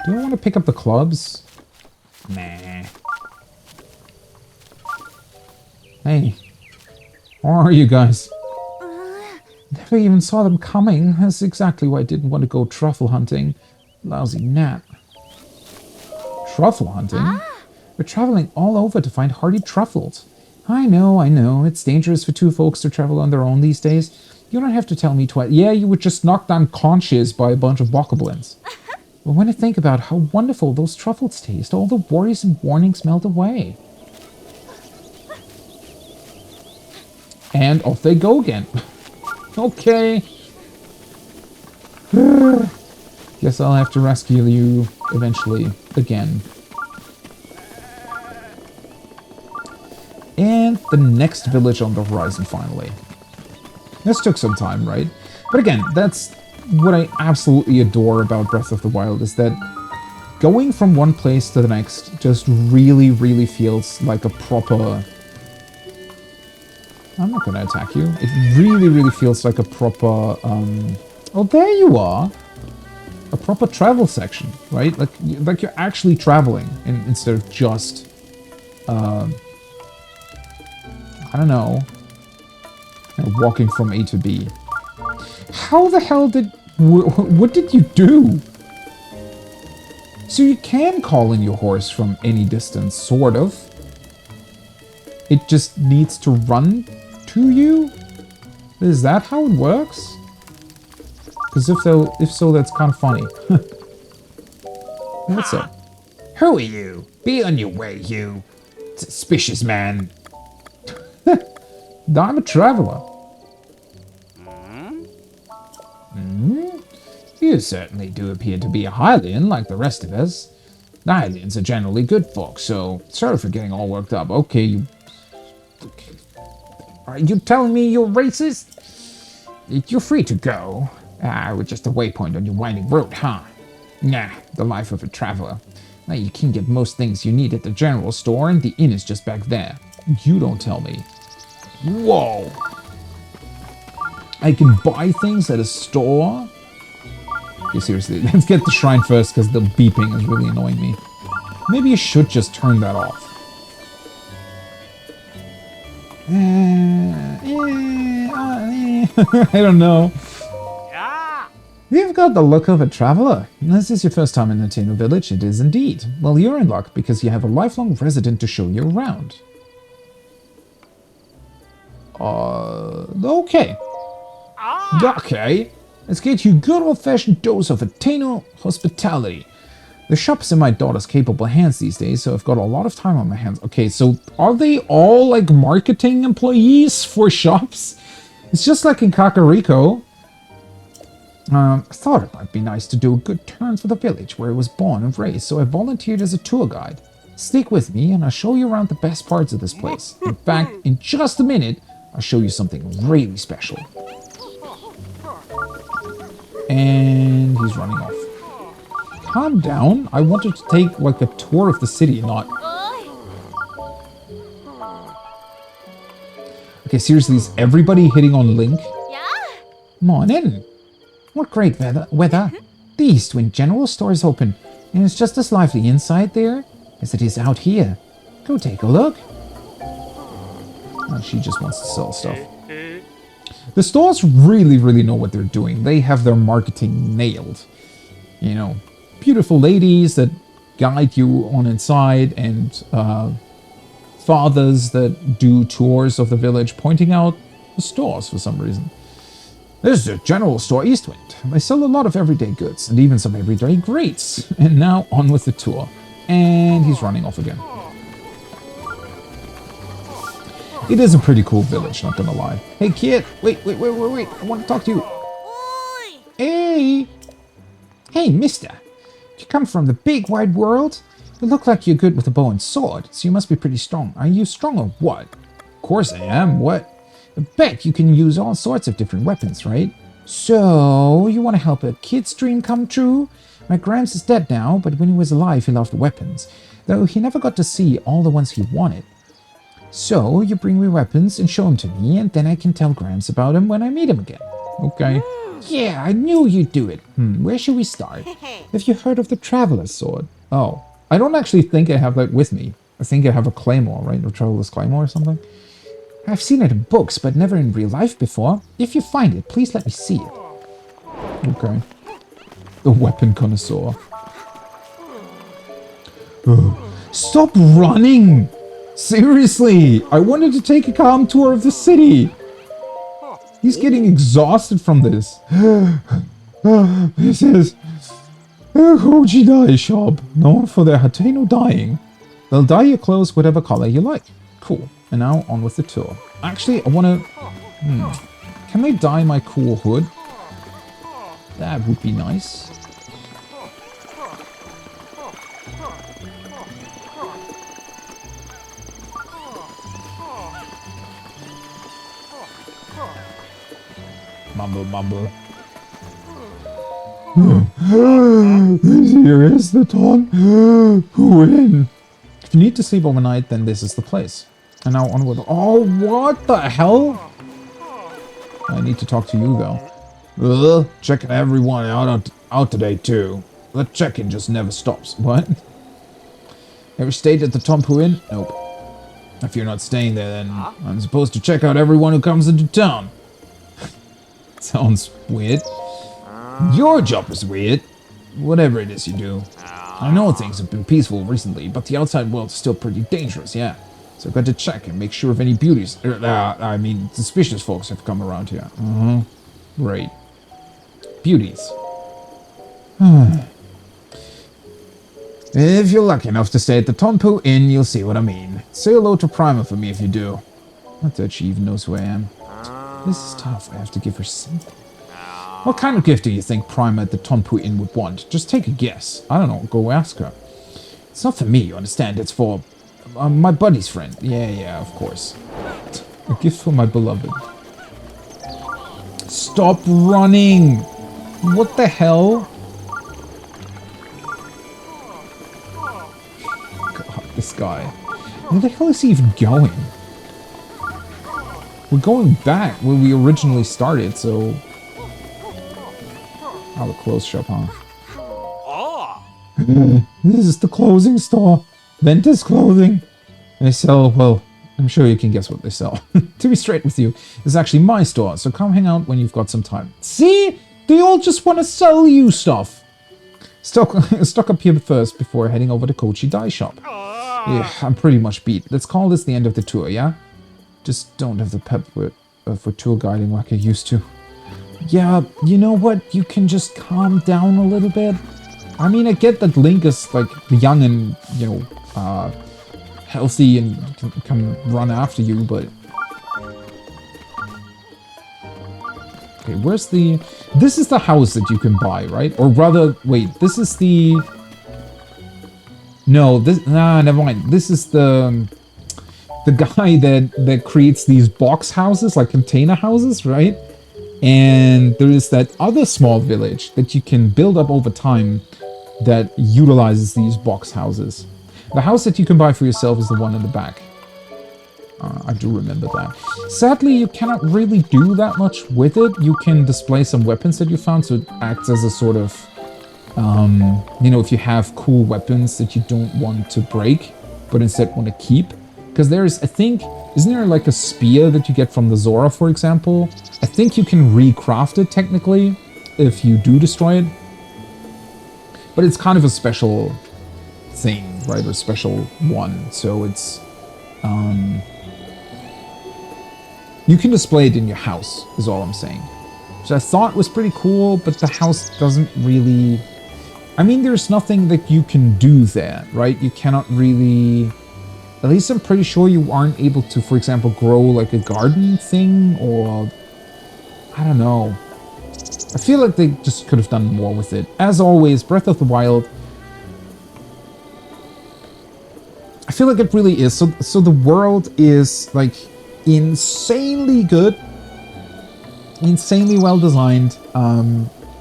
Do I want to pick up the clubs? Nah. Hey. Where are you guys? Never even saw them coming. That's exactly why I didn't want to go truffle hunting. Lousy gnat. Truffle hunting? We're traveling all over to find hardy truffles. I know. It's dangerous for two folks to travel on their own these days. You don't have to tell me twice. Yeah, you were just knocked unconscious by a bunch of bokoblins. But when I think about how wonderful those truffles taste, all the worries and warnings melt away. And off they go again. Okay. Guess I'll have to rescue you eventually again. And the next village on the horizon, finally. This took some time, right? But again, that's what I absolutely adore about Breath of the Wild, is that going from one place to the next just really feels like a proper... I'm not going to attack you. It really feels like a proper... Oh, there you are! A proper travel section, right? Like you're actually traveling instead of just... I don't know, walking from A to B. How the hell did... What did you do? So you can call in your horse from any distance, sort of. It just needs to run to you? Is that how it works? Because if so, that's kind of funny. What's up? Who are you? Be on your way, you suspicious man. I'm a traveler. You certainly do appear to be a Hylian like the rest of us. Hylians are generally good folks, so sorry for getting all worked up. Okay, you... Are you telling me you're racist? You're free to go. We're just a waypoint on your winding road, huh? Nah, the life of a traveler. Now you can get most things you need at the general store, and the inn is just back there. You don't tell me. Whoa! I can buy things at a store? Okay, seriously, let's get the shrine first, because the beeping is really annoying me. Maybe you should just turn that off. I don't know. You've got the look of a traveler. This is your first time in Hateno village. It is indeed. Well, you're in luck because you have a lifelong resident to show you around. Okay. Okay. Let's get you a good old-fashioned dose of Hateno hospitality. The shop's in my daughter's capable hands these days, so I've got a lot of time on my hands. Okay, so are they all like marketing employees for shops? It's just like in Kakariko. I thought it might be nice to do a good turn for the village where I was born and raised, so I volunteered as a tour guide. Stick with me and I'll show you around the best parts of this place. In fact, in just a minute, I'll show you something really special. And he's running off. Calm down. I wanted to take like a tour of the city, not... Okay, seriously, is everybody hitting on Link? Morning. What great weather. The East Wind General Store is open, and it's just as lively inside there as it is out here. Go take a look. Oh, she just wants to sell stuff. The stores really, really know what they're doing. They have their marketing nailed. You know, beautiful ladies that guide you on inside, and fathers that do tours of the village pointing out the stores for some reason. This is a general store, Eastwind. They sell a lot of everyday goods, and even some everyday greats. And now, on with the tour. And he's running off again. It is a pretty cool village, not gonna lie. Hey kid, wait, I want to talk to you. Hey! Hey, mister. You come from the big wide world? You look like you're good with a bow and sword, so you must be pretty strong. Are you strong or what? Of course I am, what? I bet you can use all sorts of different weapons, right? So, you want to help a kid's dream come true? My Gramps is dead now, but when he was alive he loved weapons, though he never got to see all the ones he wanted. So, you bring me weapons and show them to me, and then I can tell Gramps about them when I meet him again. Okay. Yeah, I knew you'd do it. Where should we start? Have you heard of the Traveler's Sword? Oh, I don't actually think I have that with me. I think I have a claymore, right? A Traveler's Claymore or something? I've seen it in books, but never in real life before. If you find it, please let me see it. Okay. The weapon connoisseur. Ugh. Stop running! Seriously! I wanted to take a calm tour of the city! He's getting exhausted from this. This is a Koji dye shop, known for their Hateno dyeing. They'll dye your clothes whatever color you like. Cool. And now on with the tour. Actually, I want to... Can they dye my cool hood? That would be nice. Mumble, mumble. Here is the Ton who in. If you need to sleep overnight, then this is the place. And now on with... Oh, what the hell? I need to talk to you, though. Checking everyone out today, too. The check-in just never stops. What? Ever stayed at the Tompu Inn? Nope. If you're not staying there, then I'm supposed to check out everyone who comes into town. Sounds weird. Your job is weird. Whatever it is you do. I know things have been peaceful recently, but the outside world is still pretty dangerous, yeah. So I've got to check and make sure if any beauties, I mean, suspicious folks have come around here. Right. Beauties. If you're lucky enough to stay at the Tonpu Inn, you'll see what I mean. Say hello to Prima for me if you do. Not that she even knows who I am. This is tough. I have to give her something. What kind of gift do you think Prima at the Tonpu Inn would want? Just take a guess. I don't know. Go ask her. It's not for me, you understand? It's for my buddy's friend. Yeah, of course. A gift for my beloved. Stop running! What the hell? God, this guy. Where the hell is he even going? We're going back where we originally started, so... Oh, the clothes shop, huh? This is the clothing store. Ventus Clothing. They sell, well, I'm sure you can guess what they sell. To be straight with you, this is actually my store, so come hang out when you've got some time. See? They all just want to sell you stuff. Stock up here first before heading over to Kochi Dye Shop. Yeah, I'm pretty much beat. Let's call this the end of the tour, yeah? Just don't have the pep for tour guiding like I used to. Yeah, you know what? You can just calm down a little bit. I mean, I get that Link is, like, young and, you know, healthy and can run after you, but... Okay, where's the... This is the house that you can buy, right? Or rather, wait, this is the... No, this... Nah, never mind. This is the guy that creates these box houses, like container houses, right? And there is that other small village that you can build up over time that utilizes these box houses. The house that you can buy for yourself is the one in the back. I do remember that. Sadly, you cannot really do that much with it. You can display some weapons that you found, so it acts as a sort of... you know, if you have cool weapons that you don't want to break, but instead want to keep. Because there's, I think... Isn't there like a spear that you get from the Zora, for example? I think you can recraft it, technically, if you do destroy it. But it's kind of a special thing, right? A special one. So it's... you can display it in your house, is all I'm saying. Which I thought was pretty cool, but the house doesn't really... I mean, there's nothing that you can do there, right? You cannot really... At least I'm pretty sure you aren't able to, for example, grow like a garden thing, or... I don't know. I feel like they just could have done more with it. As always, Breath of the Wild... I feel like it really is. So the world is, like, insanely good. Insanely well designed.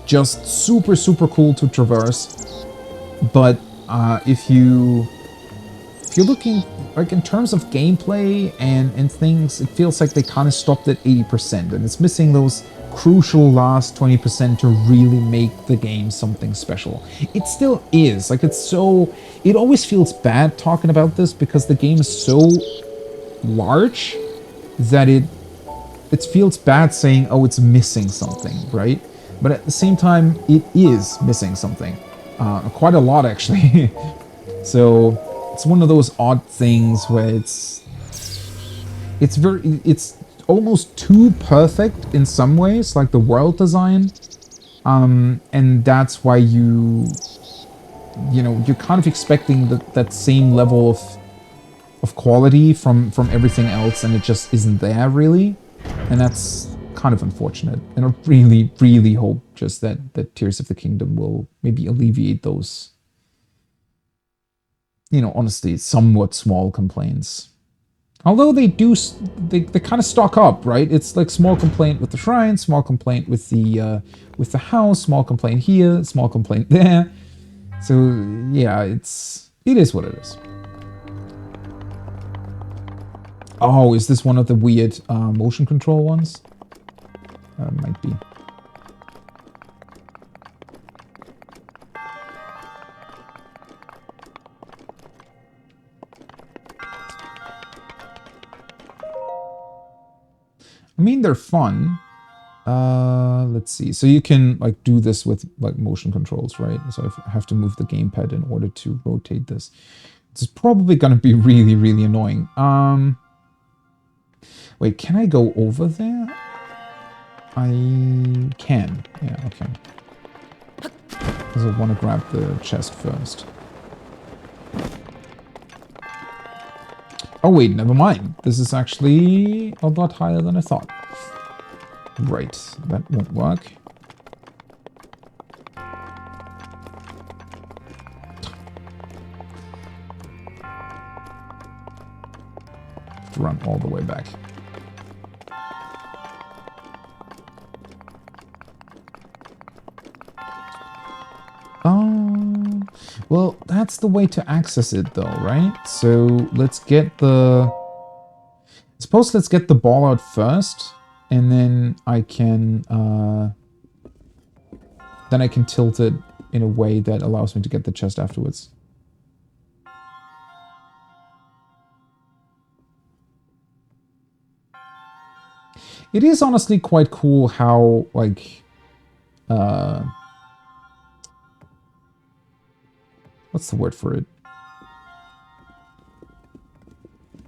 Just super, super cool to traverse. But if you're looking, like, in terms of gameplay and things, it feels like they kind of stopped at 80%, and it's missing those crucial last 20% to really make the game something special. It still is. Like, it's so... It always feels bad talking about this because the game is so large that it feels bad saying, oh, it's missing something, right? But at the same time, it is missing something. Quite a lot, actually. So... It's one of those odd things where it's almost too perfect in some ways, like the world design, and that's why you know, you're kind of expecting that same level of quality from everything else, and it just isn't there really, and that's kind of unfortunate. And I really, really hope just that Tears of the Kingdom will maybe alleviate those, you know, honestly, somewhat small complaints. Although they kind of stock up, right? It's like small complaint with the shrine, small complaint with the house, small complaint here, small complaint there. So yeah, it is what it is. Oh, is this one of the weird motion control ones? Might be. I mean, they're fun. Let's see. So you can like do this with like motion controls, right? So I have to move the gamepad in order to rotate this. It's probably going to be really, really annoying. Wait, can I go over there? I can. Yeah, okay. Because I want to grab the chest first. Oh wait, never mind. This is actually a lot higher than I thought. Right, that won't work. Have to run all the way back. Well, that's the way to access it though, right? So let's get the... Suppose let's get the ball out first, and then I can tilt it in a way that allows me to get the chest afterwards. It is honestly quite cool how, like, what's the word for it?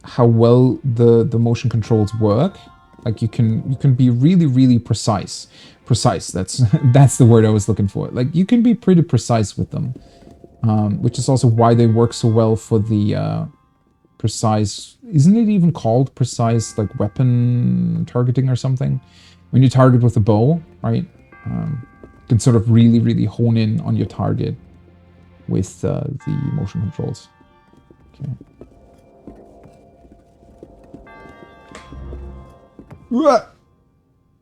How well the motion controls work. Like you can be really, really precise. Precise, that's that's the word I was looking for. Like you can be pretty precise with them. Which is also why they work so well for the precise, isn't it even called precise like weapon targeting or something? When you target with a bow, right? You can sort of really, really hone in on your target with the motion controls. Okay.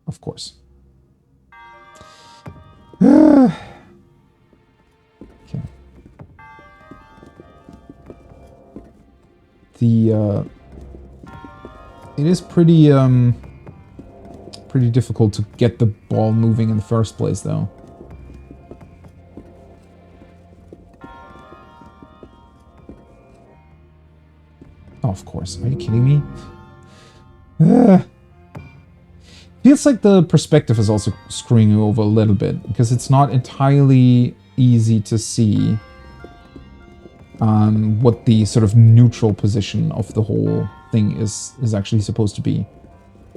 Of course. Okay. It is pretty pretty difficult to get the ball moving in the first place, though. Oh, of course. Are you kidding me? Feels like the perspective is also screwing you over a little bit, because it's not entirely easy to see what the sort of neutral position of the whole thing is actually supposed to be,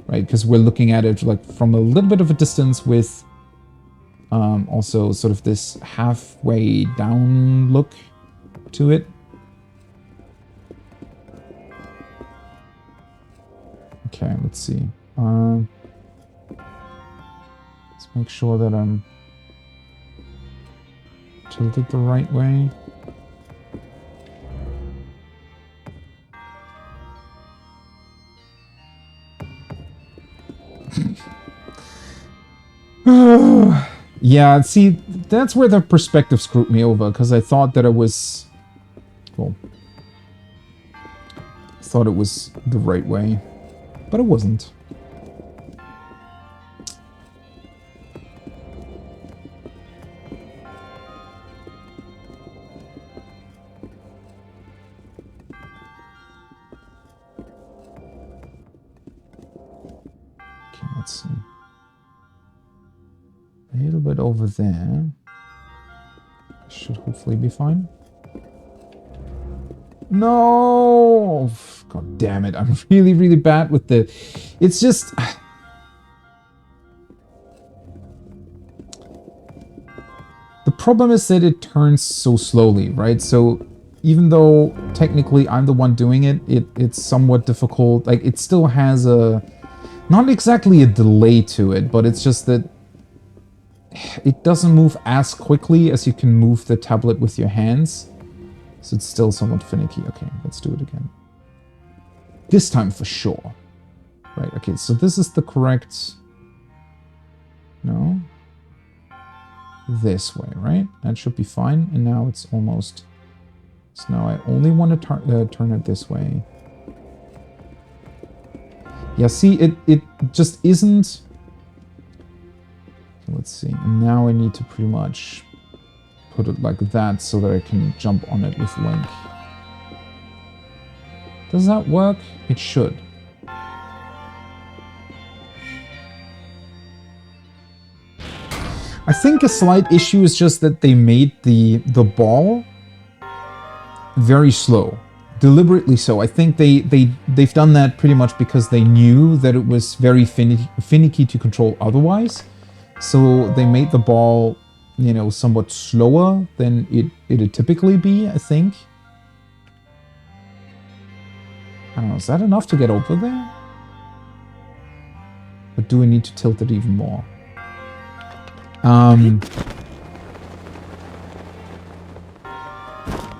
right? Because we're looking at it like from a little bit of a distance with also sort of this halfway down look to it. Okay, let's see. Let's make sure that I'm tilted the right way. Yeah, see, that's where the perspective screwed me over, because I thought that it was... Well, I thought it was the right way, but it wasn't. Okay, let's see. A little bit over there. Should hopefully be fine. No! God damn it. I'm really, really bad with the... It's just... The problem is that it turns so slowly, right? So even though technically I'm the one doing it, it's somewhat difficult. Like, it still has a... Not exactly a delay to it, but it's just that it doesn't move as quickly as you can move the tablet with your hands. So it's still somewhat finicky. Okay, let's do it again. This time for sure. Right, okay, so this is the correct... No? This way, right? That should be fine. And now it's almost... So now I only want to turn it this way. Yeah, see, it just isn't... Let's see, and now I need to pretty much put it like that so that I can jump on it with Link. Does that work? It should. I think a slight issue is just that they made the ball very slow. Deliberately so. I think they've done that pretty much because they knew that it was very finicky to control otherwise. So they made the ball, you know, somewhat slower than it'd typically be, I think. I don't know, is that enough to get over there? Or do we need to tilt it even more?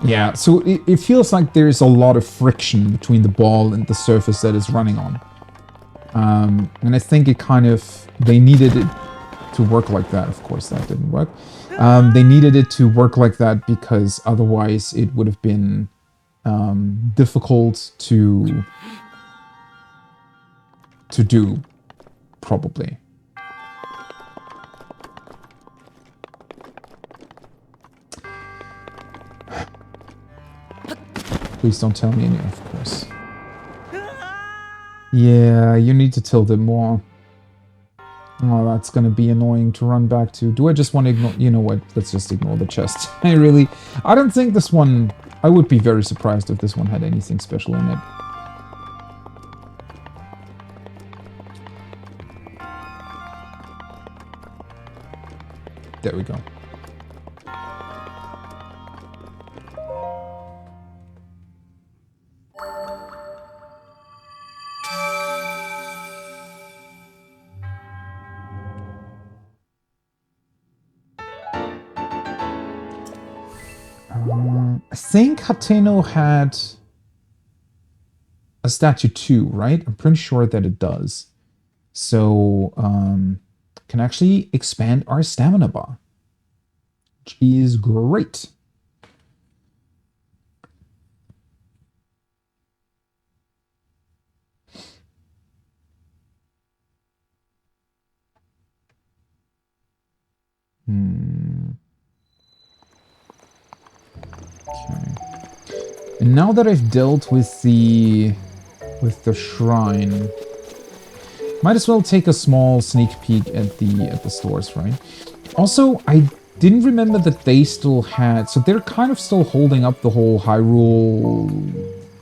Yeah, so it feels like there's a lot of friction between the ball and the surface that it's running on. And I think it kind of... They needed it to work like that. Of course, that didn't work. They needed it to work like that because otherwise it would have been difficult to do, probably. Please don't tell me any, of course. Yeah, you need to tilt it more. Oh, that's gonna be annoying to run back to. Do I just want to ignore... You know what? Let's just ignore the chest. I don't think this one... I would be very surprised if this one had anything special in it. There we go. I think Hateno had a statue too, right? I'm pretty sure that it does. So, can actually expand our stamina bar, which is great. Okay. And now that I've dealt with the shrine, might as well take a small sneak peek at the stores, right? Also, I didn't remember that they still had... So they're kind of still holding up the whole Hyrule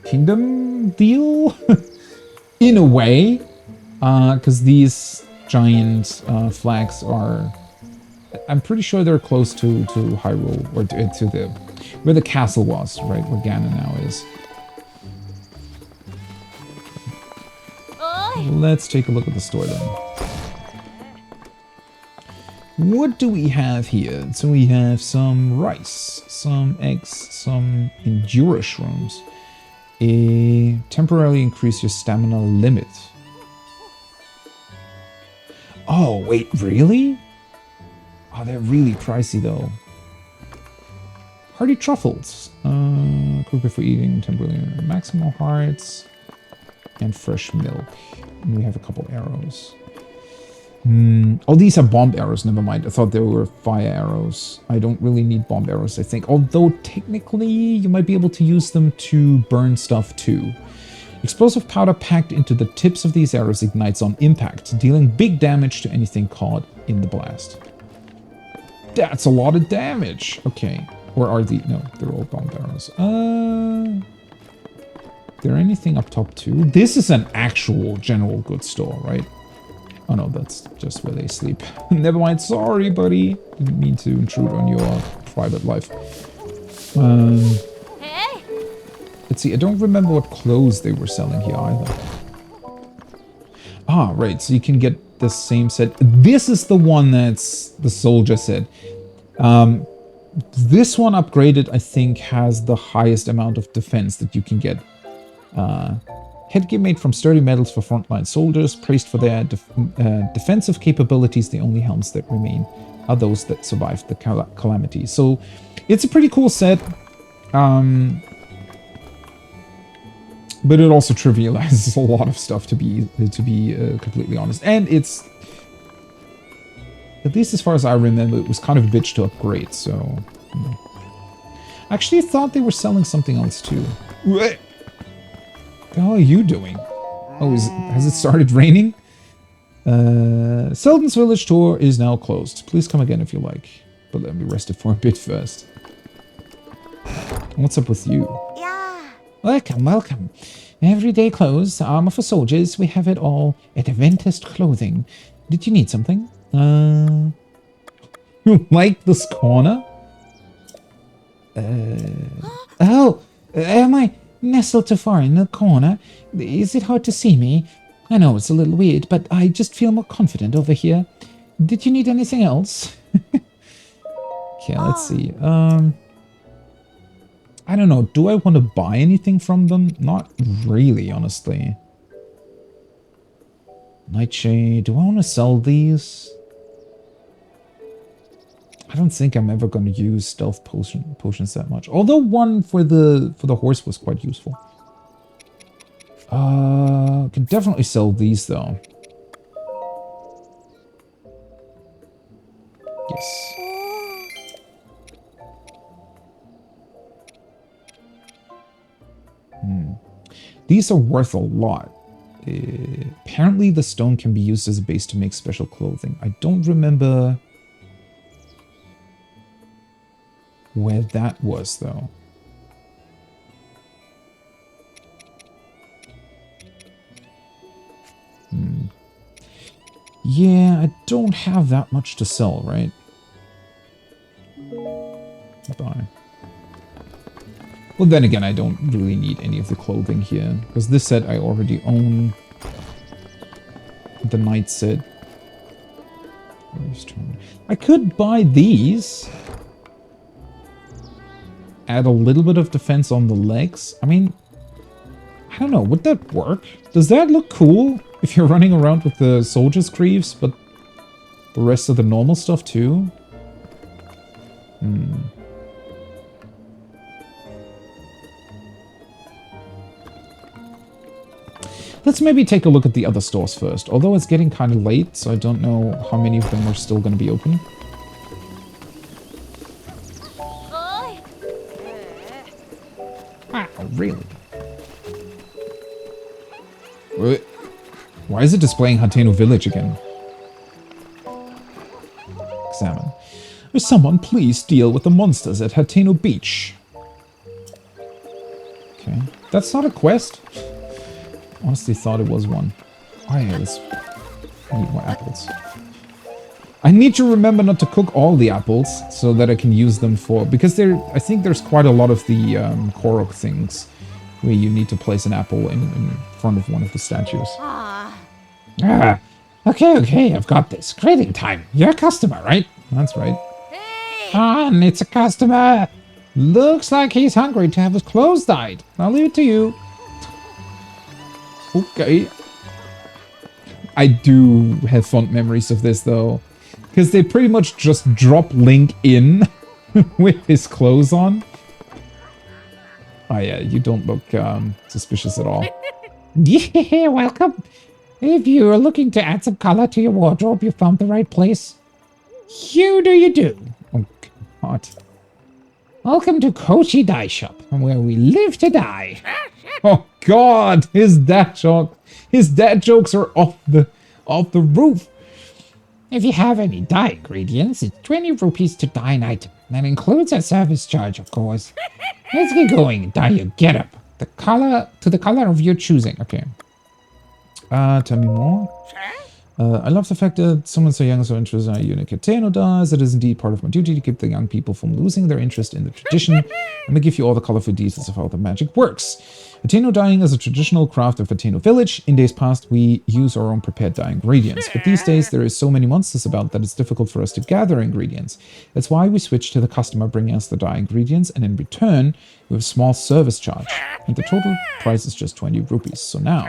Kingdom deal? In a way. Because these giant flags are... I'm pretty sure they're close to Hyrule, or to the... Where the castle was, right? Where Ganon now is. Let's take a look at the store then. What do we have here? So we have some rice, some eggs, some Endura shrooms. Temporarily increase your stamina limit. Oh, wait, really? Oh, they're really pricey though. Hearty truffles. Cook before eating, temporarily maximal hearts. And fresh milk. And we have a couple arrows. Oh, these are bomb arrows. Never mind. I thought they were fire arrows. I don't really need bomb arrows, I think. Although, technically, you might be able to use them to burn stuff, too. Explosive powder packed into the tips of these arrows ignites on impact, dealing big damage to anything caught in the blast. That's a lot of damage. Okay. Or are the... No, they're all bomb arrows. Is there anything up top too? This is an actual general goods store, right? Oh no, that's just where they sleep. Never mind, sorry buddy. Didn't mean to intrude on your private life. Let's see, I don't remember what clothes they were selling here either. Ah, right, so you can get the same set. This is the one that's the soldier set. This one upgraded, I think, has the highest amount of defense that you can get. Headgear made from sturdy metals for frontline soldiers, praised for their defensive capabilities. The only helms that remain are those that survived the calamity. So it's a pretty cool set, but it also trivializes a lot of stuff, to be completely honest. And it's, at least as far as I remember, it was kind of a bitch to upgrade. So actually, I thought they were selling something else too. What the hell are you doing? Oh, has it started raining? Selden's village tour is now closed. Please come again if you like. But let me rest it for a bit first. What's up with you? Welcome, welcome. Everyday clothes, armor for soldiers, we have it all at Adventist Clothing. Did you need something? You like this corner? Oh, am I nestled too far in the corner? Is it hard to see me? I know it's a little weird, but I just feel more confident over here. Did you need anything else? Okay, let's see. I don't know. Do I want to buy anything from them? Not really, honestly. Nightshade. Do I want to sell these? I don't think I'm ever going to use stealth potions that much. Although one for the horse was quite useful. Can definitely sell these though. Yes. These are worth a lot. Apparently the stone can be used as a base to make special clothing. I don't remember where that was though. Yeah, I don't have that much to sell, right? Bye. Well, then again, I don't really need any of the clothing here, because this set I already own. The knight set. I could buy these. Add a little bit of defense on the legs. I mean, I don't know, would that work? Does that look cool if you're running around with the soldier's greaves, but the rest of the normal stuff too? Let's maybe take a look at the other stores first, although it's getting kind of late, so I don't know how many of them are still going to be open. Wow, really? Why is it displaying Hateno Village again? Examine. Will someone please deal with the monsters at Hateno Beach? Okay. That's not a quest. Honestly thought it was one. Oh yeah, let's need more apples. I need to remember not to cook all the apples so that I can use them for... Because I think there's quite a lot of the Korok things where you need to place an apple in front of one of the statues. Okay, I've got this. Greeting time. You're a customer, right? That's right. And it's a customer. Looks like he's hungry to have his clothes dyed. I'll leave it to you. Okay. I do have fond memories of this though. Because they pretty much just drop Link in with his clothes on. Oh yeah, you don't look suspicious at all. Yeah, welcome. If you're looking to add some color to your wardrobe, you found the right place. You do. Oh god. Welcome to Kochi Dye Shop, where we live to dye. Oh god, his dad jokes are off the roof. If you have any dye ingredients, it's 20 rupees to dye an item. That includes a service charge, of course. Let's get going and dye your getup. The color of your choosing. Okay. Tell me more. I love the fact that someone so young is so interested in how unique Hateno does. It is indeed part of my duty to keep the young people from losing their interest in the tradition. Let me give you all the colorful details of how the magic works. Hateno dyeing is a traditional craft of Hateno Village. In days past, we use our own prepared dye ingredients. But these days, there is so many monsters about that it's difficult for us to gather ingredients. That's why we switch to the customer bringing us the dye ingredients, and in return, we have a small service charge. And the total price is just 20 rupees. So now...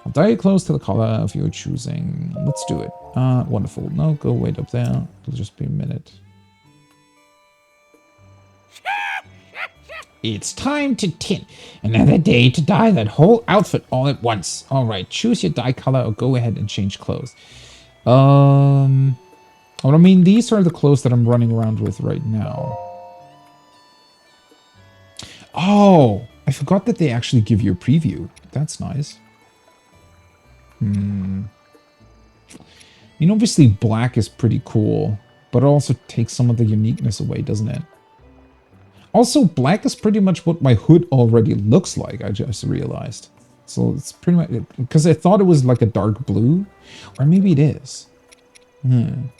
I'll dye it close to the color of your choosing. Let's do it. Wonderful. No, go wait up there. It'll just be a minute. It's time to tin. Another day to dye that whole outfit all at once. Alright, choose your dye color or go ahead and change clothes. Well, I mean, these are the clothes that I'm running around with right now. Oh, I forgot that they actually give you a preview. That's nice. I mean, obviously black is pretty cool, but it also takes some of the uniqueness away, doesn't it? Also, black is pretty much what my hood already looks like, I just realized. So it's pretty much... Because I thought it was like a dark blue. Or maybe it is. Kind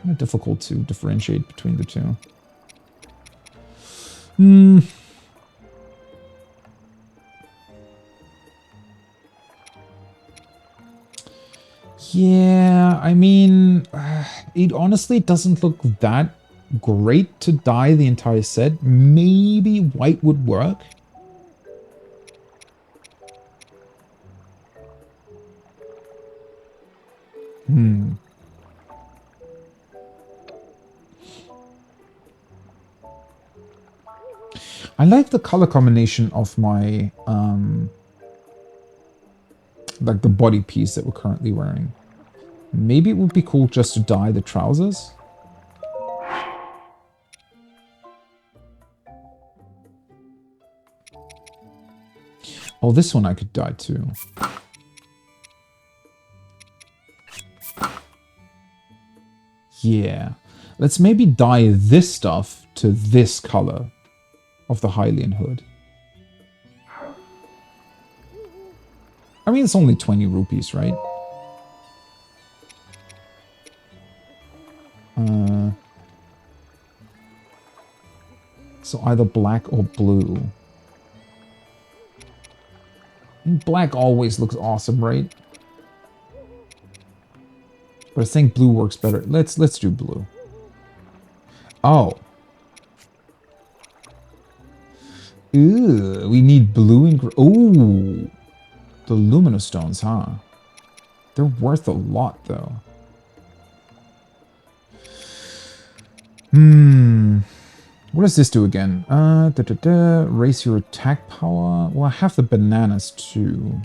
of difficult to differentiate between the two. Yeah, I mean, it honestly doesn't look that great to dye the entire set. Maybe white would work. I like the color combination of my, like the body piece that we're currently wearing. Maybe it would be cool just to dye the trousers. Oh, this one I could dye too. Yeah. Let's maybe dye this stuff to this color of the Hylian hood. I mean, it's only 20 rupees, right? So either black or blue. Black always looks awesome, right? But I think blue works better. Let's do blue. Oh. Ooh, we need blue and ooh. The luminous stones, huh? They're worth a lot, though. What does this do again? Raise your attack power. Well, I have the bananas too.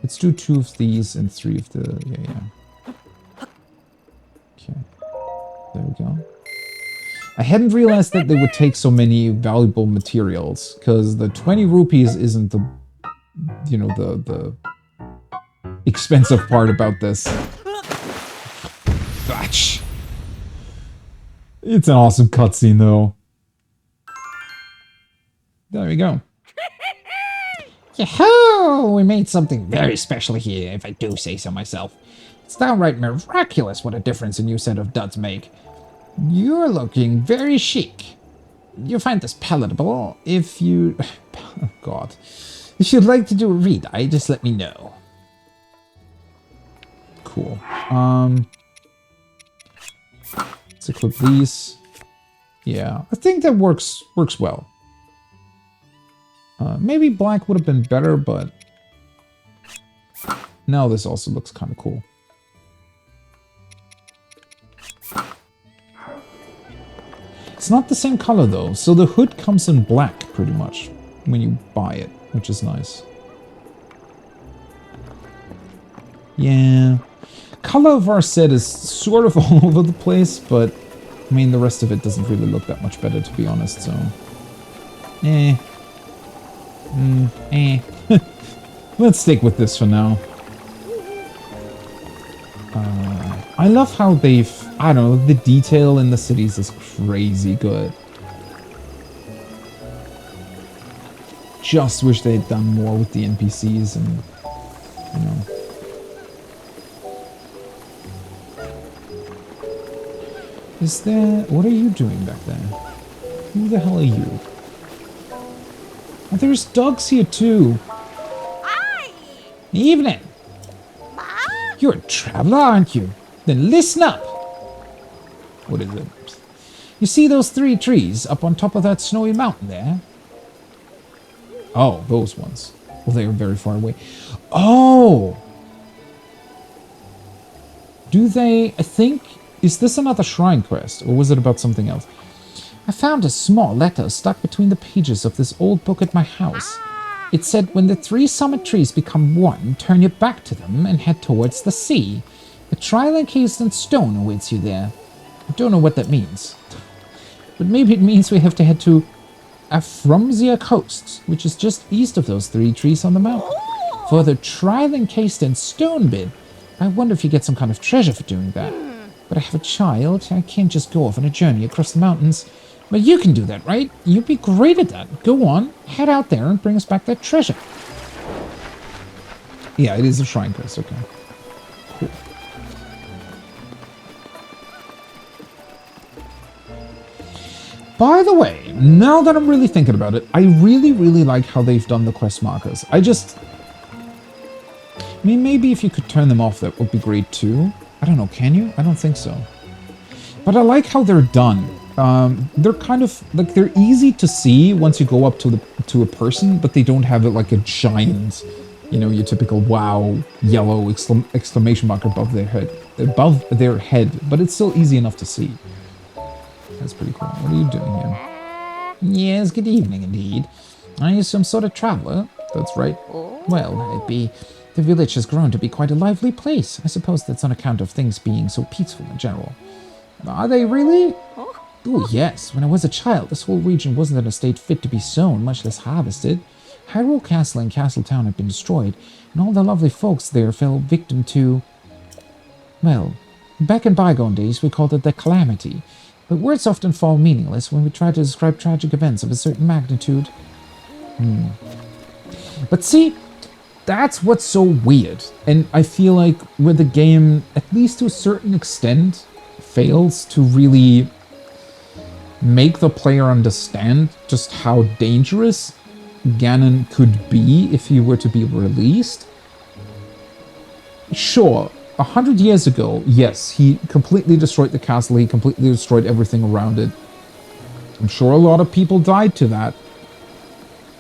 Let's do 2 of these and 3 of the... Yeah. Okay. There we go. I hadn't realized that they would take so many valuable materials, because the 20 rupees isn't the... You know, the expensive part about this. Fetch. It's an awesome cutscene, though. There we go. Yahoo! We made something very special here, if I do say so myself. It's downright miraculous what a difference a new set of duds make. You're looking very chic. You find this palatable if you... Oh, God. If you'd like to do a read-eye, just let me know. Cool. Let's equip these. Yeah, I think that works well. Maybe black would have been better, but now this also looks kind of cool. It's not the same color though, so the hood comes in black pretty much when you buy it, which is nice. Yeah. Color of our set is sort of all over the place, but I mean the rest of it doesn't really look that much better, to be honest, so... Let's stick with this for now. I love how they've... I don't know, the detail in the cities is crazy good. Just wish they had done more with the NPCs and, you know... Is there... What are you doing back there? Who the hell are you? Oh, there's dogs here too. Hi. Evening. Ma? You're a traveler, aren't you? Then listen up. What is it? You see those 3 trees up on top of that snowy mountain there? Oh, those ones. Well, they are very far away. Oh! Do they... I think... Is this another shrine quest, or was it about something else? I found a small letter stuck between the pages of this old book at my house. It said, when the 3 summit trees become one, turn your back to them and head towards the sea. A trial encased in stone awaits you there. I don't know what that means. But maybe it means we have to head to Afromsia Coast, which is just east of those 3 trees on the mountain. For the trial encased in stone bit, I wonder if you get some kind of treasure for doing that. But I have a child. I can't just go off on a journey across the mountains. But you can do that, right? You'd be great at that. Go on, head out there and bring us back that treasure. Yeah, it is a shrine quest, okay. Cool. By the way, now that I'm really thinking about it, I really, really like how they've done the quest markers. I mean, maybe if you could turn them off, that would be great too. I don't know, can you? I don't think so. But I like how they're done. They're kind of, like, they're easy to see once you go up to a person, but they don't have it like a giant, you know, your typical wow yellow exclamation mark above their head, but it's still easy enough to see. That's pretty cool. What are you doing here? Yes, good evening indeed. Are you some sort of traveler? That's right. Well, it'd be... The village has grown to be quite a lively place. I suppose that's on account of things being so peaceful in general. Are they really? Oh, yes. When I was a child, this whole region wasn't in a state fit to be sown, much less harvested. Hyrule Castle and Castle Town had been destroyed, and all the lovely folks there fell victim to... Well, back in bygone days, we called it the Calamity. But words often fall meaningless when we try to describe tragic events of a certain magnitude. But see, that's what's so weird. And I feel like where the game, at least to a certain extent, fails to really make the player understand just how dangerous Ganon could be if he were to be released. Sure, 100 years ago, yes, he completely destroyed the castle, he completely destroyed everything around it. I'm sure a lot of people died to that.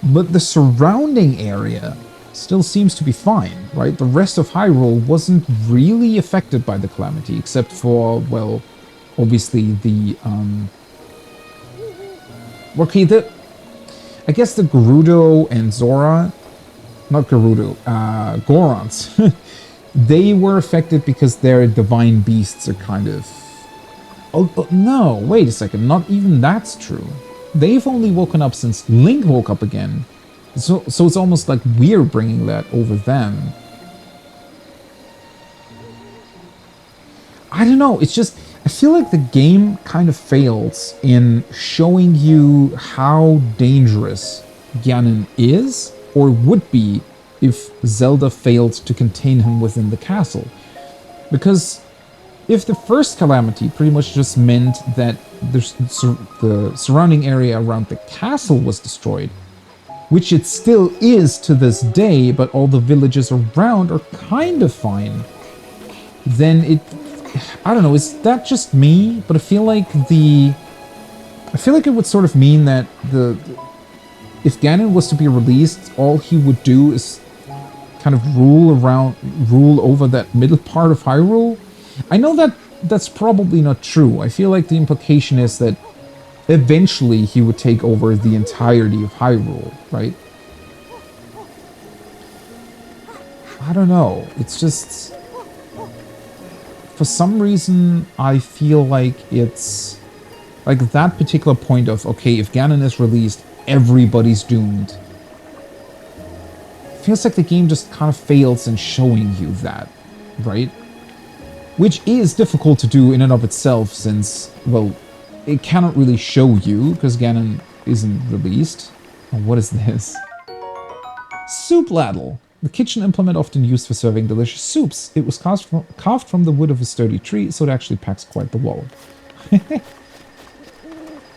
But the surrounding area still seems to be fine, right? The rest of Hyrule wasn't really affected by the Calamity, except for, well, obviously the, okay, I guess the Gerudo and Zora, not Gerudo, Gorons, they were affected because their divine beasts are kind of... Oh, no, wait a second, not even that's true. They've only woken up since Link woke up again. So it's almost like we're bringing that over them. I don't know, it's just... I feel like the game kind of fails in showing you how dangerous Ganon is, or would be, if Zelda failed to contain him within the castle. Because if the first Calamity pretty much just meant that the surrounding area around the castle was destroyed, which it still is to this day, but all the villages around are kind of fine, then it... I don't know, is that just me? But I feel like it would sort of mean that if Ganon was to be released, all he would do is kind of rule over that middle part of Hyrule. I know that that's probably not true. I feel like the implication is that eventually he would take over the entirety of Hyrule, right? I don't know. It's just... For some reason, I feel like it's... Like that particular point of, okay, if Ganon is released, everybody's doomed. Feels like the game just kind of fails in showing you that, right? Which is difficult to do in and of itself since, well, it cannot really show you because Ganon isn't released. Oh, what is this? Soup ladle. The kitchen implement often used for serving delicious soups. It was carved from the wood of a sturdy tree, so it actually packs quite the wall.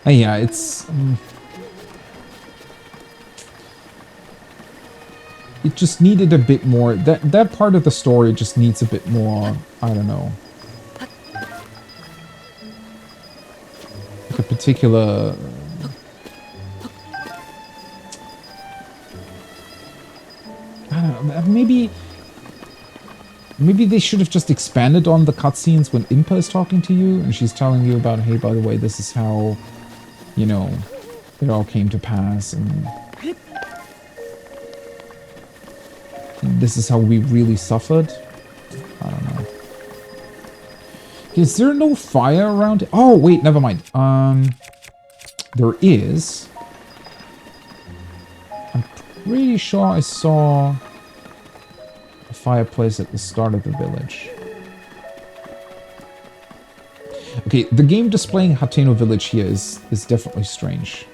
Yeah, it's... it just needed a bit more... That part of the story just needs a bit more... I don't know. Like a particular... I don't know, maybe they should have just expanded on the cutscenes when Impa is talking to you and she's telling you about, hey, by the way, this is how, you know, it all came to pass and this is how we really suffered. I don't know. Is there no fire around? Oh, wait, never mind. There is. I'm pretty sure I saw fireplace at the start of the village. Okay, the game displaying Hateno Village here is definitely strange.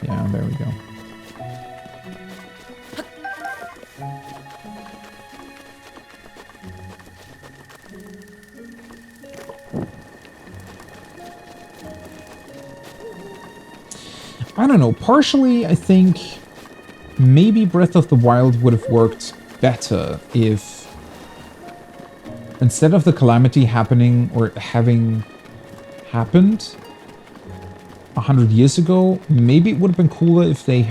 Yeah, there we go. I don't know, partially I think maybe Breath of the Wild would have worked better if instead of the calamity happening or having happened 100 years ago, maybe it would have been cooler if the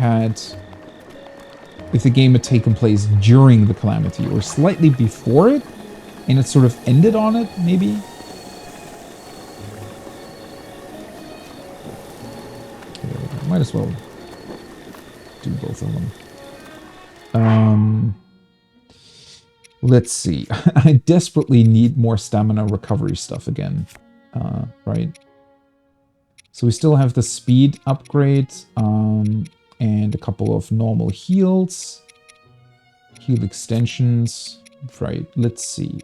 game had taken place during the calamity or slightly before it and it sort of ended on it, maybe. Might as well do both of them. Let's see. I desperately need more stamina recovery stuff again. Right. So we still have the speed upgrade and a couple of normal heals. Heal extensions. Right. Let's see.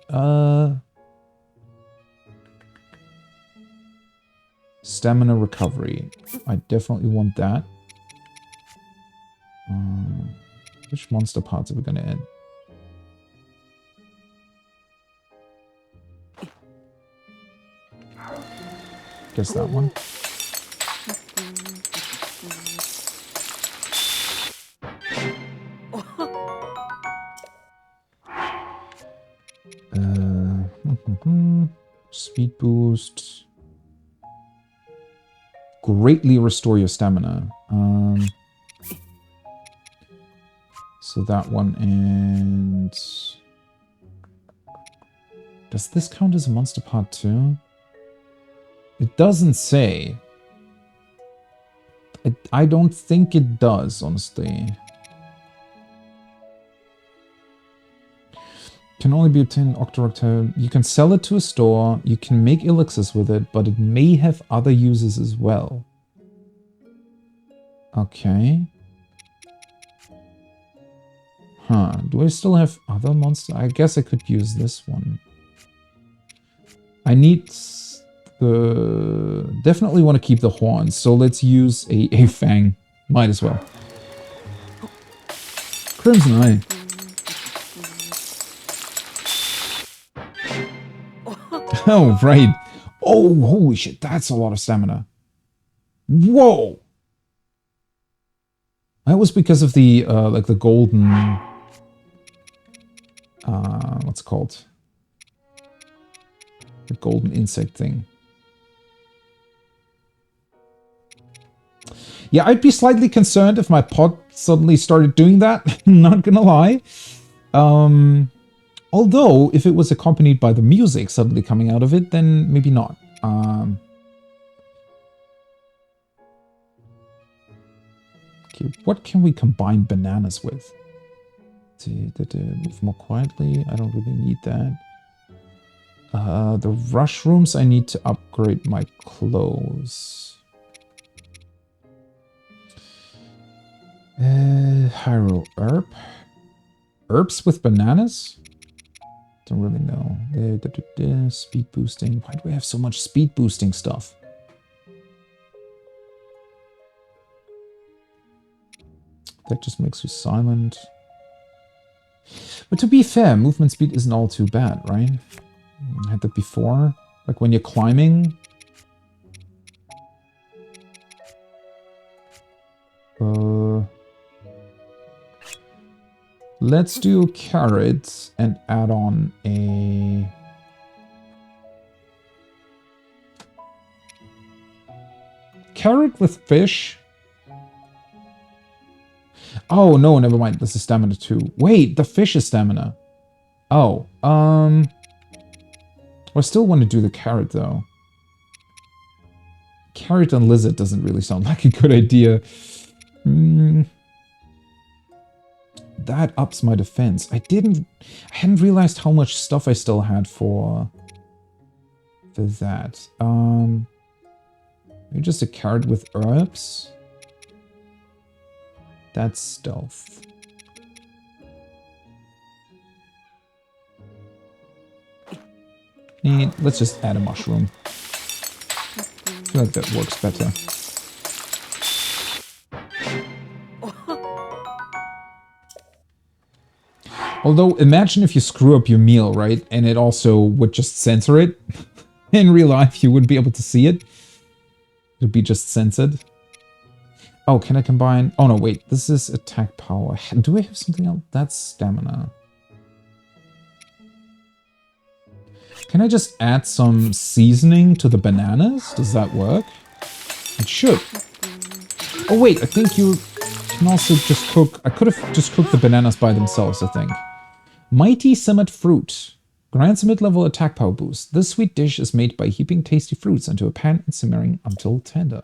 Stamina recovery. I definitely want that. Which monster parts are we going to add? Guess that one. Speed boost. Greatly restore your stamina. So that one, and does this count as a monster part too? It doesn't say. I don't think it does, honestly. Can only be obtained in Octorok. You can sell it to a store, you can make elixirs with it, but it may have other uses as well. Okay. Huh, do I still have other monsters? I guess I could use this one. I need the... Definitely want to keep the horns, so let's use a fang. Might as well. Crimson Eye. Oh, right. Oh, holy shit, that's a lot of stamina. Whoa! That was because of the, like the golden... what's it called? The golden insect thing. Yeah, I'd be slightly concerned if my pod suddenly started doing that. Not gonna lie. Although, if it was accompanied by the music suddenly coming out of it, then maybe not. Okay, what can we combine bananas with? Move more quietly. I don't really need that. The rush rooms, I need to upgrade my clothes. Hyrule herb. Herbs with bananas? Don't really know. Speed boosting. Why do we have so much speed boosting stuff? That just makes you silent. But to be fair, movement speed isn't all too bad, right? I had that before. Like when you're climbing. Let's do carrots and add on a... Carrot with fish? Oh, no, never mind. This is stamina too. Wait, the fish is stamina. Oh, I still want to do the carrot, though. Carrot and lizard doesn't really sound like a good idea. That ups my defense. I hadn't realized how much stuff I still had for that. Maybe just a carrot with herbs. That's stealth. Let's just add a mushroom. I feel like that works better. Although, imagine if you screw up your meal, right? And it also would just censor it. In real life, you wouldn't be able to see it. It would be just censored. Oh, can I combine? Oh, no, wait. This is attack power. Do I have something else? That's stamina. Can I just add some seasoning to the bananas? Does that work? It should. Oh, wait. I think you can also just cook... I could have just cooked the bananas by themselves, I think. Mighty Simmered Fruit. Grants a mid-level attack power boost. This sweet dish is made by heaping tasty fruits into a pan and simmering until tender.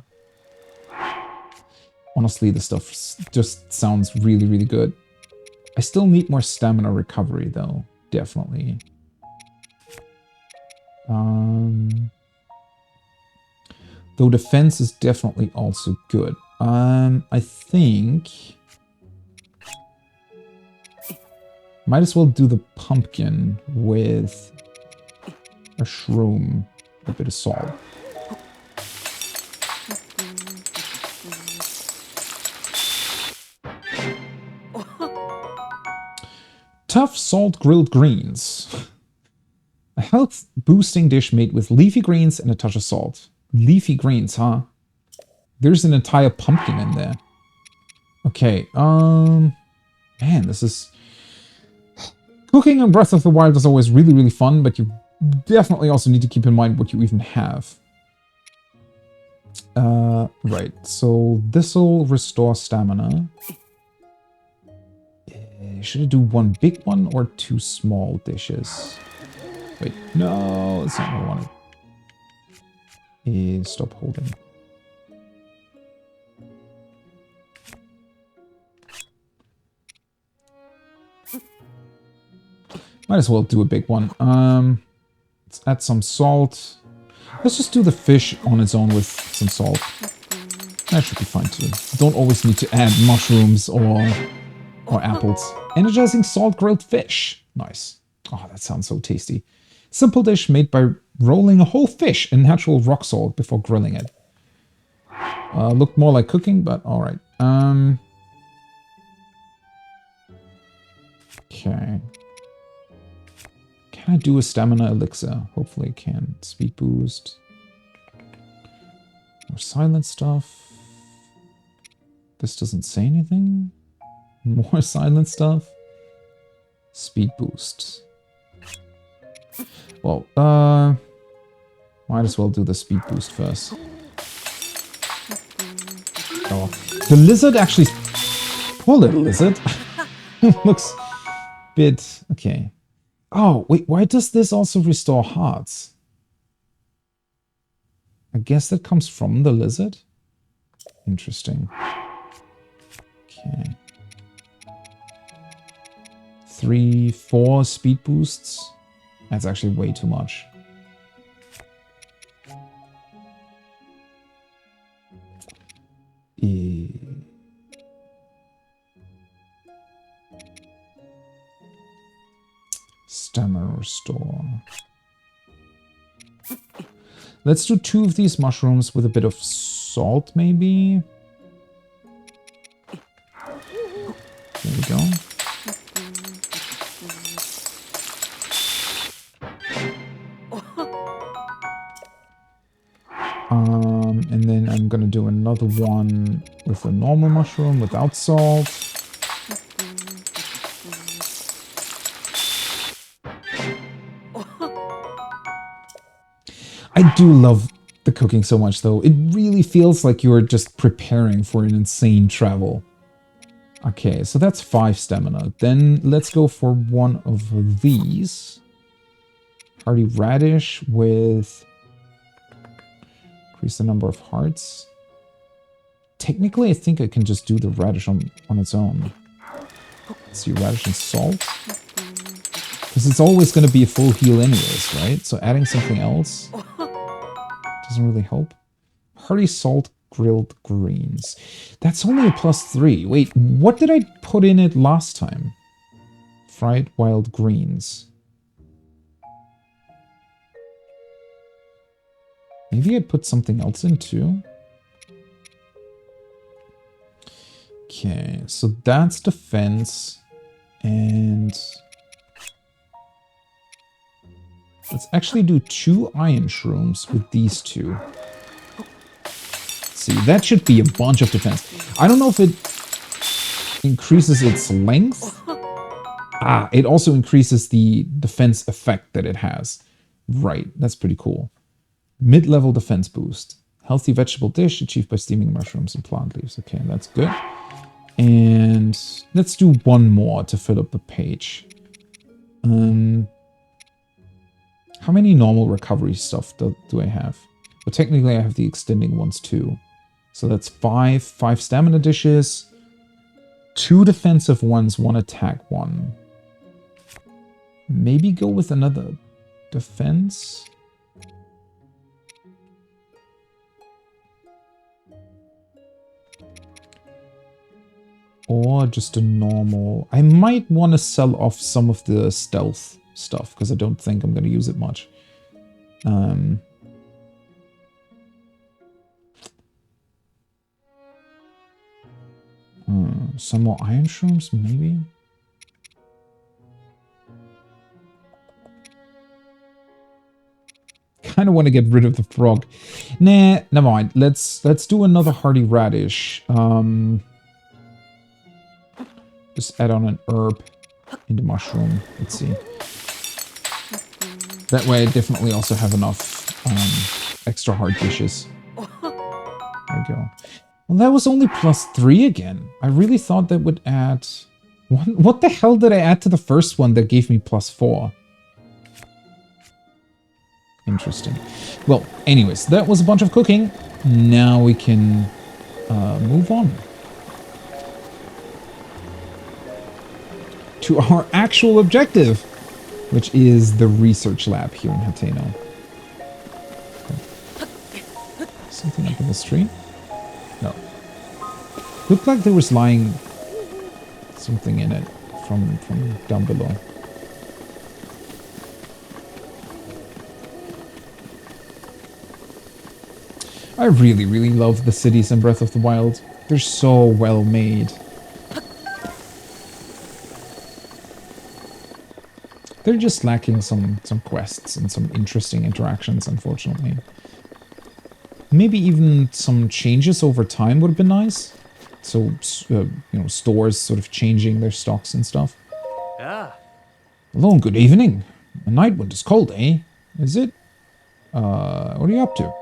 Honestly, this stuff just sounds really, really good. I still need more stamina recovery, though. Definitely. Though defense is definitely also good. I think... Might as well do the pumpkin with a shroom, a bit of salt. Tough salt grilled greens. A health boosting dish made with leafy greens and a touch of salt. Leafy greens, huh? There's an entire pumpkin in there. Okay, man, this is... Cooking in Breath of the Wild is always really, really fun, but you definitely also need to keep in mind what you even have. Right, so this'll restore stamina. Should I do one big one or two small dishes? Wait, no, that's not what I wanted. Stop holding. Might as well do a big one. Let's add some salt. Let's just do the fish on its own with some salt. That should be fine too. Don't always need to add mushrooms or apples. Energizing salt grilled fish. Nice. Oh, that sounds so tasty. Simple dish made by rolling a whole fish in natural rock salt before grilling it. Looked more like cooking, but alright. Okay. Can I do a stamina elixir? Hopefully I can. Speed boost. More silent stuff. This doesn't say anything. More silent stuff. Speed boost. Well, might as well do the speed boost first. Oh, the lizard actually... Poor little lizard. Looks a bit... Okay. Oh, wait, why does this also restore hearts? I guess that comes from the lizard? Interesting. Okay. 3, 4 speed boosts. That's actually way too much. Stamina restore. Let's do 2 of these mushrooms with a bit of salt, maybe. There we go. And then I'm gonna do another one with a normal mushroom without salt. I do love the cooking so much, though. It really feels like you're just preparing for an insane travel. Okay, so that's 5 stamina. Then let's go for one of these. Hearty radish with... Increase the number of hearts. Technically, I think I can just do the radish on its own. Let's see, radish and salt. Because it's always going to be a full heal anyways, right? So adding something else doesn't really help. Hearty salt grilled greens. That's only a +3. Wait, what did I put in it last time? Fried wild greens. Maybe I put something else in too. Okay, so that's defense. And let's actually do 2 iron shrooms with these 2. See, that should be a bunch of defense. I don't know if it increases its length. Ah, it also increases the defense effect that it has. Right, that's pretty cool. Mid-level defense boost. Healthy vegetable dish achieved by steaming mushrooms and plant leaves. Okay, that's good. And let's do 1 more to fill up the page. How many normal recovery stuff do I have? Well, technically I have the extending ones too. So that's 5 stamina dishes, 2 defensive ones, 1 attack one. Maybe go with another defense. Or just a normal... I might want to sell off some of the stealth stuff, because I don't think I'm going to use it much. Some more iron shrooms, maybe? Kind of want to get rid of the frog. Nah, never mind. Let's do another hardy radish. Just add on an herb in the mushroom. Let's see. That way I definitely also have enough extra hard dishes. There we go. Well, that was only +3 again. I really thought that would add... What the hell did I add to the first one that gave me +4? Interesting. Well, anyways, that was a bunch of cooking. Now we can move on to our actual objective, which is the research lab here in Hateno. Okay. Something up in the street? No. Looked like there was lying something in it from down below. I really, really love the cities in Breath of the Wild. They're so well made. They're just lacking some quests and some interesting interactions, unfortunately. Maybe even some changes over time would have been nice. So, you know, stores sort of changing their stocks and stuff. Ah. Hello and good evening. A night wind is cold, eh? Is it? What are you up to?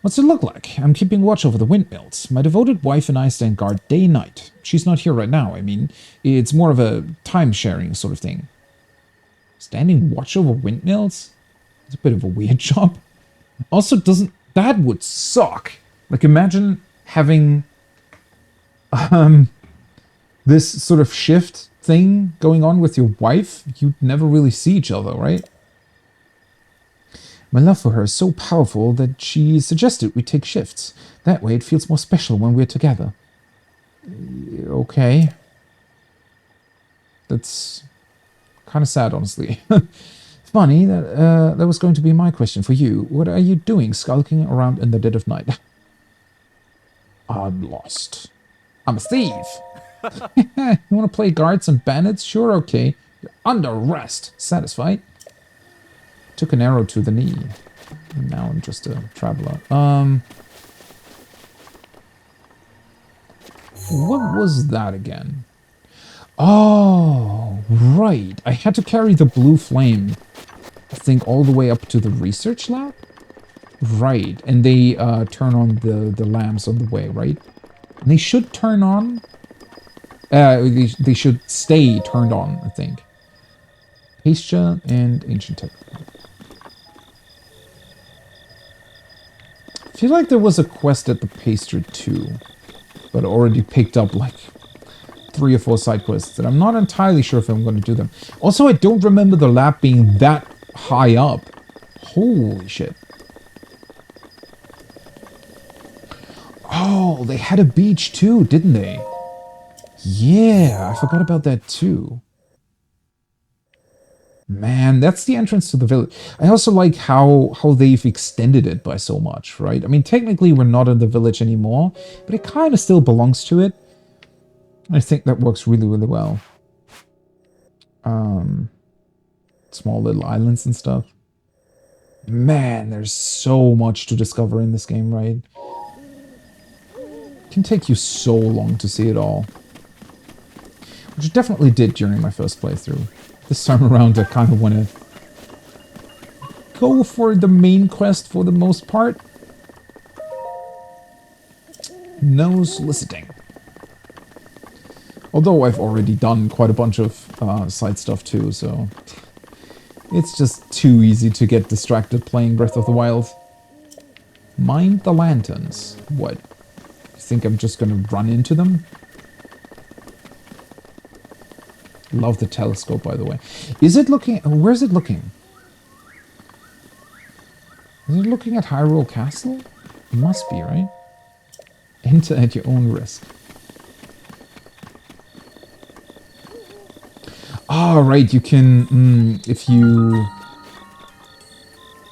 What's it look like? I'm keeping watch over the windmills. My devoted wife and I stand guard day and night. She's not here right now, I mean. It's more of a time-sharing sort of thing. Standing watch over windmills? It's a bit of a weird job. Also, that would suck. Like, imagine having this sort of shift thing going on with your wife. You'd never really see each other, right? My love for her is so powerful that she suggested we take shifts. That way it feels more special when we're together. Okay. That's kind of sad, honestly. Funny, that was going to be my question for you. What are you doing skulking around in the dead of night? I'm lost. I'm a thief. You want to play guards and bandits? Sure, okay. You're under arrest. Satisfied? Took an arrow to the knee. Now I'm just a traveler. What was that again? Oh, right. I had to carry the blue flame, I think, all the way up to the research lab? Right. And they turn on the lamps on the way, right? And they should turn on. They should stay turned on, I think. Pasture and ancient tech. I feel like there was a quest at the pasture too, but I already picked up like 3 or 4 side quests, and I'm not entirely sure if I'm going to do them. Also, I don't remember the lab being that high up. Holy shit. Oh, they had a beach too, didn't they? Yeah, I forgot about that too. Man, that's the entrance to the village. I also like how they've extended it by so much, right? I mean, technically we're not in the village anymore, but it kind of still belongs to it. I think that works really, really well. Small little islands and stuff. Man, there's so much to discover in this game, right? It can take you so long to see it all. Which it definitely did during my first playthrough. This time around, I kind of want to go for the main quest for the most part. No soliciting. Although I've already done quite a bunch of side stuff too, so it's just too easy to get distracted playing Breath of the Wild. Mind the lanterns. What? You think I'm just gonna run into them? Love the telescope, by the way. Is it looking... Where's it looking? Is it looking at Hyrule Castle? It must be, right? Enter at your own risk. Ah, right, you can... if you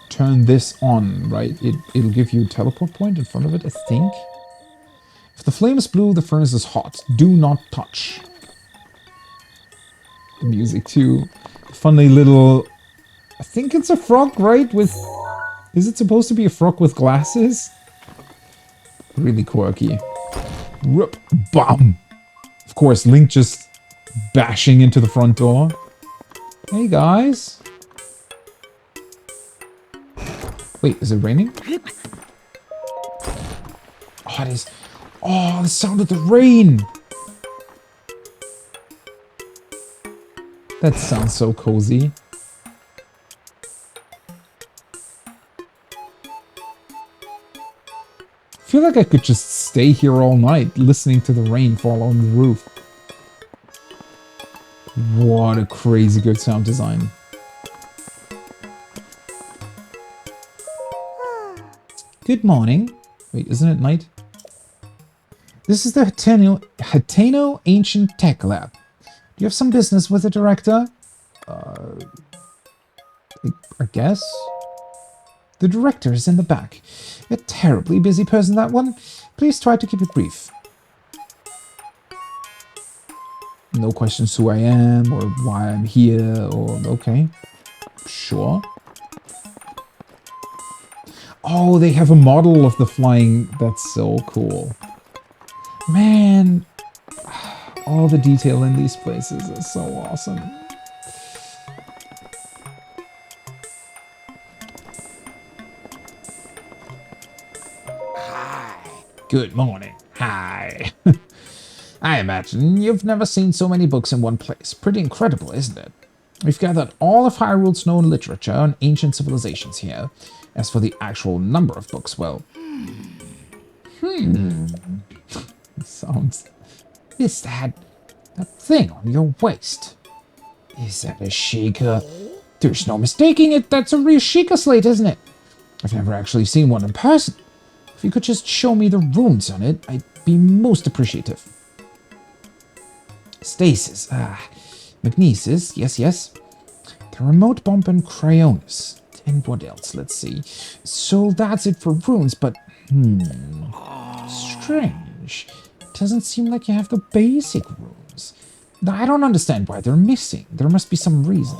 turn this on, right, it'll give you a teleport point in front of it, I think. If the flame is blue, the furnace is hot. Do not touch. The music too. Funny little... I think it's a frog, right? With... Is it supposed to be a frog with glasses? Really quirky. Rup, bam! Of course, Link just bashing into the front door. Hey guys. Wait, is it raining? Oh, it is. Oh, the sound of the rain! That sounds so cozy. I feel like I could just stay here all night listening to the rain fall on the roof. What a crazy good sound design. Good morning. Wait, isn't it night? This is the Hateno Ancient Tech Lab. Do you have some business with the director? I guess? The director is in the back. A terribly busy person, that one. Please try to keep it brief. No questions who I am, or why I'm here, or... Okay. Sure. Oh, they have a model of the flying... That's so cool. Man... All the detail in these places is so awesome. Hi. Good morning. Hi. I imagine you've never seen so many books in one place. Pretty incredible, isn't it? We've gathered all of Hyrule's known literature on ancient civilizations here. As for the actual number of books, well... Sounds... Is that thing on your waist? Is that a Sheikah? There's no mistaking it. That's a real Sheikah slate, isn't it? I've never actually seen one in person. If you could just show me the runes on it, I'd be most appreciative. Stasis. Magnesis. Yes, yes. The remote bomb and Cryonis. And what else? Let's see. So that's it for runes, but... Strange. Doesn't seem like you have the basic runes. I don't understand why they're missing. There must be some reason.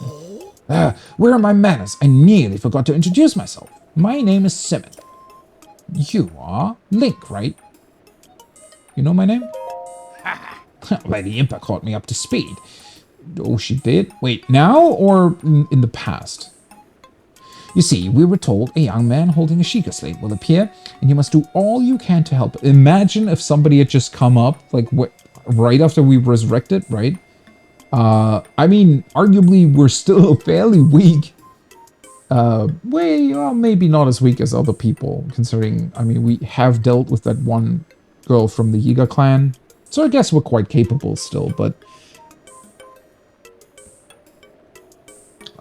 Where are my manners? I nearly forgot to introduce myself. My name is Simon. You are Link, right? You know my name? Lady Impa caught me up to speed. Oh, she did? Wait, now or in the past? You see, we were told a young man holding a Sheikah slate will appear, and you must do all you can to help. Imagine if somebody had just come up, like, right after we resurrected, right? I mean, arguably, we're still fairly weak. Well, maybe not as weak as other people, considering, I mean, we have dealt with that one girl from the Yiga clan. So I guess we're quite capable still, but...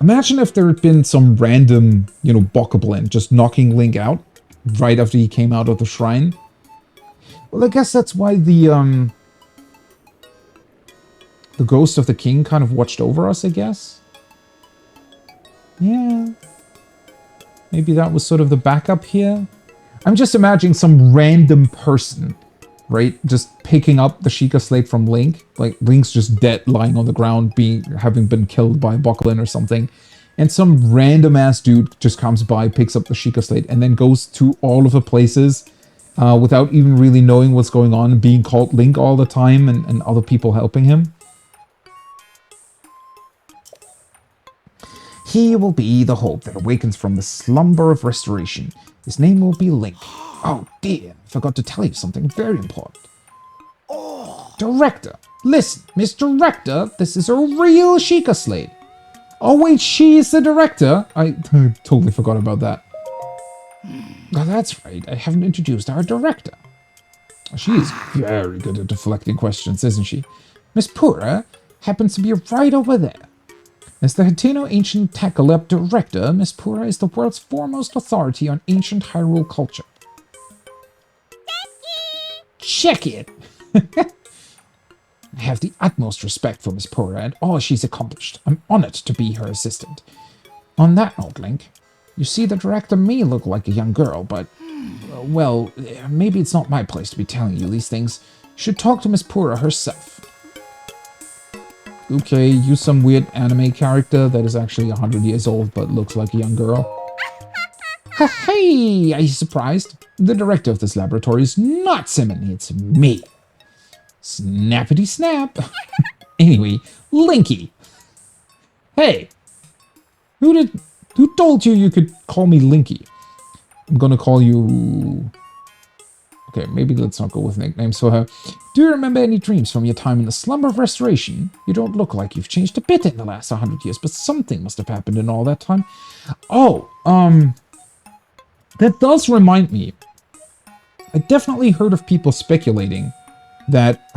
Imagine if there had been some random, you know, bokoblin just knocking Link out right after he came out of the shrine. Well, I guess that's why the ghost of the king kind of watched over us, I guess. Yeah. Maybe that was sort of the backup here. I'm just imagining some random person, right? Just picking up the Sheikah Slate from Link. Like, Link's just dead, lying on the ground, having been killed by Bokolin or something. And some random-ass dude just comes by, picks up the Sheikah Slate, and then goes to all of the places without even really knowing what's going on, being called Link all the time, and other people helping him. He will be the hope that awakens from the slumber of restoration. His name will be Link. Oh dear, I forgot to tell you something very important. Director, listen, Miss Director, this is a real Sheikah Slate. Oh wait, she is the director? I totally forgot about that. Oh, that's right, I haven't introduced our director. She is very good at deflecting questions, isn't she? Miss Pura happens to be right over there. As the Hateno Ancient Takalep Director, Miss Pura is the world's foremost authority on ancient Hyrule culture. Check it! I have the utmost respect for Miss Pura and all she's accomplished. I'm honored to be her assistant. On that note, Link, you see, the director may look like a young girl, but, well, maybe it's not my place to be telling you these things. You should talk to Miss Pura herself. Okay, use some weird anime character that is actually 100 years old but looks like a young girl. Hey, are you surprised? The director of this laboratory is not Simon, it's me. Snappity snap. Anyway, Linky. Hey! Who told you could call me Linky? I'm gonna call you... Okay, maybe let's not go with nicknames for her. Do you remember any dreams from your time in the slumber of restoration? You don't look like you've changed a bit in the last 100 years, but something must have happened in all that time. Oh, that does remind me. I definitely heard of people speculating that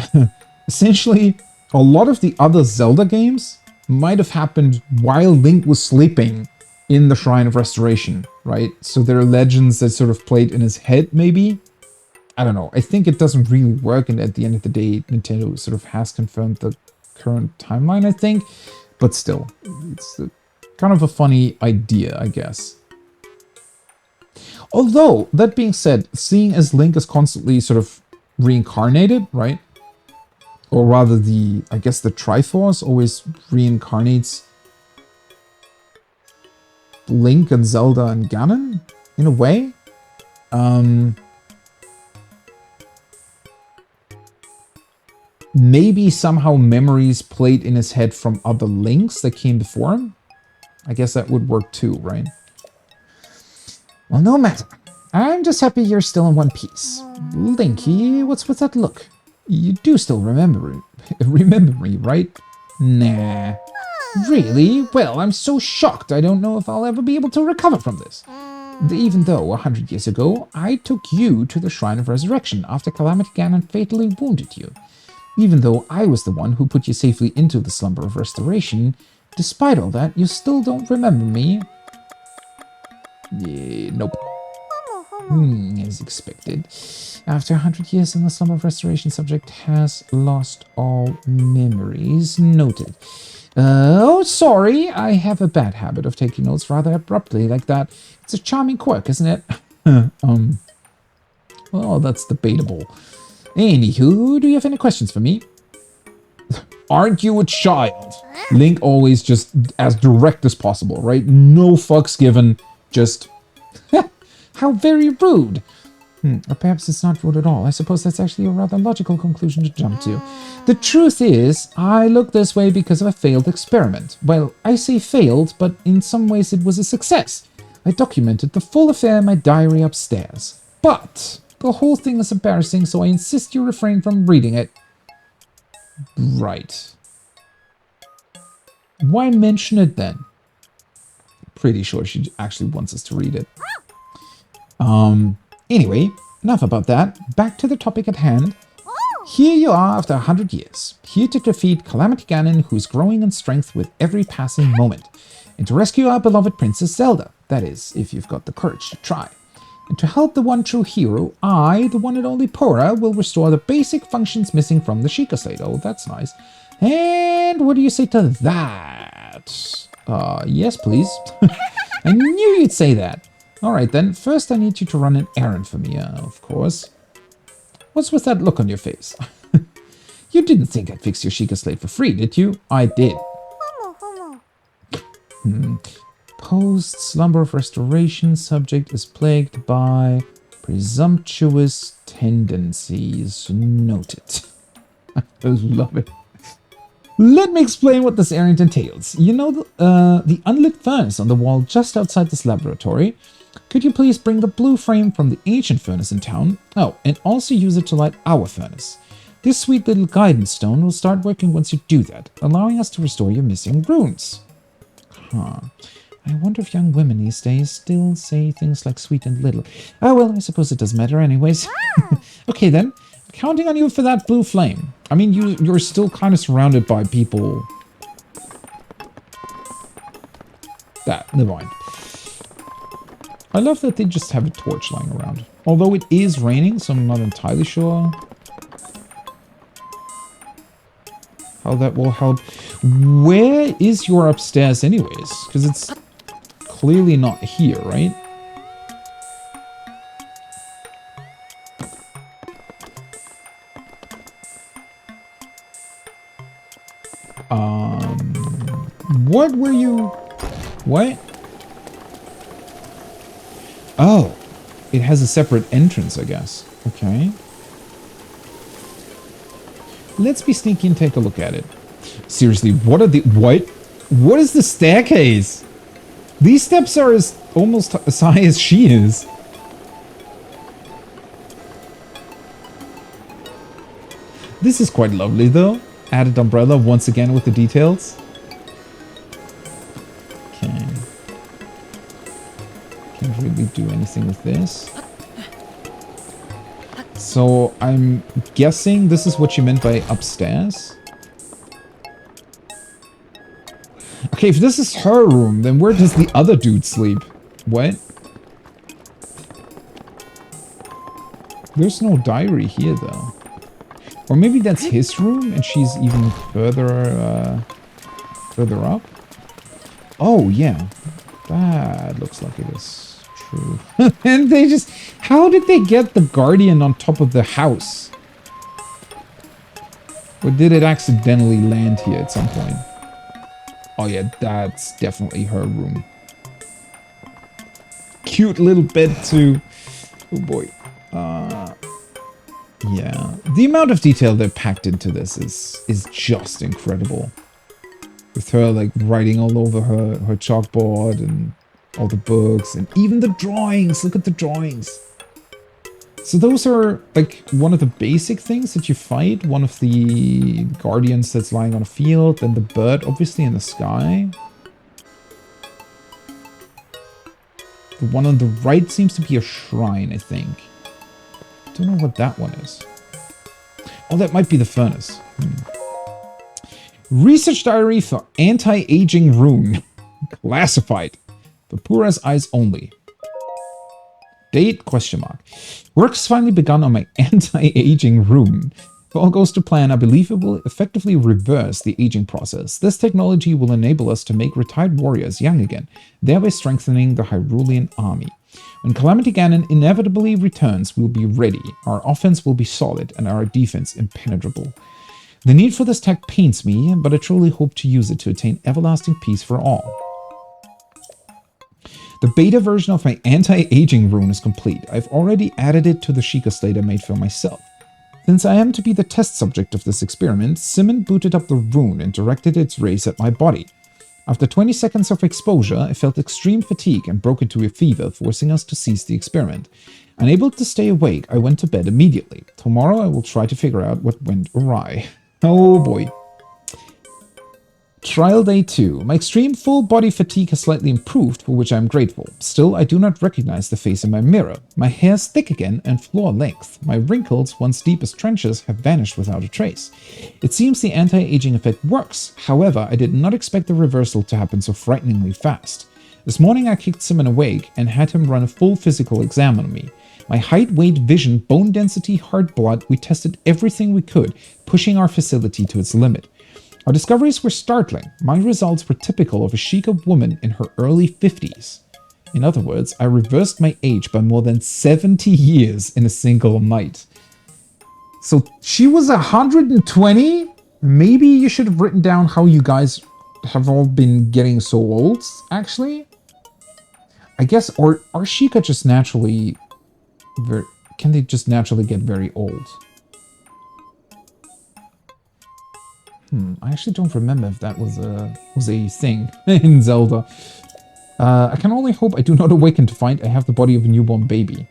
essentially a lot of the other Zelda games might have happened while Link was sleeping in the Shrine of Restoration, right? So there are legends that sort of played in his head, maybe? I don't know. I think it doesn't really work, and at the end of the day, Nintendo sort of has confirmed the current timeline, I think. But still, it's kind of a funny idea, I guess. Although, that being said, seeing as Link is constantly sort of reincarnated, right? Or rather, I guess the Triforce always reincarnates Link and Zelda and Ganon, in a way. Maybe somehow memories played in his head from other Links that came before him? I guess that would work too, right? Well, no matter. I'm just happy you're still in one piece. Linky, what's with that look? You do still remember me, right? Nah. Really? Well, I'm so shocked I don't know if I'll ever be able to recover from this. Even though, 100 years ago, I took you to the Shrine of Resurrection after Calamity Ganon fatally wounded you. Even though I was the one who put you safely into the slumber of restoration, despite all that, you still don't remember me. Yeah, nope. As expected. After 100 years in the slumber of restoration, subject has lost all memories. Noted. Oh, sorry. I have a bad habit of taking notes rather abruptly like that. It's a charming quirk, isn't it? Well, that's debatable. Anywho, do you have any questions for me? Aren't you a child? Link always just as direct as possible, right? No fucks given, just... How very rude. Or perhaps it's not rude at all. I suppose that's actually a rather logical conclusion to jump to. The truth is, I look this way because of a failed experiment. Well, I say failed, but in some ways it was a success. I documented the full affair in my diary upstairs. But the whole thing is embarrassing, so I insist you refrain from reading it. Right. Why mention it then? Pretty sure she actually wants us to read it. Anyway, enough about that. Back to the topic at hand. Here you are after 100 years, here to defeat Calamity Ganon, who's growing in strength with every passing moment, and to rescue our beloved Princess Zelda. That is, if you've got the courage to try. And to help the one true hero, I, the one and only Pora, will restore the basic functions missing from the Sheikah Slate. Oh, that's nice. And what do you say to that? Yes, please. I knew you'd say that. Alright then, first I need you to run an errand for me, of course. What's with that look on your face? You didn't think I'd fix your Sheikah slate for free, did you? I did. Post-slumber of restoration, subject is plagued by presumptuous tendencies. Noted. I love it. Let me explain what this errand entails. You know the unlit furnace on the wall just outside this laboratory? Could you please bring the blue frame from the ancient furnace in town? Oh, and also use it to light our furnace. This sweet little guidance stone will start working once you do that, allowing us to restore your missing runes. Huh. I wonder if young women these days still say things like sweet and little. Oh well, I suppose it doesn't matter anyways. Okay then. Counting on you for that blue flame. I mean, you're still kind of surrounded by people. Never mind. I love that they just have a torch lying around. Although it is raining, so I'm not entirely sure how that will help. Where is your upstairs anyways? Because it's clearly not here, right? What were you... What? Oh. It has a separate entrance, I guess. Okay. Let's be sneaky and take a look at it. Seriously, what are the... What? What is the staircase? These steps are almost as high as she is. This is quite lovely, though. Added umbrella once again with the details. Okay. Can't really do anything with this. So I'm guessing this is what you meant by upstairs. Okay, if this is her room, then where does the other dude sleep? What? There's no diary here, though. Or maybe that's his room and she's even further up. Oh, yeah. That looks like it is true. And they just... How did they get the guardian on top of the house? Or did it accidentally land here at some point? Oh, yeah, that's definitely her room. Cute little bed, too. Oh, boy. Yeah, the amount of detail they've packed into this is just incredible. With her like writing all over her chalkboard and all the books and even the drawings. Look at the drawings. So those are like one of the basic things that you fight. One of the guardians that's lying on a field, then the bird obviously in the sky. The one on the right seems to be a shrine, I think. Don't know what that one is. Oh, that might be the furnace. Research diary for anti-aging rune. Classified. For Pura's eyes only. Date? Question mark. Work's finally begun on my anti-aging rune. If all goes to plan, I believe it will effectively reverse the aging process. This technology will enable us to make retired warriors young again, thereby strengthening the Hyrulean army. When Calamity Ganon inevitably returns, we'll be ready. Our offense will be solid and our defense impenetrable. The need for this tech pains me, but I truly hope to use it to attain everlasting peace for all. The beta version of my anti-aging rune is complete. I've already added it to the Sheikah slate I made for myself. Since I am to be the test subject of this experiment, Simon booted up the rune and directed its rays at my body. After 20 seconds of exposure, I felt extreme fatigue and broke into a fever, forcing us to cease the experiment. Unable to stay awake, I went to bed immediately. Tomorrow I will try to figure out what went awry. Oh boy. Trial day 2. My extreme full body fatigue has slightly improved, for which I am grateful. Still, I do not recognize the face in my mirror. My hair is thick again and floor length. My wrinkles, once deep as trenches, have vanished without a trace. It seems the anti-aging effect works. However, I did not expect the reversal to happen so frighteningly fast. This morning I kicked Simon awake and had him run a full physical exam on me. My height, weight, vision, bone density, heart blood, we tested everything we could, pushing our facility to its limit. Our discoveries were startling. My results were typical of a Sheikah woman in her early 50s. In other words, I reversed my age by more than 70 years in a single night. So she was 120? Maybe you should have written down how you guys have all been getting so old, actually. I guess, or are Sheikah just naturally... Can they just naturally get very old? I actually don't remember if that was a thing in Zelda. I can only hope I do not awaken to find I have the body of a newborn baby.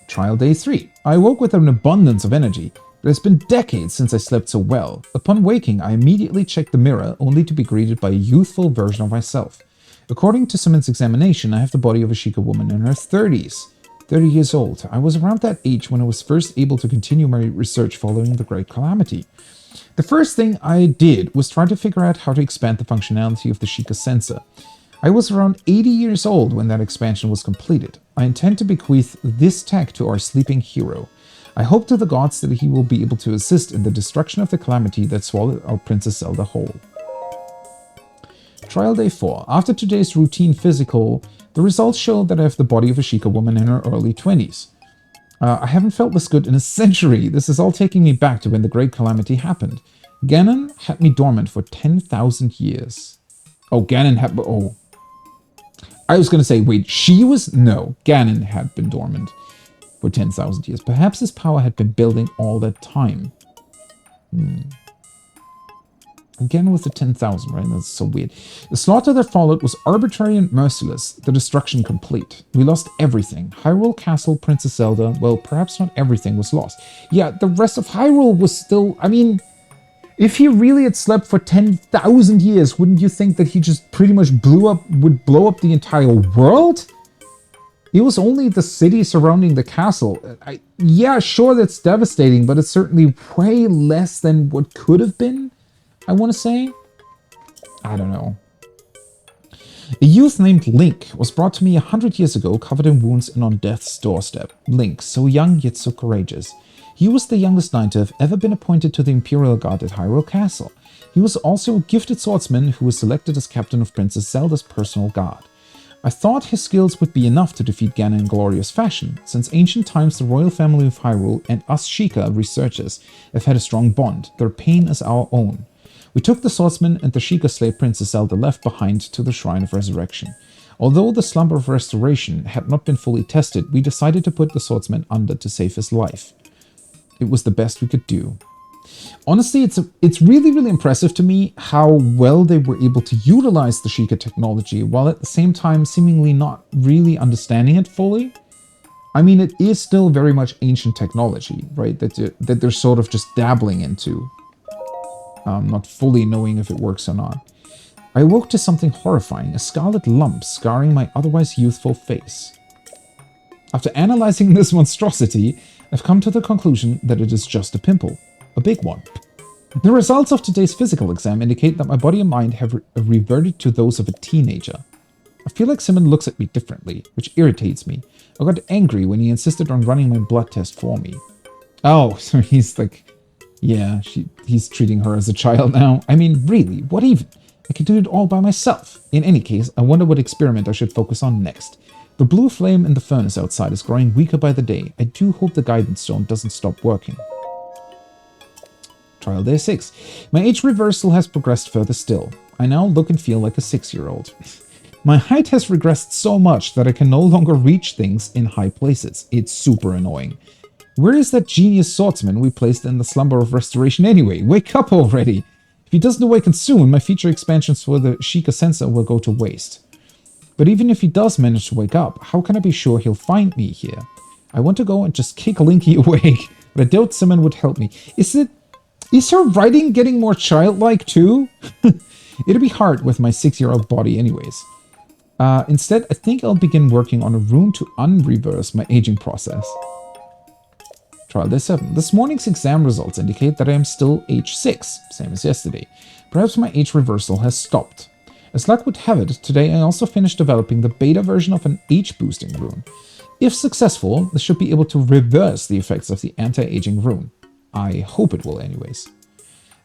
Trial day 3. I awoke with an abundance of energy. It has been decades since I slept so well. Upon waking, I immediately checked the mirror, only to be greeted by a youthful version of myself. According to someone's examination, I have the body of a Sheikah woman in her 30s. 30 years old. I was around that age when I was first able to continue my research following the Great Calamity. The first thing I did was try to figure out how to expand the functionality of the Sheikah sensor. I was around 80 years old when that expansion was completed. I intend to bequeath this tech to our sleeping hero. I hope to the gods that he will be able to assist in the destruction of the calamity that swallowed our Princess Zelda whole. Trial day 4. After today's routine physical, the results show that I have the body of a Sheikah woman in her early 20s. I haven't felt this good in a century. This is all taking me back to when the Great Calamity happened. Ganon had me dormant for 10,000 years. Oh, Ganon had... Oh. I was going to say, wait, she was... No, Ganon had been dormant for 10,000 years. Perhaps his power had been building all that time. Again with the 10,000, right? That's so weird. The slaughter that followed was arbitrary and merciless, the destruction complete. We lost everything. Hyrule Castle, Princess Zelda, well, perhaps not everything was lost. Yeah, the rest of Hyrule was still... I mean, if he really had slept for 10,000 years, wouldn't you think that he just pretty much would blow up the entire world? It was only the city surrounding the castle. Yeah, sure, that's devastating, but it's certainly way less than what could have been. I want to say? I don't know. A youth named Link was brought to me 100 years ago, covered in wounds and on death's doorstep. Link, so young yet so courageous. He was the youngest knight to have ever been appointed to the Imperial Guard at Hyrule Castle. He was also a gifted swordsman who was selected as captain of Princess Zelda's personal guard. I thought his skills would be enough to defeat Ganon in glorious fashion. Since ancient times, the royal family of Hyrule and us Sheikah researchers have had a strong bond. Their pain is our own. We took the swordsman and the Sheikah slave Princess Zelda left behind to the Shrine of Resurrection. Although the Slumber of Restoration had not been fully tested, we decided to put the swordsman under to save his life. It was the best we could do. Honestly, it's really, really impressive to me how well they were able to utilize the Sheikah technology while at the same time seemingly not really understanding it fully. I mean, it is still very much ancient technology, right? That they're sort of just dabbling into. Not fully knowing if it works or not. I awoke to something horrifying, a scarlet lump scarring my otherwise youthful face. After analyzing this monstrosity, I've come to the conclusion that it is just a pimple. A big one. The results of today's physical exam indicate that my body and mind have reverted to those of a teenager. I feel like Simon looks at me differently, which irritates me. I got angry when he insisted on running my blood test for me. Oh, so he's like... Yeah, he's treating her as a child now. I mean, really, what even? I can do it all by myself. In any case, I wonder what experiment I should focus on next. The blue flame in the furnace outside is growing weaker by the day. I do hope the guidance stone doesn't stop working. Trial day 6. My age reversal has progressed further still. I now look and feel like a 6-year-old. My height has regressed so much that I can no longer reach things in high places. It's super annoying. Where is that genius swordsman we placed in the Slumber of Restoration anyway? Wake up already! If he doesn't awaken soon, my future expansions for the Sheikah sensor will go to waste. But even if he does manage to wake up, how can I be sure he'll find me here? I want to go and just kick Linky awake, but I doubt Simon would help me. Is her writing getting more childlike too? It'll be hard with my 6-year-old body anyways. Instead, I think I'll begin working on a rune to unreverse my aging process. Trial day 7. This morning's exam results indicate that I am still age 6, same as yesterday. Perhaps my age reversal has stopped. As luck would have it, today I also finished developing the beta version of an age-boosting rune. If successful, this should be able to reverse the effects of the anti-aging rune. I hope it will anyways.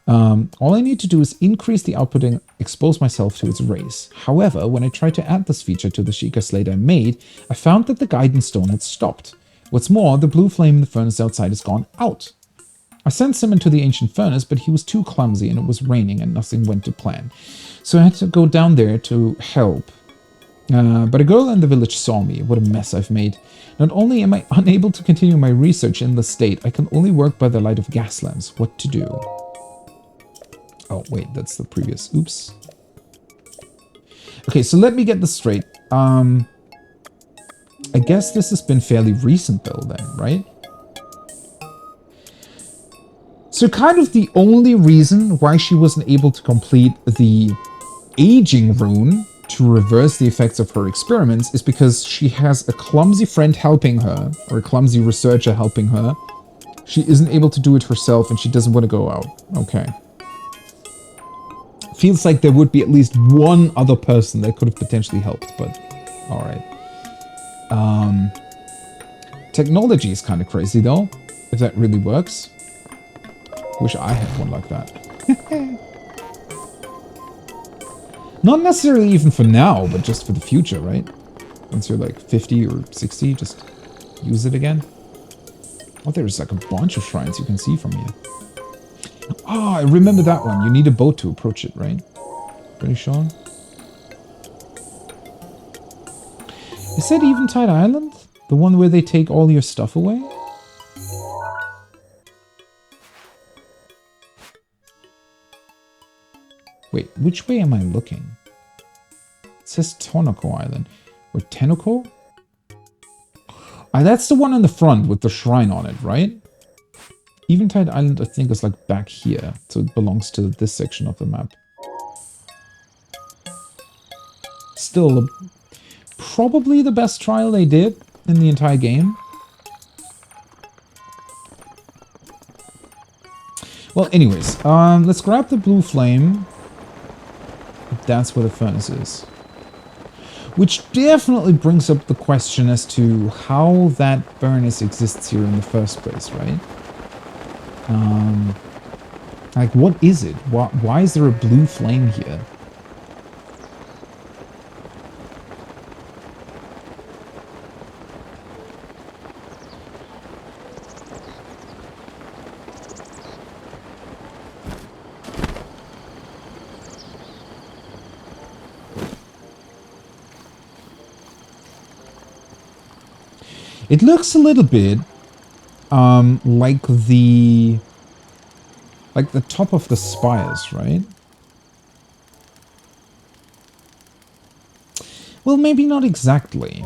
All I need to do is increase the output and expose myself to its rays. However, when I tried to add this feature to the Sheikah slate I made, I found that the guidance stone had stopped. What's more, the blue flame in the furnace outside has gone out. I sent him into the ancient furnace, but he was too clumsy and it was raining and nothing went to plan. So I had to go down there to help. But a girl in the village saw me. What a mess I've made. Not only am I unable to continue my research in the state, I can only work by the light of gas lamps. What to do? Oh, wait, that's the previous. Oops. Okay, so let me get this straight. I guess this has been fairly recent though then, right? So kind of the only reason why she wasn't able to complete the aging rune to reverse the effects of her experiments is because she has a clumsy friend helping her, or a clumsy researcher helping her. She isn't able to do it herself and she doesn't want to go out. Okay. Feels like there would be at least one other person that could have potentially helped, but alright. Technology is kind of crazy though, if that really works. Wish I had one like that. Not necessarily even for now, but just for the future, right? Once you're like 50 or 60, just use it again. Oh, there's like a bunch of shrines you can see from here. Ah, I remember that one. You need a boat to approach it, right? Pretty sure. Is that Eventide Island? The one where they take all your stuff away? Wait, which way am I looking? It says Tonoko Island. Or Tenoko? Ah, that's the one on the front with the shrine on it, right? Eventide Island, I think, is like back here. So it belongs to this section of the map. Still, probably the best trial they did in the entire game. Well, anyways, let's grab the blue flame. That's where the furnace is. Which definitely brings up the question as to how that furnace exists here in the first place, right? Like, what is it? Why is there a blue flame here? It looks a little bit like the top of the spires, right? Well, maybe not exactly.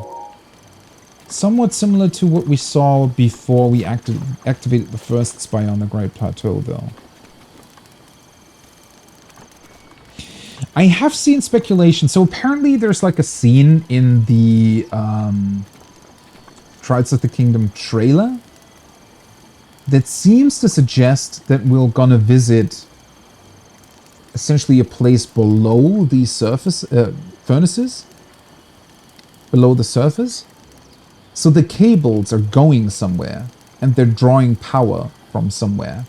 Somewhat similar to what we saw before we activated the first spire on the Great Plateau, though. I have seen speculation. So apparently there's like a scene in the Trials of the Kingdom trailer that seems to suggest that we're gonna visit essentially a place below the surface furnaces, below the surface. So the cables are going somewhere and they're drawing power from somewhere.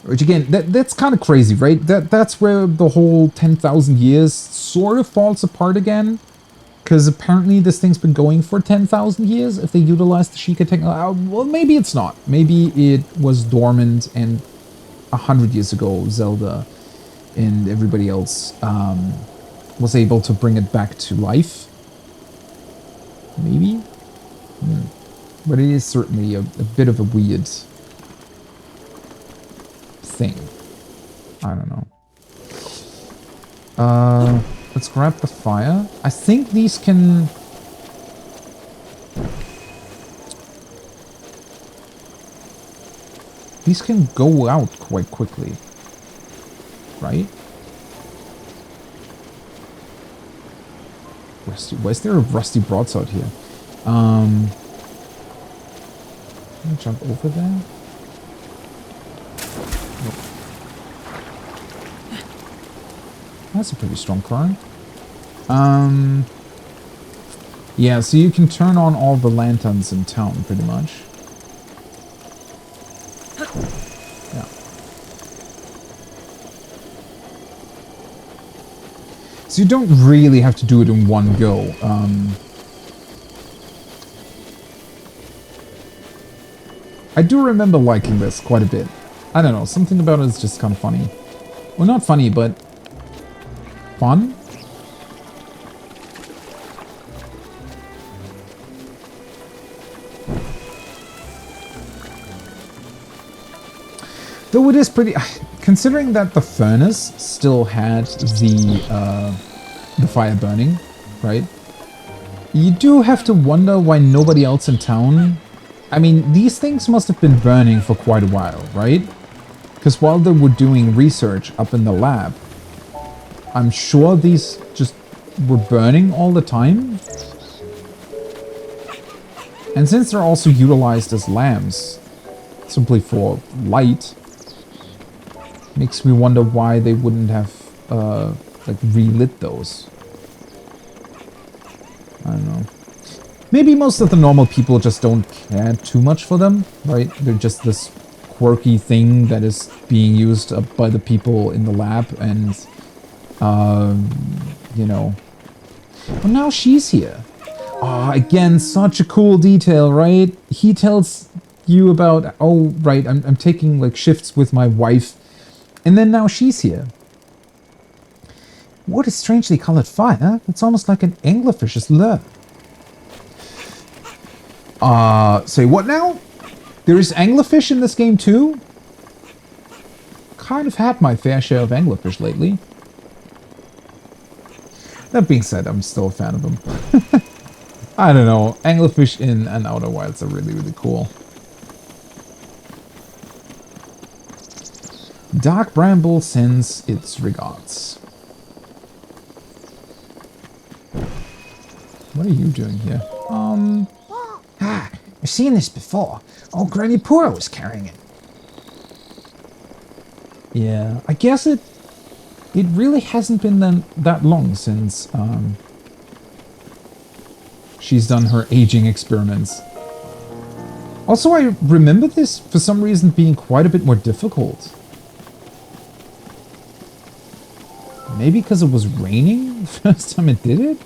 Which again, that's kind of crazy, right? That's where the whole 10,000 years sort of falls apart again. Because apparently this thing's been going for 10,000 years if they utilize the Sheikah technology. Well, maybe it's not. Maybe it was dormant and 100 years ago Zelda and everybody else was able to bring it back to life. Maybe? But it is certainly a bit of a weird thing. I don't know. Let's grab the fire. I think these can... These can go out quite quickly. Right? Rusty... Why is there a rusty broadsword here? Can I jump over there? That's a pretty strong current. Yeah, so you can turn on all the lanterns in town, pretty much. Yeah. So you don't really have to do it in one go. I do remember liking this quite a bit. I don't know, something about it is just kind of funny. Well, not funny, but fun? Though it is pretty... Considering that the furnace still had the fire burning, right? You do have to wonder why nobody else in town... I mean, these things must have been burning for quite a while, right? Because while they were doing research up in the lab, I'm sure these just were burning all the time. And since they're also utilized as lamps, simply for light, makes me wonder why they wouldn't have, like, relit those. I don't know. Maybe most of the normal people just don't care too much for them, right? They're just this quirky thing that is being used by the people in the lab, and, you know. Well, now she's here. Oh, again, such a cool detail, right? He tells you about, oh, right, I'm taking, like, shifts with my wife, and then now she's here. What a strangely colored fire. It's almost like an anglerfish's lure. Say what now? There is anglerfish in this game too? Kind of had my fair share of anglerfish lately. That being said, I'm still a fan of them. I don't know. Anglerfish in and Outer Wilds are really, really cool. Dark Bramble sends its regards. What are you doing here? I've seen this before. Old Granny Poor was carrying it. Yeah, I guess it really hasn't been that long since she's done her aging experiments. Also, I remember this for some reason being quite a bit more difficult. Maybe because it was raining the first time it did it?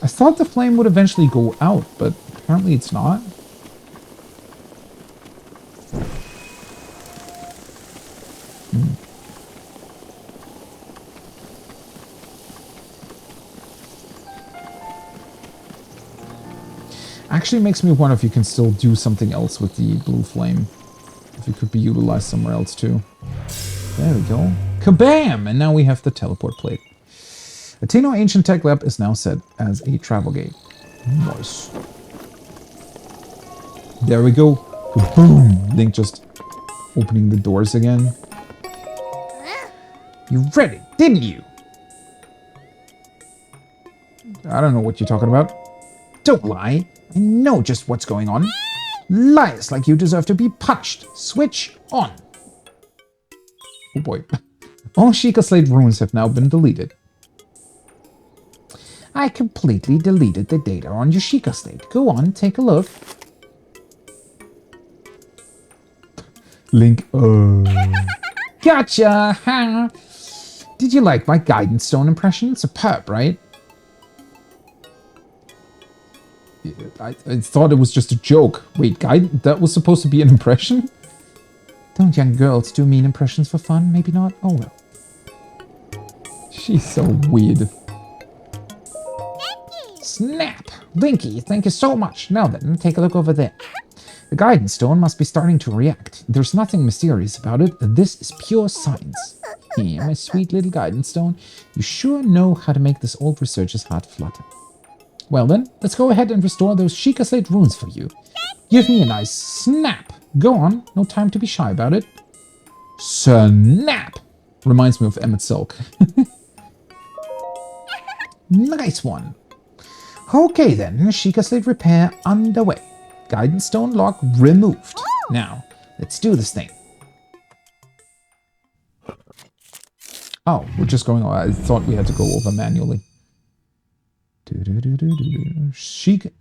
I thought the flame would eventually go out, but apparently it's not. Actually makes me wonder if you can still do something else with the blue flame. If it could be utilized somewhere else too. There we go. Kabam! And now we have the teleport plate. Hateno Ancient Tech Lab is now set as a travel gate. Nice. There we go. Boom! Link just opening the doors again. You read it, didn't you? I don't know what you're talking about. Don't lie. I know just what's going on. Liars like you deserve to be punched. Switch on. Oh boy. All Sheikah Slate runes have now been deleted. I completely deleted the data on your Sheikah Slate. Go on, take a look. Link, Gotcha! Ha! Did you like my Guidance Stone impression? Superb, right? I thought it was just a joke. Wait, that was supposed to be an impression? Don't young girls do mean impressions for fun? Maybe not? Oh well. She's so weird. Snap! Linky, thank you so much. Now then, take a look over there. The Guidance Stone must be starting to react. There's nothing mysterious about it. This is pure science. Here, my sweet little Guidance Stone. You sure know how to make this old researcher's heart flutter. Well then, let's go ahead and restore those Sheikah Slate runes for you. Give me a nice snap. Go on, no time to be shy about it. Snap! Reminds me of Emmett Silk. Nice one. Okay then, Sheikah Slate repair underway. Guidance Stone lock removed. Now, let's do this thing. Oh, we're just going on. I thought we had to go over manually. Sheikah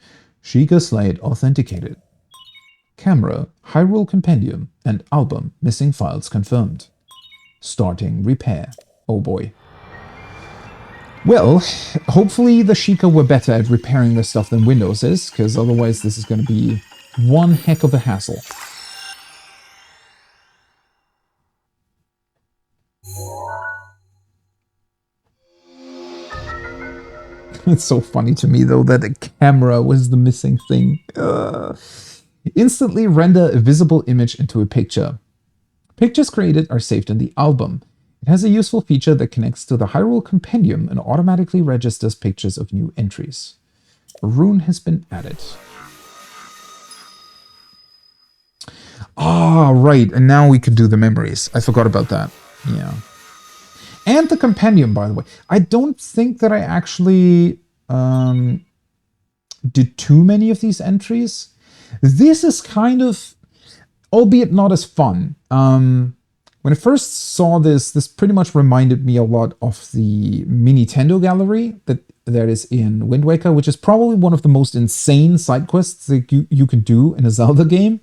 Slate authenticated. Camera, Hyrule Compendium, and album. Missing files confirmed. Starting repair. Oh boy. Well, hopefully the Sheikah were better at repairing this stuff than Windows is, because otherwise this is going to be one heck of a hassle. It's so funny to me, though, that the camera was the missing thing. Instantly render a visible image into a picture. Pictures created are saved in the album. It has a useful feature that connects to the Hyrule Compendium and automatically registers pictures of new entries. A rune has been added. Ah, right, and now we could do the memories. I forgot about that. Yeah. And the compendium, by the way. I don't think that I actually did too many of these entries. This is kind of, albeit not as fun. When I first saw this, this pretty much reminded me a lot of the Nintendo gallery that is in Wind Waker, which is probably one of the most insane side quests that you can do in a Zelda game.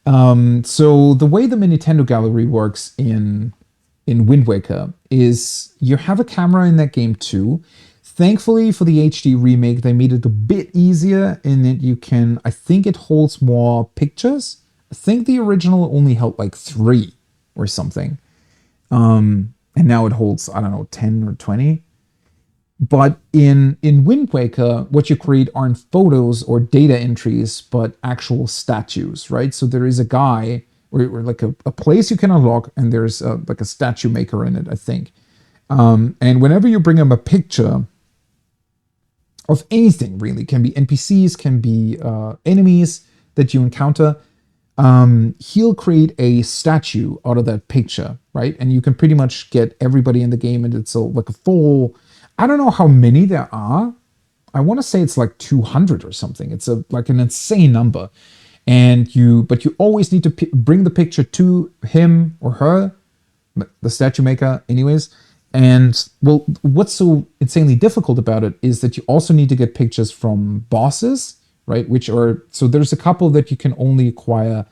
So the way the Nintendo gallery works in Wind Waker is you have a camera in that game too. Thankfully for the HD remake, they made it a bit easier in that you can, I think it holds more pictures. I think the original only held like 3 or something. And now it holds, I don't know, 10 or 20. But in Wind Waker, what you create aren't photos or data entries, but actual statues, right? So there is a guy, or like a place you can unlock, and there's like a statue maker in it, I think. And whenever you bring him a picture of anything, really, can be NPCs, can be enemies that you encounter, he'll create a statue out of that picture, right? And you can pretty much get everybody in the game, and it's like a full, I don't know how many there are. I want to say it's like 200 or something. It's like an insane number. But you always need to bring the picture to him or her, the statue maker anyways. And well, what's so insanely difficult about it is that you also need to get pictures from bosses, right? So there's a couple that you can only acquire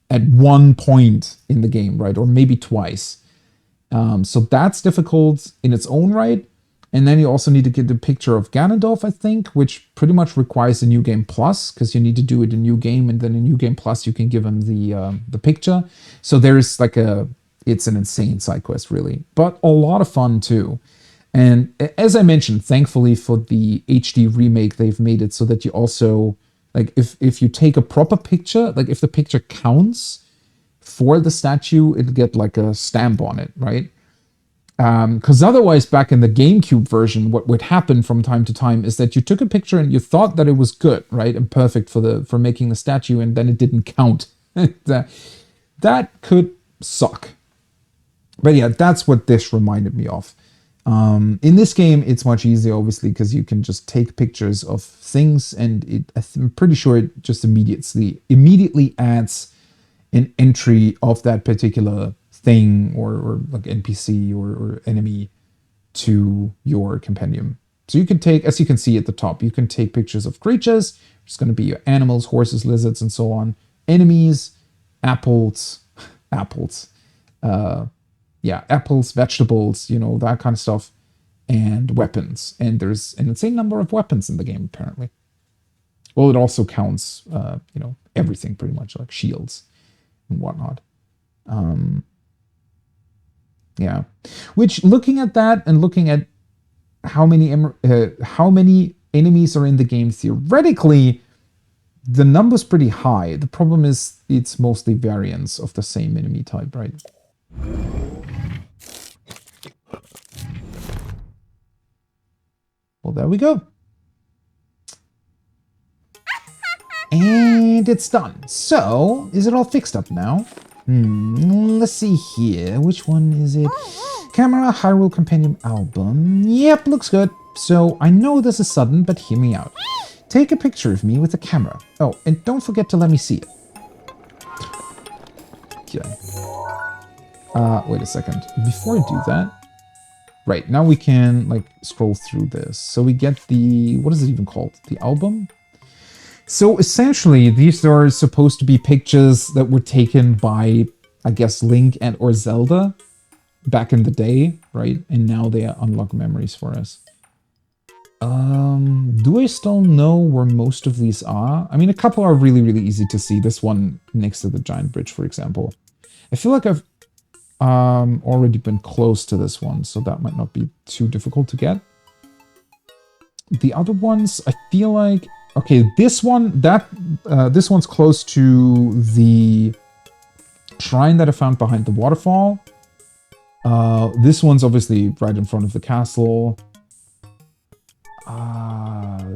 at one point in the game, right? Or maybe twice. So that's difficult in its own right. And then you also need to get the picture of Ganondorf, I think, which pretty much requires a New Game Plus, because you need to do it in New Game, and then in New Game Plus you can give him the picture. So there's like it's an insane side quest, really, but a lot of fun too. And as I mentioned, thankfully for the HD remake, they've made it so that you also, like, if you take a proper picture, like if the picture counts for the statue, it'll get like a stamp on it, right? Because otherwise, back in the GameCube version, what would happen from time to time is that you took a picture and you thought that it was good, right, and perfect for making the statue, and then it didn't count. That could suck. But yeah, that's what this reminded me of. In this game, it's much easier, obviously, because you can just take pictures of things, and I'm pretty sure it just immediately adds an entry of that particular thing or like NPC or enemy to your compendium. So you can take, as you can see at the top, you can take pictures of creatures. It's going to be your animals, horses, lizards, and so on. Enemies, apples, apples, vegetables, that kind of stuff, and weapons. And there's an insane number of weapons in the game, apparently. Well, it also counts, everything pretty much, like shields and whatnot. Yeah, which, looking at that and looking at how many enemies are in the game, theoretically, the number's pretty high. The problem is it's mostly variants of the same enemy type, right? Well, there we go. And it's done. So, is it all fixed up now? Let's see here. Which one is it? Camera, Hyrule Compendium album. Yep, looks good. So, I know this is sudden, but hear me out. Take a picture of me with the camera. Oh, and don't forget to let me see it. Okay. Wait a second. Before I do that... Right, now we can, like, scroll through this. So we get the... What is it even called? The album? So essentially, these are supposed to be pictures that were taken by, I guess, Link and or Zelda back in the day, right? And now they unlock memories for us. Do I still know where most of these are? I mean, a couple are really, really easy to see. This one next to the giant bridge, for example. I feel like I've already been close to this one, so that might not be too difficult to get. The other ones, I feel like... Okay, this one, this one's close to the shrine that I found behind the waterfall. This one's obviously right in front of the castle.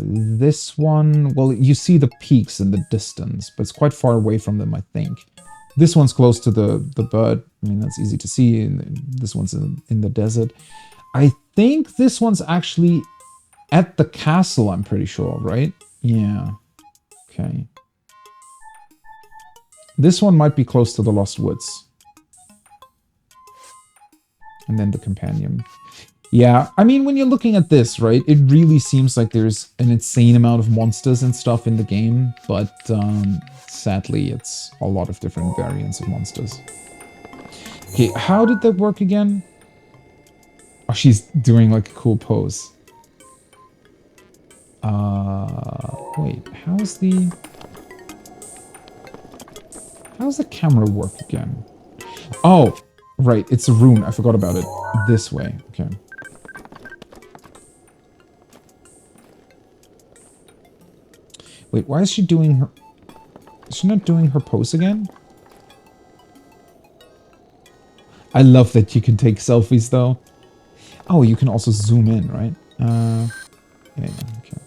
This one, well, you see the peaks in the distance, but it's quite far away from them, I think. This one's close to the bird. I mean, that's easy to see. And this one's in the desert. I think this one's actually at the castle, I'm pretty sure, right? Yeah. Okay. This one might be close to the Lost Woods. And then the companion. Yeah, I mean, when you're looking at this, right, it really seems like there's an insane amount of monsters and stuff in the game, but sadly, it's a lot of different variants of monsters. Okay, how did that work again? Oh, she's doing like a cool pose. Wait, how's the camera work again? Oh, right, it's a rune. I forgot about it. This way, okay. Wait, why is she doing her... Is she not doing her pose again? I love that you can take selfies, though. Oh, you can also zoom in, right? Yeah, okay.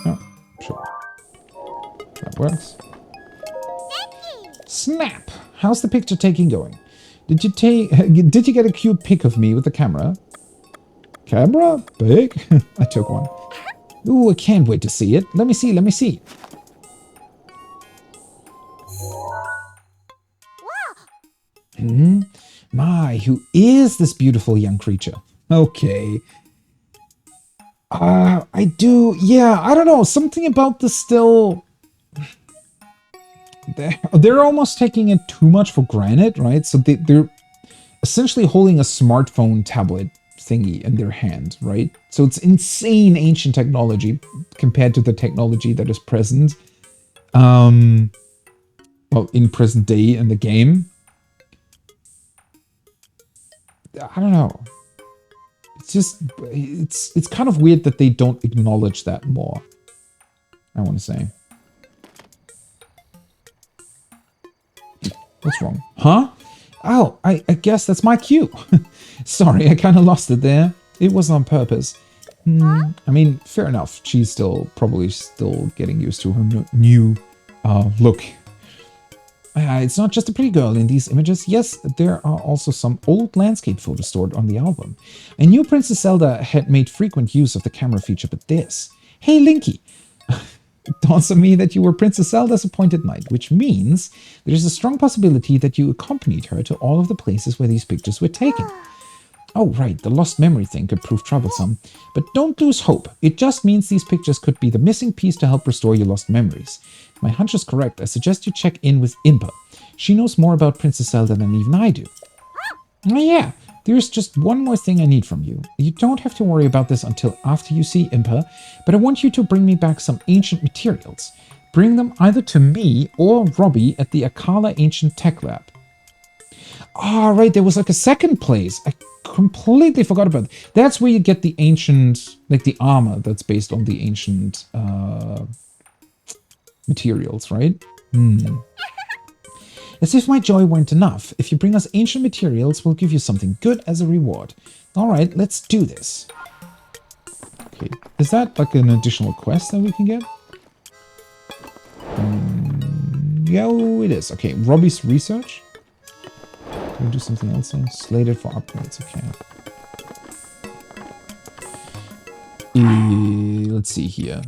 Oh, sure. That works. Snap! How's the picture taking going? Did you get a cute pic of me with the camera? Camera? Big? I took one. Ooh, I can't wait to see it. Let me see, let me see. My, who is this beautiful young creature? Okay. I don't know. Something about this still... They're almost taking it too much for granted, right? So they're essentially holding a smartphone tablet thingy in their hand, right? So it's insane ancient technology compared to the technology that is present. Well, in present day in the game. I don't know. It's just, it's kind of weird that they don't acknowledge that more. I want to say. What's wrong? Huh? Oh, I guess that's my cue. Sorry, I kind of lost it there. It wasn't on purpose. I mean, fair enough. She's probably still getting used to her new look. It's not just a pretty girl in these images. Yes, there are also some old landscape photos stored on the album. I knew Princess Zelda had made frequent use of the camera feature, but this... Hey, Linky! It dawns on me that you were Princess Zelda's appointed knight, which means there is a strong possibility that you accompanied her to all of the places where these pictures were taken. Oh, right, the lost memory thing could prove troublesome. But don't lose hope. It just means these pictures could be the missing piece to help restore your lost memories. If my hunch is correct, I suggest you check in with Impa. She knows more about Princess Zelda than even I do. Oh yeah, there's just one more thing I need from you. You don't have to worry about this until after you see Impa, but I want you to bring me back some ancient materials. Bring them either to me or Robbie at the Akala Ancient Tech Lab. Ah, right, there was like a second place. I completely forgot about that. That's where you get the ancient, like the armor that's based on the ancient materials, right? As if my joy weren't enough, if you bring us ancient materials, we'll give you something good as a reward. Alright, let's do this. Okay, is that like an additional quest that we can get? Yeah, it is. Okay, Robbie's research. Can we do something else then? Slated for upgrades, okay. Let's see here.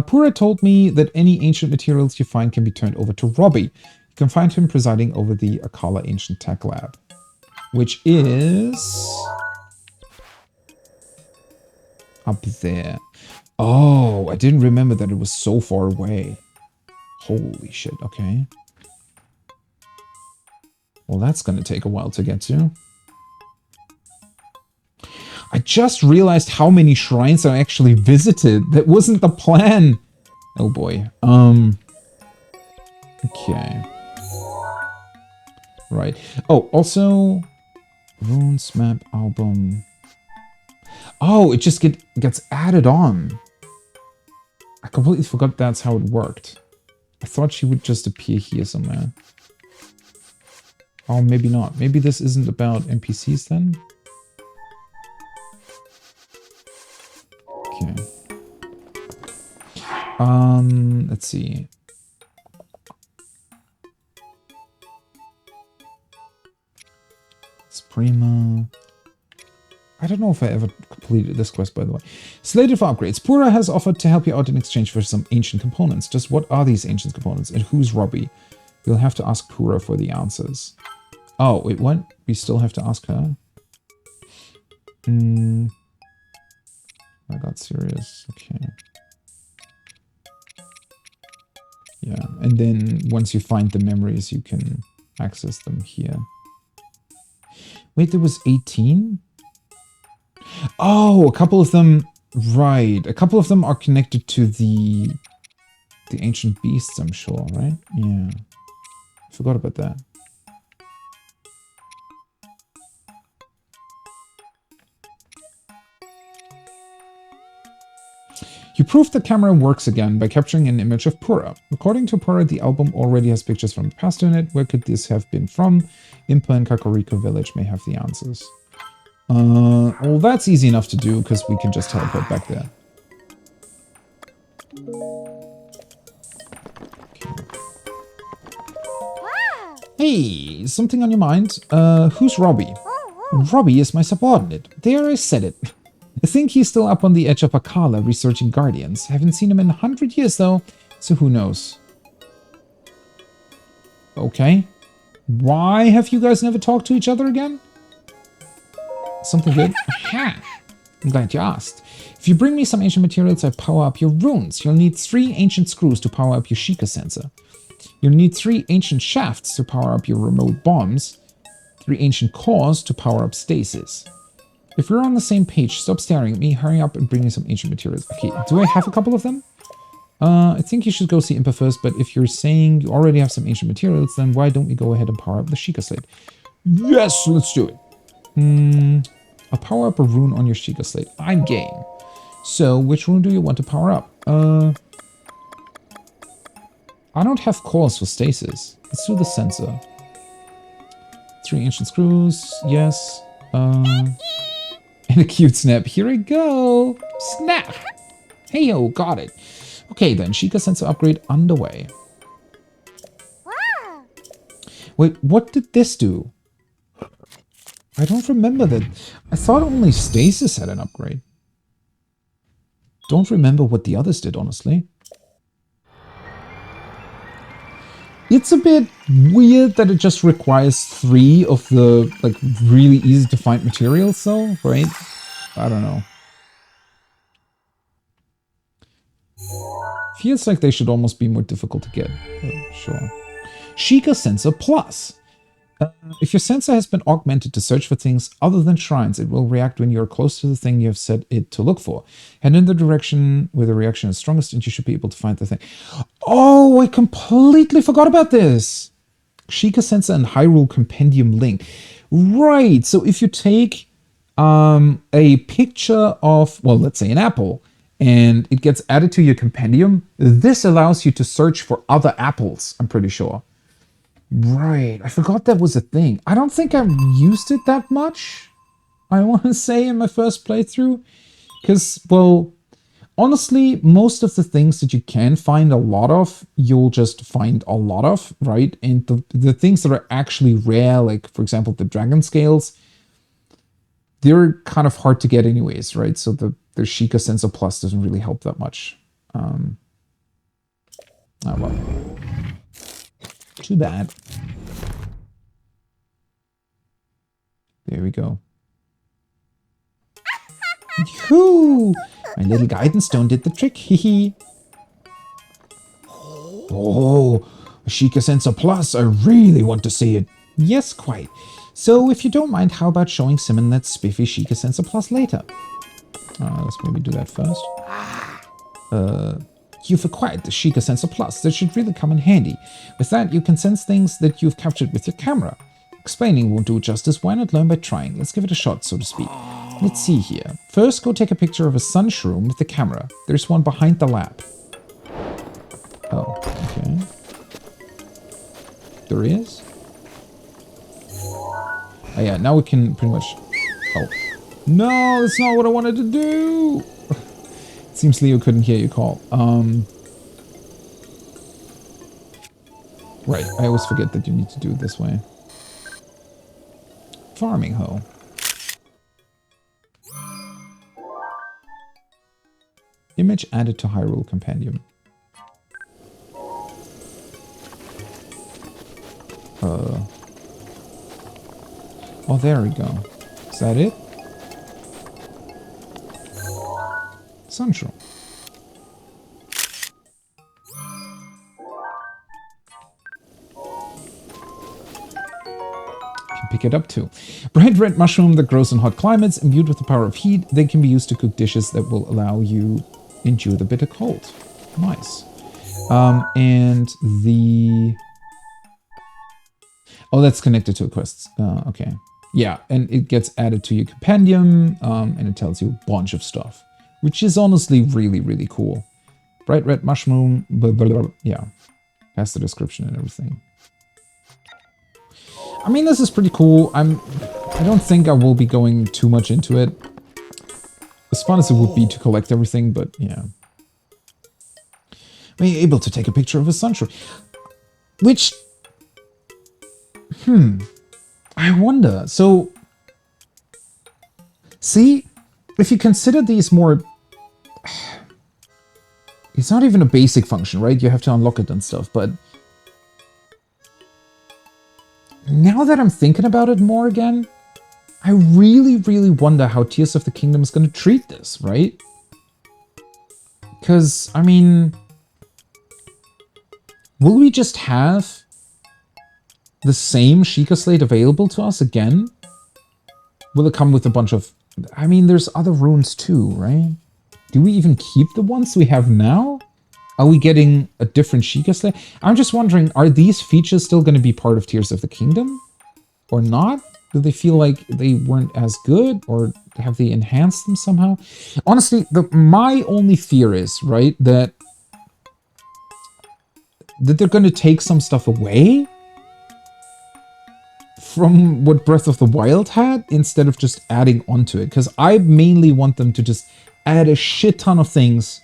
Pura told me that any ancient materials you find can be turned over to Robbie. You can find him presiding over the Akala Ancient Tech Lab. which is up there. Oh, I didn't remember that it was so far away. Holy shit, okay. Well, that's gonna take a while to get to. I just realized how many shrines I actually visited. That wasn't the plan. Oh boy. Okay. Right. Oh, also runes map album. Oh, it just gets added on. I completely forgot that's how it worked. I thought she would just appear here somewhere. Oh, maybe not. Maybe this isn't about NPCs then? Okay. Let's see. Suprema. I don't know if I ever completed this quest, by the way. Slated for upgrades. Pura has offered to help you out in exchange for some ancient components. Just what are these ancient components, and who's Robbie? You'll have to ask Pura for the answers. Oh, wait, what? We still have to ask her? I got serious. Okay. Yeah, and then once you find the memories, you can access them here. Wait, there was 18? Oh, a couple of them, right. A couple of them are connected to the ancient beasts, I'm sure, right? Yeah. I forgot about that. You prove the camera works again by capturing an image of Pura. According to Pura, the album already has pictures from the past in it. Where could this have been from? Impa and Kakariko Village may have the answers. Well, that's easy enough to do, because we can just teleport back there. Okay. Hey, something on your mind? Who's Robbie? Robbie is my subordinate. There, I said it. I think he's still up on the edge of Akala researching Guardians. Haven't seen him in 100 years, though, so who knows? Okay. Why have you guys never talked to each other again? Something good? Aha! I'm glad you asked. If you bring me some ancient materials, I power up your runes. You'll need 3 ancient screws to power up your Sheikah sensor. You'll need 3 ancient shafts to power up your remote bombs. 3 ancient cores to power up stasis. If we're on the same page, stop staring at me, hurry up and bring me some ancient materials. Okay, do I have a couple of them? I think you should go see Impa first, but if you're saying you already have some ancient materials, then why don't we go ahead and power up the Sheikah Slate? Yes, let's do it. I'll power up a rune on your Sheikah Slate. I'm game. So, which rune do you want to power up? I don't have cores for stasis. Let's do the sensor. 3 ancient screws, yes. And a cute snap. Here we go. Snap. Hey-o, got it. Okay then, Sheikah sensor upgrade underway. Wait, what did this do? I don't remember that. I thought only stasis had an upgrade. Don't remember what the others did, honestly. It's a bit weird that it just requires 3 of the, like, really easy to find materials, though, right? I don't know. Feels like they should almost be more difficult to get, but sure. Sheikah Sensor Plus. If your sensor has been augmented to search for things other than shrines, it will react when you're close to the thing you have set it to look for. Head in the direction where the reaction is strongest and you should be able to find the thing. Oh, I completely forgot about this! Sheikah Sensor and Hyrule Compendium link. Right, so if you take a picture of, well, let's say an apple, and it gets added to your compendium, this allows you to search for other apples, I'm pretty sure. Right, I forgot that was a thing. I don't think I used it that much, I want to say, in my first playthrough. Because, well, honestly, most of the things that you can find a lot of, you'll just find a lot of, right? And the things that are actually rare, like, for example, the dragon scales, they're kind of hard to get anyways, right? So the Sheikah Sensor Plus doesn't really help that much. Oh, well. Too bad. There we go. Yoo-hoo! My little guidance stone did the trick. Hee. Oh, a Sheikah Sensor Plus. I really want to see it. Yes, quite. So, if you don't mind, how about showing Simon that spiffy Sheikah Sensor Plus later? Let's maybe do that first. You've acquired the Sheikah Sensor Plus. That should really come in handy. With that, you can sense things that you've captured with your camera. Explaining won't do it justice. Why not learn by trying? Let's give it a shot, so to speak. Let's see here. First, go take a picture of a sun shroom with the camera. There's one behind the lab. Oh, okay. There is? Oh yeah, now we can pretty much... Oh. No, that's not what I wanted to do! It seems Leo couldn't hear your call. Right, I always forget that you need to do it this way. Farming hoe. Image added to Hyrule Compendium. Oh, there we go. Is that it? Sunshine. Pick it up too. Bright red mushroom that grows in hot climates, imbued with the power of heat. They can be used to cook dishes that will allow you endure the bitter cold. Nice. And the... Oh, that's connected to a quest. Okay. Yeah, and it gets added to your compendium, and it tells you a bunch of stuff, which is honestly really, really cool. Bright red mushroom, blah, blah, blah. Yeah. That's the description and everything. I mean, this is pretty cool. I don't think I will be going too much into it. As fun as it would be to collect everything, but yeah. Were you able to take a picture of a sunshine? Which... I wonder. So... See? If you consider these more... It's not even a basic function, right? You have to unlock it and stuff, but... Now that I'm thinking about it more again, I really, really wonder how Tears of the Kingdom is going to treat this, right? Because, I mean... Will we just have the same Sheikah Slate available to us again? Will it come with a bunch of... I mean, there's other runes too, right? Do we even keep the ones we have now? Are we getting a different Sheikah Slate? I'm just wondering, are these features still going to be part of Tears of the Kingdom? Or not? Do they feel like they weren't as good? Or have they enhanced them somehow? Honestly, my only fear is, right, that they're going to take some stuff away from what Breath of the Wild had instead of just adding onto it. Because I mainly want them to just add a shit ton of things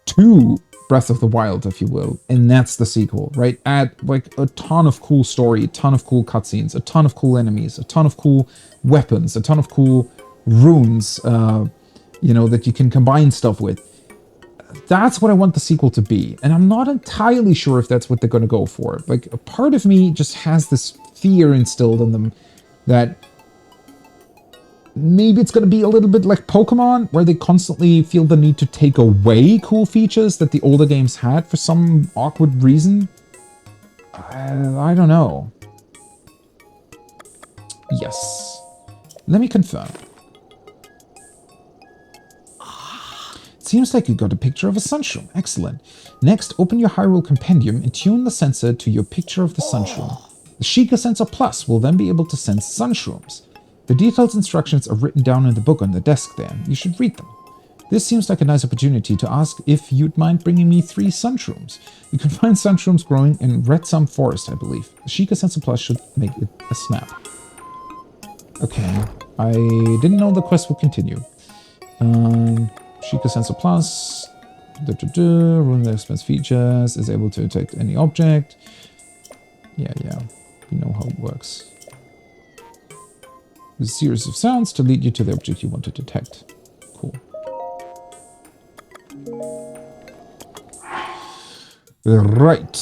to Breath of the Wild, if you will, and that's the sequel, right? Add like a ton of cool story, a ton of cool cutscenes, a ton of cool enemies, a ton of cool weapons, a ton of cool runes, you know, that you can combine stuff with. That's what I want the sequel to be, and I'm not entirely sure if that's what they're going to go for. Like, a part of me just has this fear instilled in them that maybe it's going to be a little bit like Pokemon, where they constantly feel the need to take away cool features that the older games had for some awkward reason. I don't know. Yes. Let me confirm. Seems like you got a picture of a sunshroom. Excellent. Next, open your Hyrule Compendium and tune the sensor to your picture of the sunshroom. The Sheikah Sensor Plus will then be able to sense sunshrooms. The detailed instructions are written down in the book on the desk there. You should read them. This seems like a nice opportunity to ask if you'd mind bringing me 3 sunshrooms. You can find sunshrooms growing in Redsum Forest, I believe. The Sheikah Sensor Plus should make it a snap. Okay. I didn't know the quest would continue. Sheikah Sensor Plus. Ruin the expense features. Is able to detect any object. Yeah. We know how it works. A series of sounds to lead you to the object you want to detect. Cool. Right.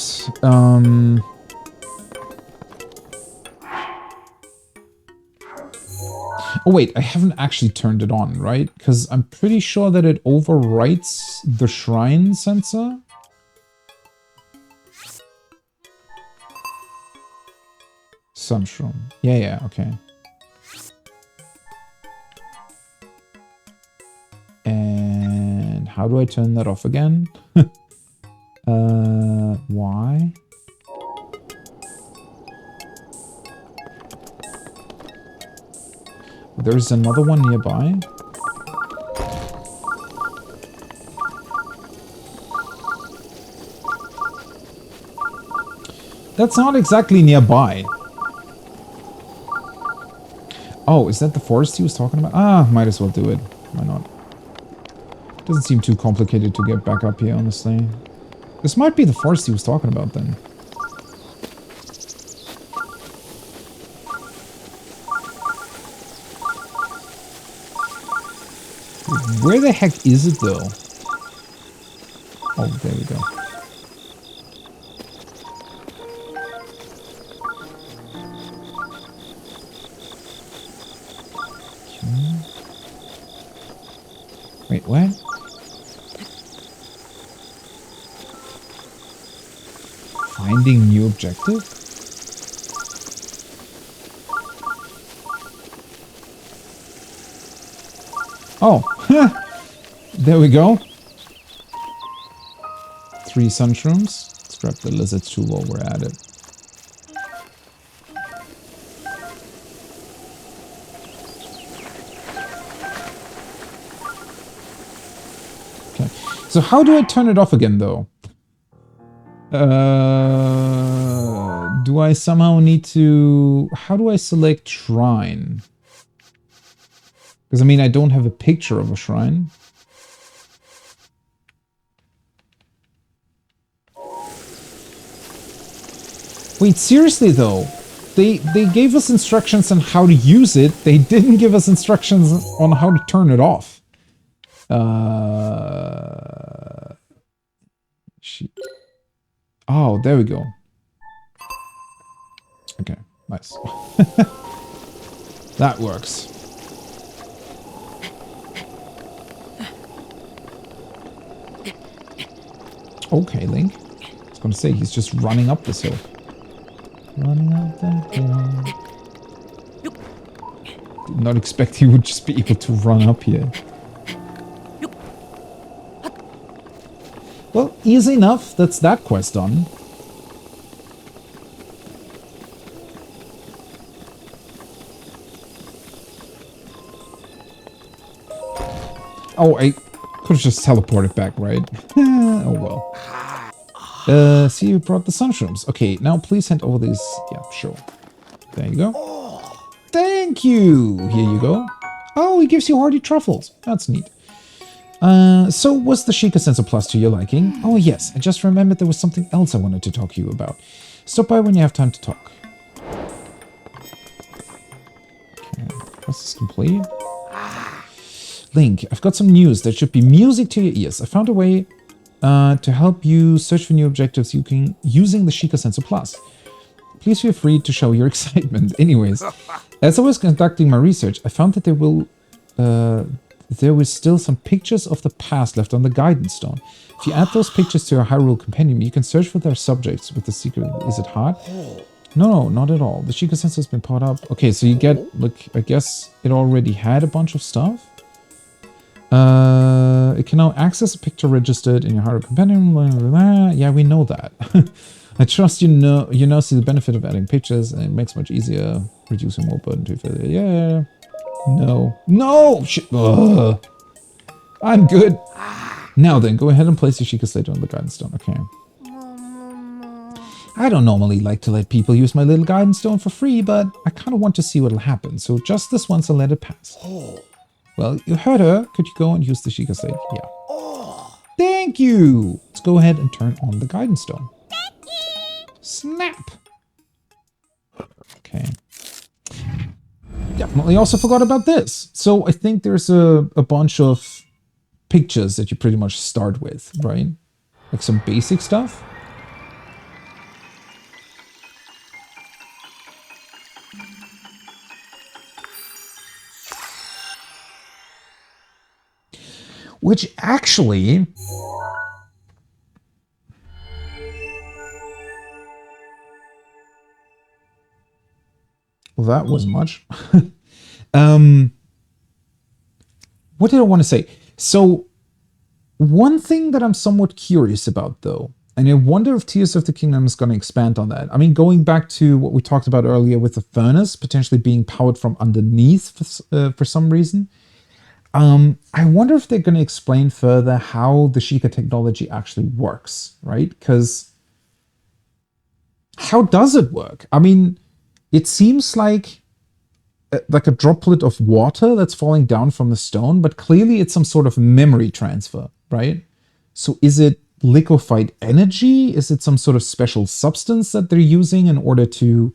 Oh wait, I haven't actually turned it on, right? Because I'm pretty sure that it overwrites the shrine sensor. Sunshroom. Yeah, okay. And how do I turn that off again? Why? There's another one nearby. That's not exactly nearby. Oh, is that the forest he was talking about? Ah, might as well do it. Why not? Doesn't seem too complicated to get back up here, honestly. This might be the forest he was talking about then. Where the heck is it though? Oh, there we go. Wait, what? Finding new objective? Oh, there we go. 3 sunshrooms. Let's grab the lizard too while we're at it. Okay, so how do I turn it off again though? Do I somehow need to... How do I select shrine? Because, I mean, I don't have a picture of a shrine. Wait, seriously, though? They gave us instructions on how to use it. They didn't give us instructions on how to turn it off. Oh, there we go. Okay, nice. That works. Okay, Link. I was gonna say, he's just running up this hill. Running up the hill. Did not expect he would just be able to run up here. Well, easy enough. That's that quest done. Oh, I could have just teleported back, right? Oh well. See, you brought the sunshrooms. Okay, now please hand over these. Yeah, sure. There you go. Thank you. Here you go. Oh, he gives you hardy truffles. That's neat. So was the Sheikah Sensor Plus to your liking? Oh yes, I just remembered there was something else I wanted to talk to you about. Stop by when you have time to talk. Okay, quest is complete. Link, I've got some news that should be music to your ears. I found a way to help you search for new objectives using the Sheikah Sensor Plus. Please feel free to show your excitement. Anyways, as I was conducting my research, I found that there was still some pictures of the past left on the guidance stone. If you add those pictures to your Hyrule Compendium, you can search for their subjects with the secret. Is it hard? No, not at all. The Sheikah Sensor has been powered up. Okay, so you get, like, I guess it already had a bunch of stuff. It can now access a picture registered in your Hyrule Compendium. Blah, blah, blah. Yeah, we know that. I trust you now see the benefit of adding pictures, and it makes it much easier, reducing more burden to failure. Yeah. No! Shit. Ugh. I'm good. Now then, go ahead and place your Sheikah Slate on the guidance stone. Okay. I don't normally like to let people use my little guidance stone for free, but I kind of want to see what'll happen, so just this once I'll let it pass. Well, you heard her. Could you go and use the Sheikah Slate? Yeah. Thank you! Let's go ahead and turn on the guidance stone. Snap! Okay. Definitely also forgot about this. So I think there's a bunch of pictures that you pretty much start with, right? Like some basic stuff. Which actually... Well, that was much. What did I want to say? So, one thing that I'm somewhat curious about, though, and I wonder if Tears of the Kingdom is going to expand on that. I mean, going back to what we talked about earlier with the furnace potentially being powered from underneath for some reason, I wonder if they're going to explain further how the Sheikah technology actually works, right? Because how does it work? I mean, it seems like a droplet of water that's falling down from the stone, but clearly it's some sort of memory transfer, right? So is it liquefied energy? Is it some sort of special substance that they're using in order to,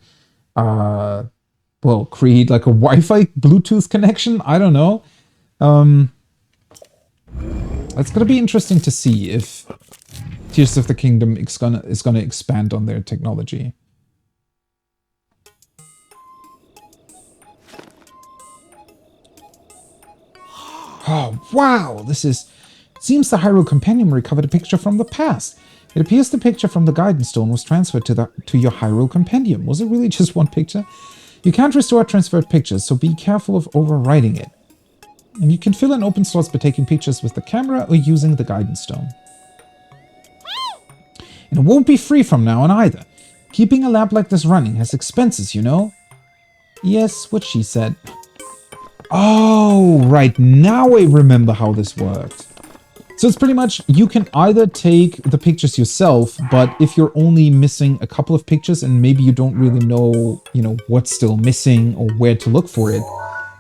well, create like a Wi-Fi Bluetooth connection? I don't know. It's gonna be interesting to see if Tears of the Kingdom is gonna expand on their technology. Oh, wow! Seems the Hyrule Compendium recovered a picture from the past. It appears the picture from the Guidance Stone was transferred to your Hyrule Compendium. Was it really just one picture? You can't restore transferred pictures, so be careful of overwriting it. And you can fill in open slots by taking pictures with the camera or using the Guidance Stone. And it won't be free from now on either. Keeping a lab like this running has expenses, you know? Yes, what she said. Oh, right, now I remember how this worked. So it's pretty much, you can either take the pictures yourself, but if you're only missing a couple of pictures and maybe you don't really know, you know, what's still missing or where to look for it,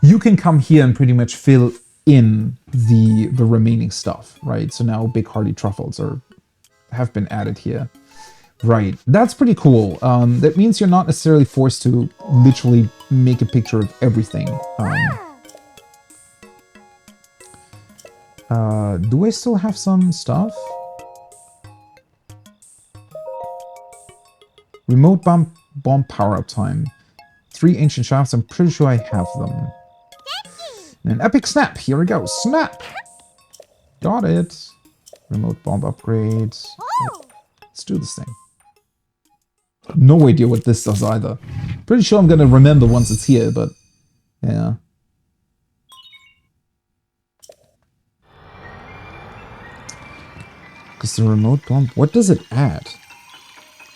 you can come here and pretty much fill in the remaining stuff, right? So now big hearty truffles have been added here. Right, that's pretty cool. That means you're not necessarily forced to literally make a picture of everything. Do I still have some stuff? Remote bomb power-up time. 3 ancient shafts, I'm pretty sure I have them. And an epic snap, here we go, snap! Got it. Remote bomb upgrades. Let's do this thing. No idea what this does either. Pretty sure I'm gonna remember once it's here, but yeah. Because the remote bomb, what does it add?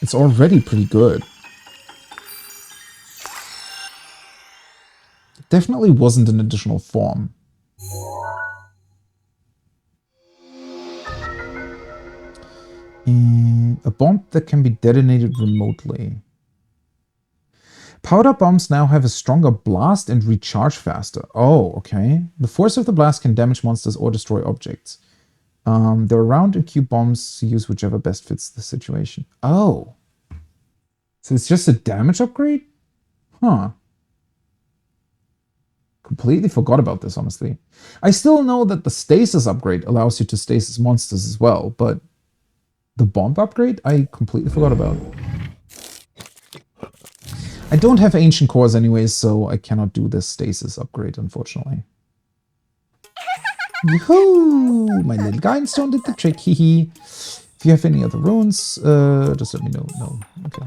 It's already pretty good. It definitely wasn't an additional form. A bomb that can be detonated remotely. Powered up bombs now have a stronger blast and recharge faster. Oh, okay. The force of the blast can damage monsters or destroy objects. They're round and cube bombs, so use whichever best fits the situation. Oh. So it's just a damage upgrade? Huh. Completely forgot about this, honestly. I still know that the stasis upgrade allows you to stasis monsters as well, but the bomb upgrade, I completely forgot about. I don't have ancient cores anyways, so I cannot do this stasis upgrade, unfortunately. Yoo-hoo! My little guidance stone did the trick, hee. If you have any other runes, just let me know. No, okay.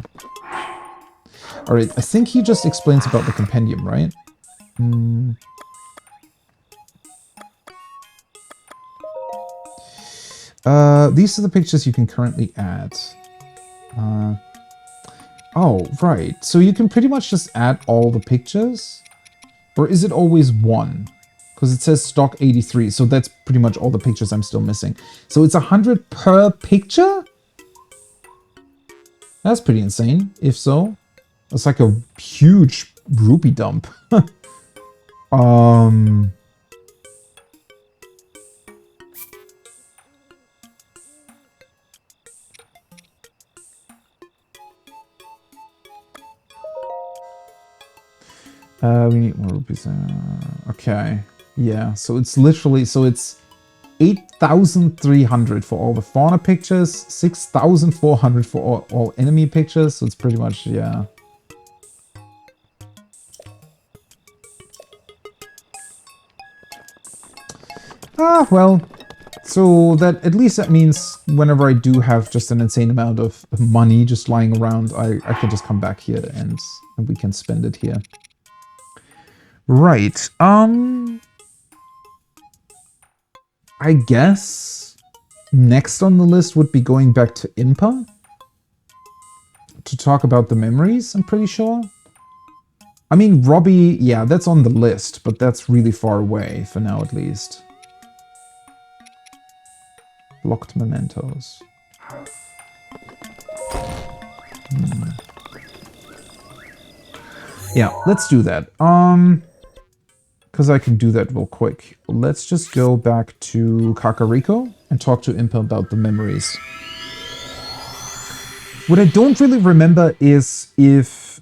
Alright, I think he just explains about the compendium, right? These are the pictures you can currently add. Oh, right. So you can pretty much just add all the pictures? Or is it always one? Because it says stock 83, so that's pretty much all the pictures I'm still missing. So it's 100 per picture? That's pretty insane, if so. That's like a huge rupee dump. We need more rupees. Okay. Yeah, so it's literally, so it's 8,300 for all the fauna pictures, 6,400 for all enemy pictures, so it's pretty much, yeah. Ah, well, So that at least that means whenever I do have just an insane amount of money just lying around, I can just come back here and we can spend it here. Right. I guess next on the list would be going back to Impa to talk about the memories, I'm pretty sure. I mean, Robbie, yeah, that's on the list, but that's really far away for now at least. Locked mementos. Yeah, let's do that. Because I can do that real quick. Let's just go back to Kakariko and talk to Impa about the memories. What I don't really remember is if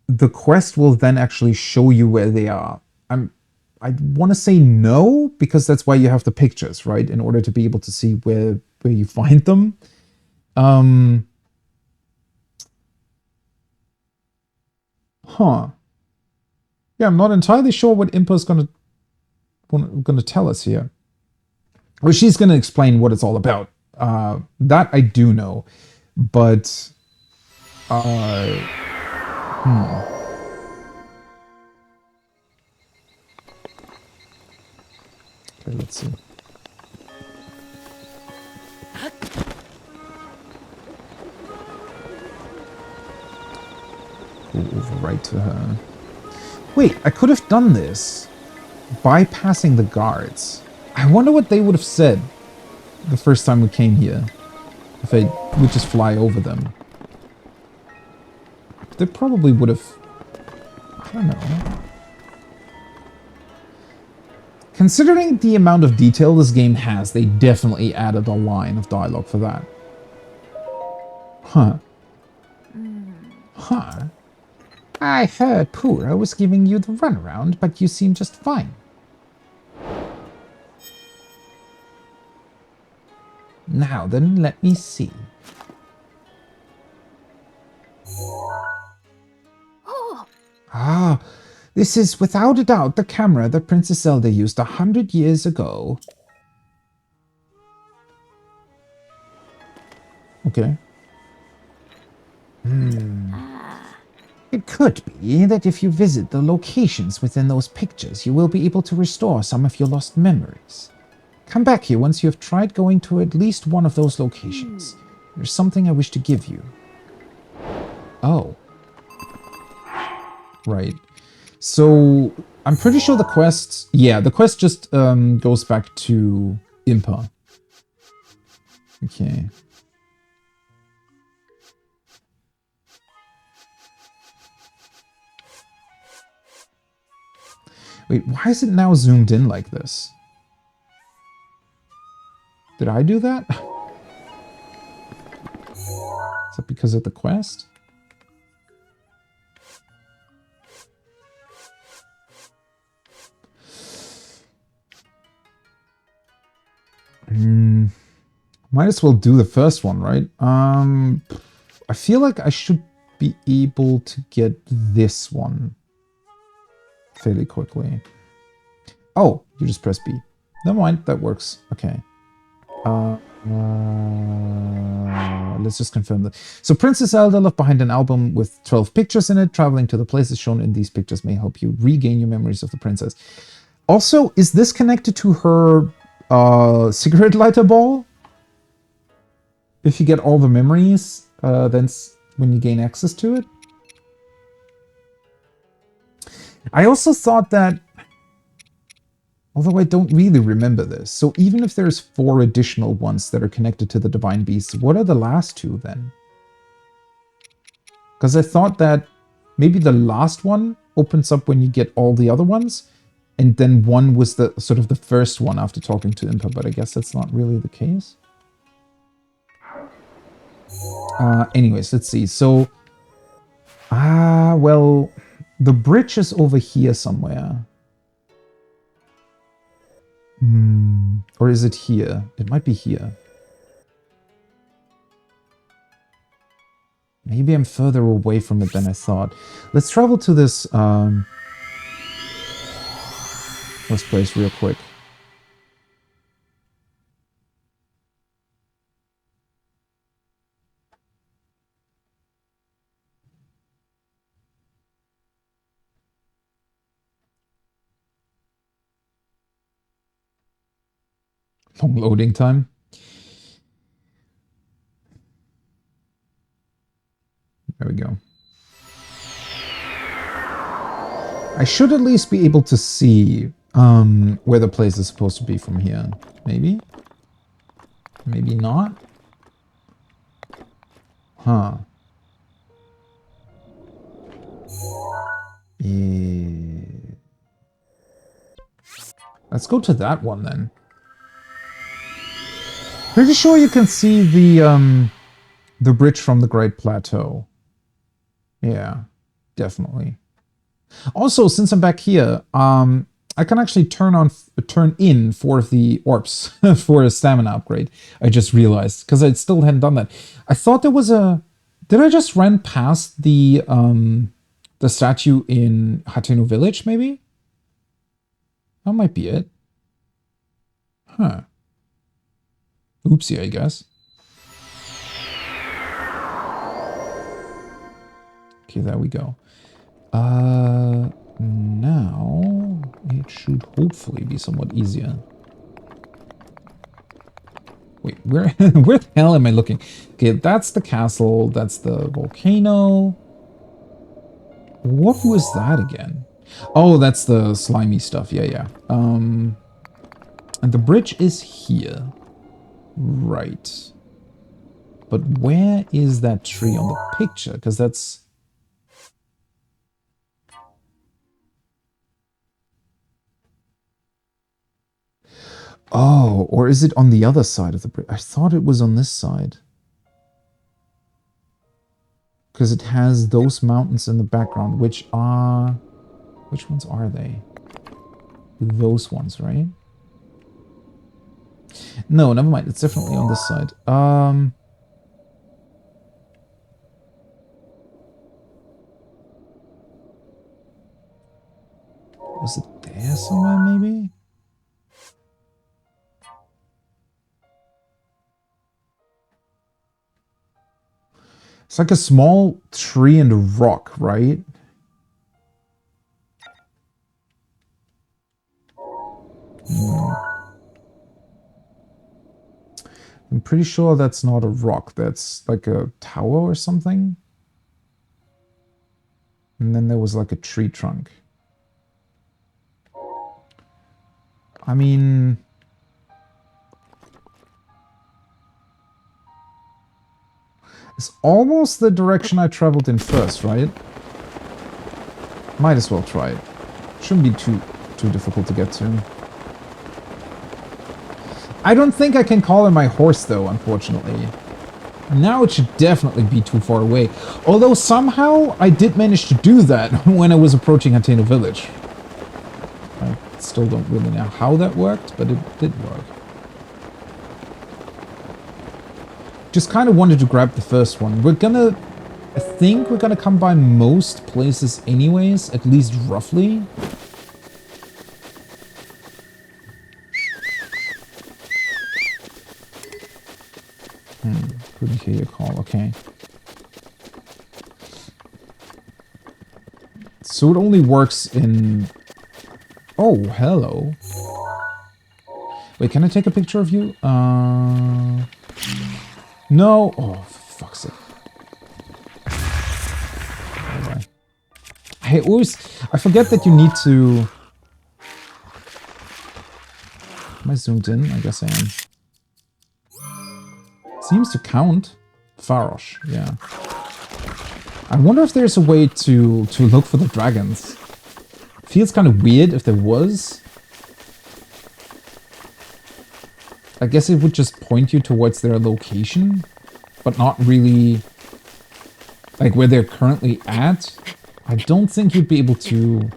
the quest will then actually show you where they are. I want to say no, because that's why you have the pictures, right? In order to be able to see where you find them. Huh. Yeah, I'm not entirely sure what Impa's gonna tell us here. Well, she's gonna explain what it's all about. That I do know, but Okay, let's see. Go over right to her. Wait, I could have done this bypassing the guards. I wonder what they would have said the first time we came here if I would just fly over them. They probably would have... I don't know. Considering the amount of detail this game has, they definitely added a line of dialogue for that. Huh. Huh. I heard Pura was giving you the runaround, but you seem just fine. Now then, let me see. Ah, this is without a doubt the camera that Princess Zelda used 100 years ago. Okay. It could be that if you visit the locations within those pictures, you will be able to restore some of your lost memories. Come back here once you have tried going to at least one of those locations. There's something I wish to give you. Oh. Right. So, I'm pretty sure the quest... Yeah, the quest just goes back to Impa. Okay. Wait, why is it now zoomed in like this? Did I do that? Is that because of the quest? Might as well do the first one, right? I feel like I should be able to get this one fairly quickly. Oh, you just press B. Never mind, that works. Okay. Let's just confirm that. So Princess Zelda left behind an album with 12 pictures in it. Traveling to the places shown in these pictures may help you regain your memories of the princess. Also, is this connected to her cigarette lighter ball? If you get all the memories, then when you gain access to it? I also thought that, although I don't really remember this, so even if there's 4 additional ones that are connected to the Divine Beast, what are the last 2 then? Because I thought that maybe the last one opens up when you get all the other ones, and then one was the sort of the first one after talking to Impa, but I guess that's not really the case. Anyways, let's see. So, well, the bridge is over here somewhere. Or is it here? It might be here. Maybe I'm further away from it than I thought. Let's travel to this place real quick. Long loading time. There we go. I should at least be able to see where the place is supposed to be from here. Maybe? Maybe not? Huh. Yeah. Let's go to that one then. Pretty sure you can see the bridge from the Great Plateau. Yeah, definitely. Also, since I'm back here, I can actually turn in for the orbs for a stamina upgrade. I just realized because I still hadn't done that. I thought there was a. Did I just run past the statue in Hateno Village? Maybe that might be it. Huh. Oopsie, I guess. Okay, there we go. Now it should hopefully be somewhat easier. Wait, where where the hell am I looking? Okay, that's the castle, that's the volcano. What was that again? Oh, that's the slimy stuff. Yeah, yeah. And the bridge is here. Right. But where is that tree on the picture? Because that's... Oh, or is it on the other side of the bridge? I thought it was on this side. Because it has those mountains in the background, which are... Which ones are they? Those ones, right? No, never mind. It's definitely on this side. Was it there somewhere, maybe? It's like a small tree and a rock, right? I'm pretty sure that's not a rock. That's like a tower or something. And then there was like a tree trunk. I mean... It's almost the direction I traveled in first, right? Might as well try it. Shouldn't be too difficult to get to. I don't think I can call in my horse, though, unfortunately. Now it should definitely be too far away. Although somehow I did manage to do that when I was approaching Hateno Village. I still don't really know how that worked, but it did work. Just kind of wanted to grab the first one. We're gonna... I think we're gonna come by most places anyways, at least roughly. Couldn't hear your call, okay. So it only works in... Oh, hello. Wait, can I take a picture of you? No. Oh, for fuck's sake. Anyway. I forget that you need to... Am I zoomed in? I guess I am. Seems to count. Farosh, yeah. I wonder if there's a way to look for the dragons. Feels kind of weird if there was. I guess it would just point you towards their location, but not really like where they're currently at. I don't think you'd be able to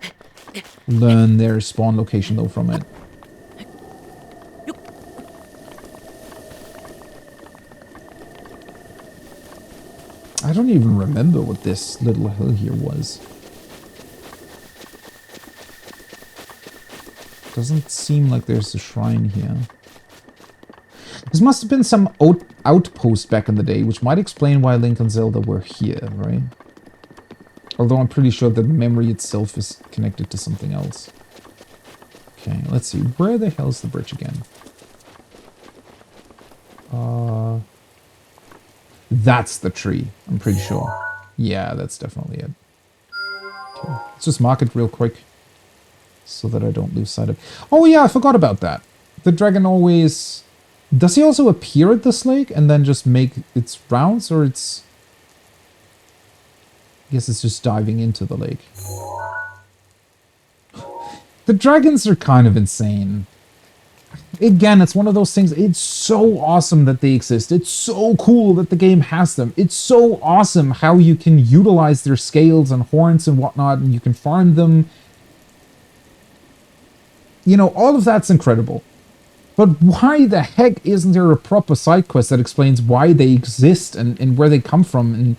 learn their spawn location though from it. I don't even remember what this little hill here was. Doesn't seem like there's a shrine here. This must have been some outpost back in the day, which might explain why Link and Zelda were here, right? Although I'm pretty sure the memory itself is connected to something else. Okay, let's see. Where the hell is the bridge again? That's the tree, I'm pretty sure. Yeah, that's definitely it. Okay. Let's just mark it real quick so that I don't lose sight of... Oh yeah, I forgot about that. The dragon always... Does he also appear at this lake and then just make its rounds, or it's... I guess it's just diving into the lake. The dragons are kind of insane. Again, it's one of those things, it's so awesome that they exist. It's so cool that the game has them. It's so awesome how you can utilize their scales and horns and whatnot, and you can farm them. You know, all of that's incredible. But why the heck isn't there a proper side quest that explains why they exist and where they come from and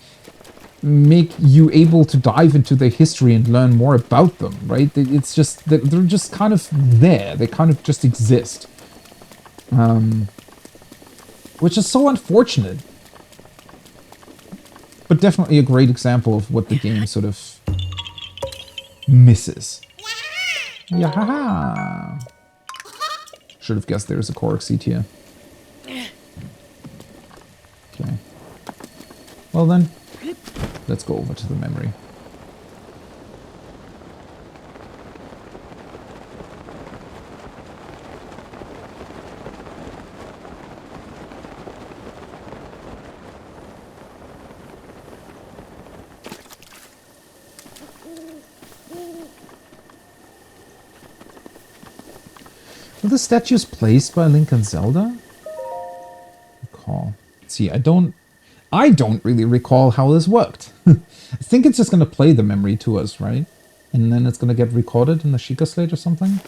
make you able to dive into their history and learn more about them, right? It's just, they're just kind of there. They kind of just exist. Which is so unfortunate. But definitely a great example of what the game sort of misses. Yahaha! Should have guessed there's a Korok seat here. Okay. Well then, let's go over to the memory. Were the statues placed by Link and Zelda? Recall. See, I don't really recall how this worked. I think it's just going to play the memory to us, right? And then it's going to get recorded in the Sheikah Slate or something?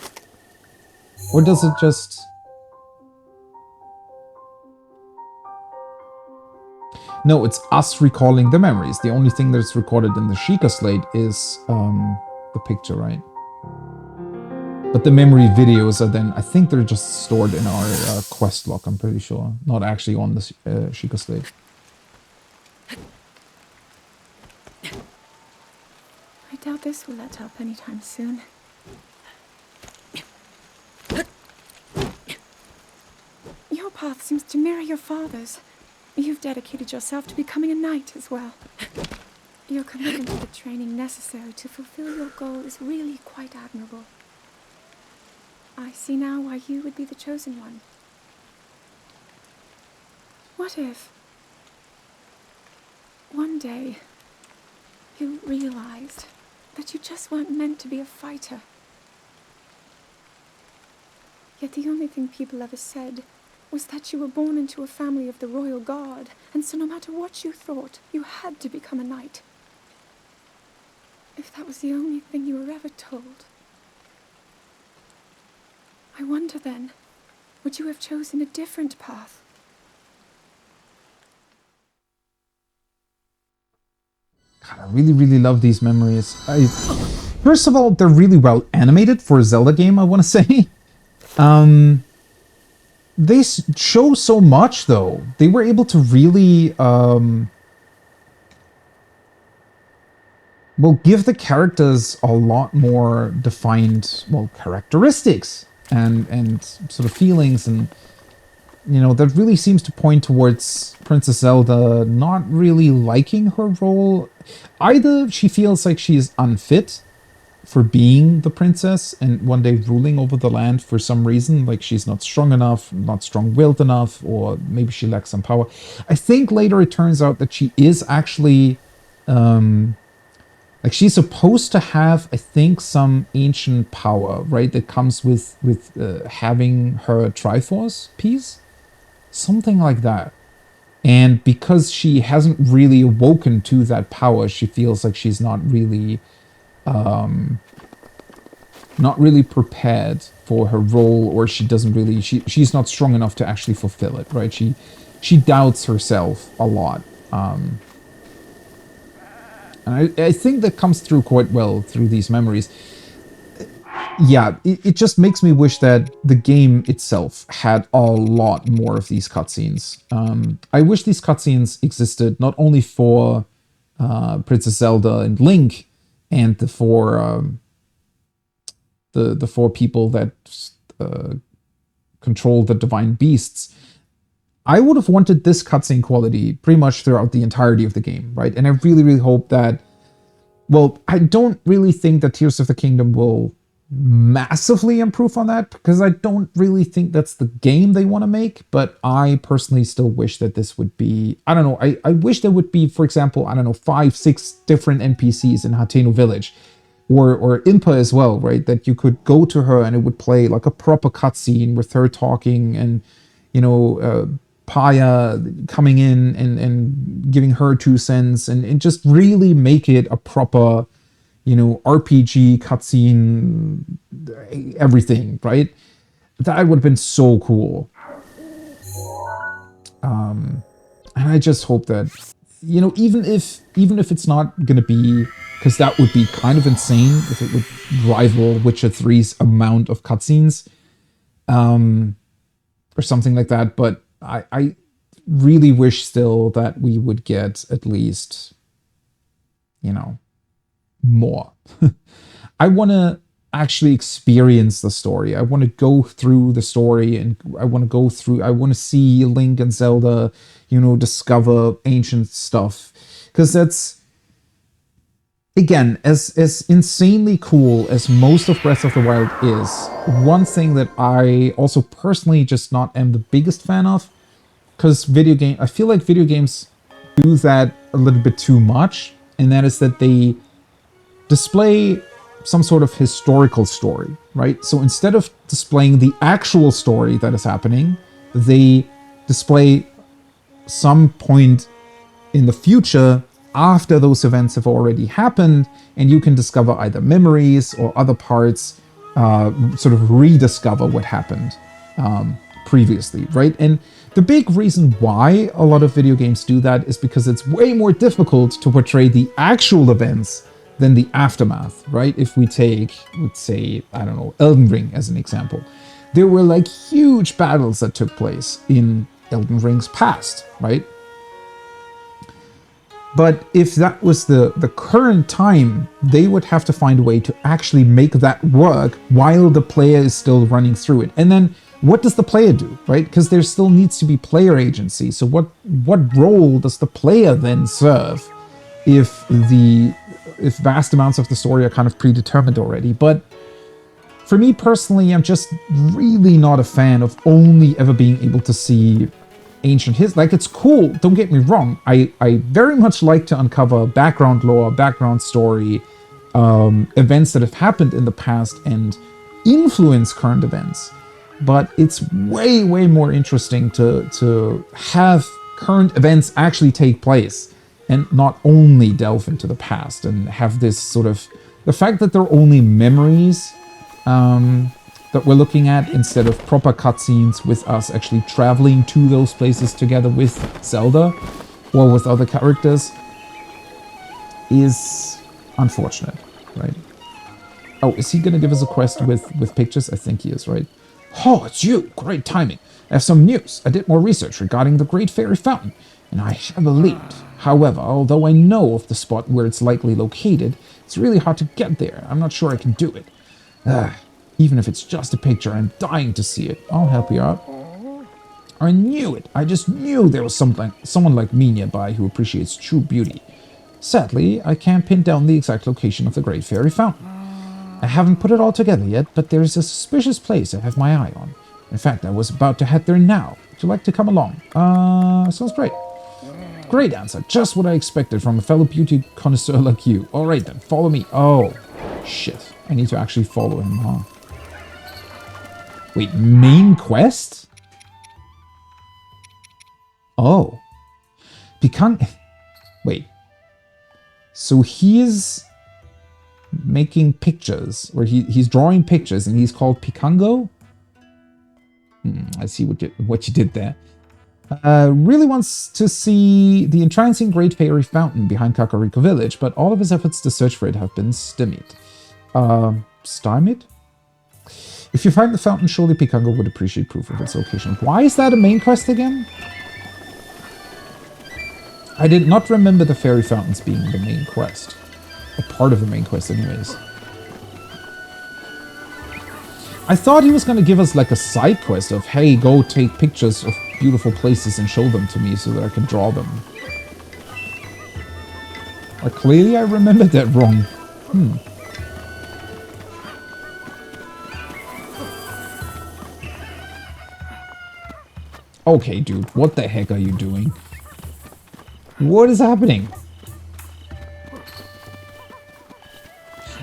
Or does it just... No, it's us recalling the memories. The only thing that's recorded in the Sheikah Slate is the picture, right? But the memory videos are then, I think they're just stored in our quest log, I'm pretty sure. Not actually on the Sheikah Slate. I doubt this will let up anytime soon. Your path seems to mirror your father's. You've dedicated yourself to becoming a knight as well. Your commitment to the training necessary to fulfill your goal is really quite admirable. I see now why you would be the chosen one. What if one day you realized that you just weren't meant to be a fighter? Yet the only thing people ever said was that you were born into a family of the royal guard, and so no matter what you thought, you had to become a knight. If that was the only thing you were ever told, I wonder then, would you have chosen a different path? God, I really, really love these memories. First of all, they're really well animated for a Zelda game, I want to say. They show so much, though. They were able to really, well, give the characters a lot more defined, well, characteristics and sort of feelings, and you know, that really seems to point towards Princess Zelda not really liking her role. Either she feels like she is unfit for being the princess and one day ruling over the land for some reason, like she's not strong enough, not strong-willed enough, or maybe she lacks some power. I think later it turns out that she is actually like she's supposed to have, I think, some ancient power, right? That comes with having her Triforce piece, something like that. And because she hasn't really awoken to that power, she feels like she's not really prepared for her role, or she doesn't really, she's not strong enough to actually fulfill it, right? She doubts herself a lot. And I think that comes through quite well through these memories. Yeah, it just makes me wish that the game itself had a lot more of these cutscenes. I wish these cutscenes existed not only for Princess Zelda and Link, and the four people that control the divine beasts, I would have wanted this cutscene quality pretty much throughout the entirety of the game, right? And I really, really hope that, well, I don't really think that Tears of the Kingdom will massively improve on that, because I don't really think that's the game they want to make, but I personally still wish that this would be, I don't know, I wish there would be, for example, I don't know, 5-6 different NPCs in Hateno Village, or Impa as well, right? That you could go to her and it would play like a proper cutscene with her talking and, you know, Paya coming in and giving her 2 cents and just really make it a proper, you know, RPG cutscene, everything, right? That would have been so cool. And I just hope that, you know, even if it's not gonna be, because that would be kind of insane if it would rival Witcher 3's amount of cutscenes, or something like that. But I really wish still that we would get at least, you know, more. I want to actually experience the story. I want to go through the story, and I want to see Link and Zelda, you know, discover ancient stuff. Because that's, again, as insanely cool as most of Breath of the Wild is, one thing that I also personally just not am the biggest fan of, because I feel like video games do that a little bit too much, and that is that they display some sort of historical story, right? So instead of displaying the actual story that is happening, they display some point in the future after those events have already happened, and you can discover either memories or other parts, sort of rediscover what happened previously, right? And the big reason why a lot of video games do that is because it's way more difficult to portray the actual events than the aftermath, right? If we take, let's say, I don't know, Elden Ring as an example. There were like huge battles that took place in Elden Ring's past, right? But if that was the current time, they would have to find a way to actually make that work while the player is still running through it. And then what does the player do, right? Because there still needs to be player agency. So what role does the player then serve if vast amounts of the story are kind of predetermined already? But for me personally, I'm just really not a fan of only ever being able to see ancient history. Like, it's cool, don't get me wrong. I very much like to uncover background lore, background story, events that have happened in the past and influence current events. But it's way, way more interesting to have current events actually take place and not only delve into the past and have this sort of, the fact that they're only memories that we're looking at instead of proper cutscenes with us actually traveling to those places together with Zelda or with other characters is unfortunate, right? Oh, is he going to give us a quest with pictures? I think he is, right? Oh, it's you! Great timing. I have some news. I did more research regarding the Great Fairy Fountain, and I have a lead. However, although I know of the spot where it's likely located, it's really hard to get there. I'm not sure I can do it. Even if it's just a picture, I'm dying to see it. I'll help you out. I knew it. I just knew there was someone like me nearby who appreciates true beauty. Sadly, I can't pin down the exact location of the Great Fairy Fountain. I haven't put it all together yet, but there's a suspicious place I have my eye on. In fact, I was about to head there now. Would you like to come along? Sounds great. Great answer. Just what I expected from a fellow beauty connoisseur like you. Alright then, follow me. Oh, shit. I need to actually follow him, huh? Wait, main quest? Oh. Wait. So he's making pictures, or he's drawing pictures, and he's called Pikango? I see what you did there. Really wants to see the entrancing Great Fairy Fountain behind Kakariko Village, but all of his efforts to search for it have been stymied. Stymied? If you find the fountain, surely Pikango would appreciate proof of its location. Why is that a main quest again? I did not remember the fairy fountains being the main quest. A part of the main quest anyways. I thought he was going to give us like a side quest of, hey, go take pictures of beautiful places and show them to me so that I can draw them. Or clearly I remembered that wrong. Okay, dude, what the heck are you doing? What is happening?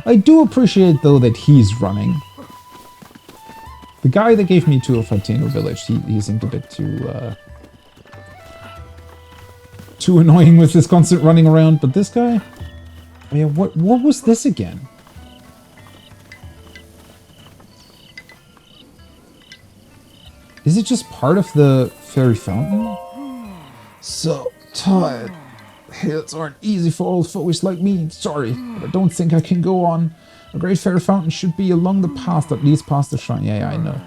I do appreciate, though, that he's running. The guy that gave me tour of Hateno Village, he seemed a bit too annoying with this constant running around, but this guy? I mean, what was this again? Is it just part of the fairy fountain? So tired. Hills aren't easy for old fogies like me. Sorry, but I don't think I can go on. A great fairy fountain should be along the path that leads past the shrine. Yeah, I know.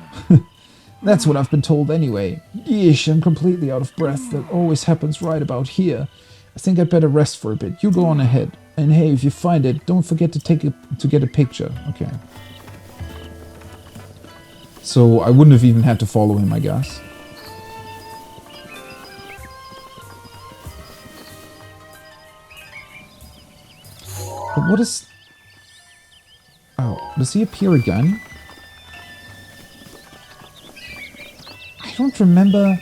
That's what I've been told anyway. Yeesh, I'm completely out of breath. That always happens right about here. I think I'd better rest for a bit. You go on ahead. And hey, if you find it, don't forget to get a picture. Okay. So I wouldn't have even had to follow him, I guess. But what is... Oh, does he appear again? I don't remember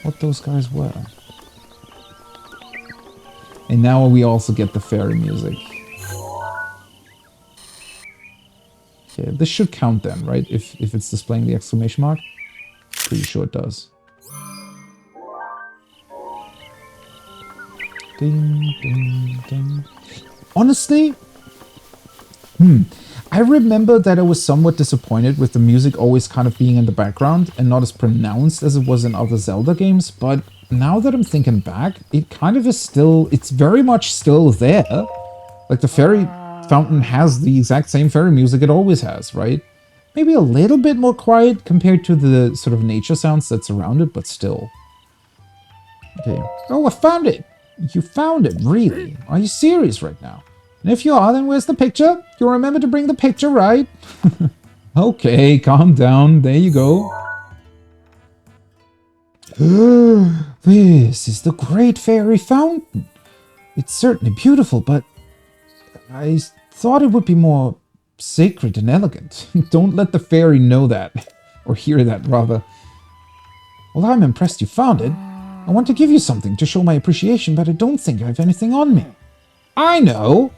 what those guys were. And now we also get the fairy music. Okay, this should count then, right? If it's displaying the exclamation mark. Pretty sure it does. Ding, ding, ding. Honestly, I remember that I was somewhat disappointed with the music always kind of being in the background and not as pronounced as it was in other Zelda games, but now that I'm thinking back, it kind of is still, it's very much still there. Like the fairy fountain has the exact same fairy music it always has, right? Maybe a little bit more quiet compared to the sort of nature sounds that surround it, but still. Okay. Oh, I found it! You found it, really? Are you serious right now? And if you are, then where's the picture? You'll remember to bring the picture, right? Okay, calm down. There you go. This is the Great Fairy Fountain. It's certainly beautiful, but I thought it would be more sacred and elegant. Don't let the fairy know that. Or hear that, rather. Well, I'm impressed you found it. I want to give you something to show my appreciation, but I don't think I have anything on me. I know!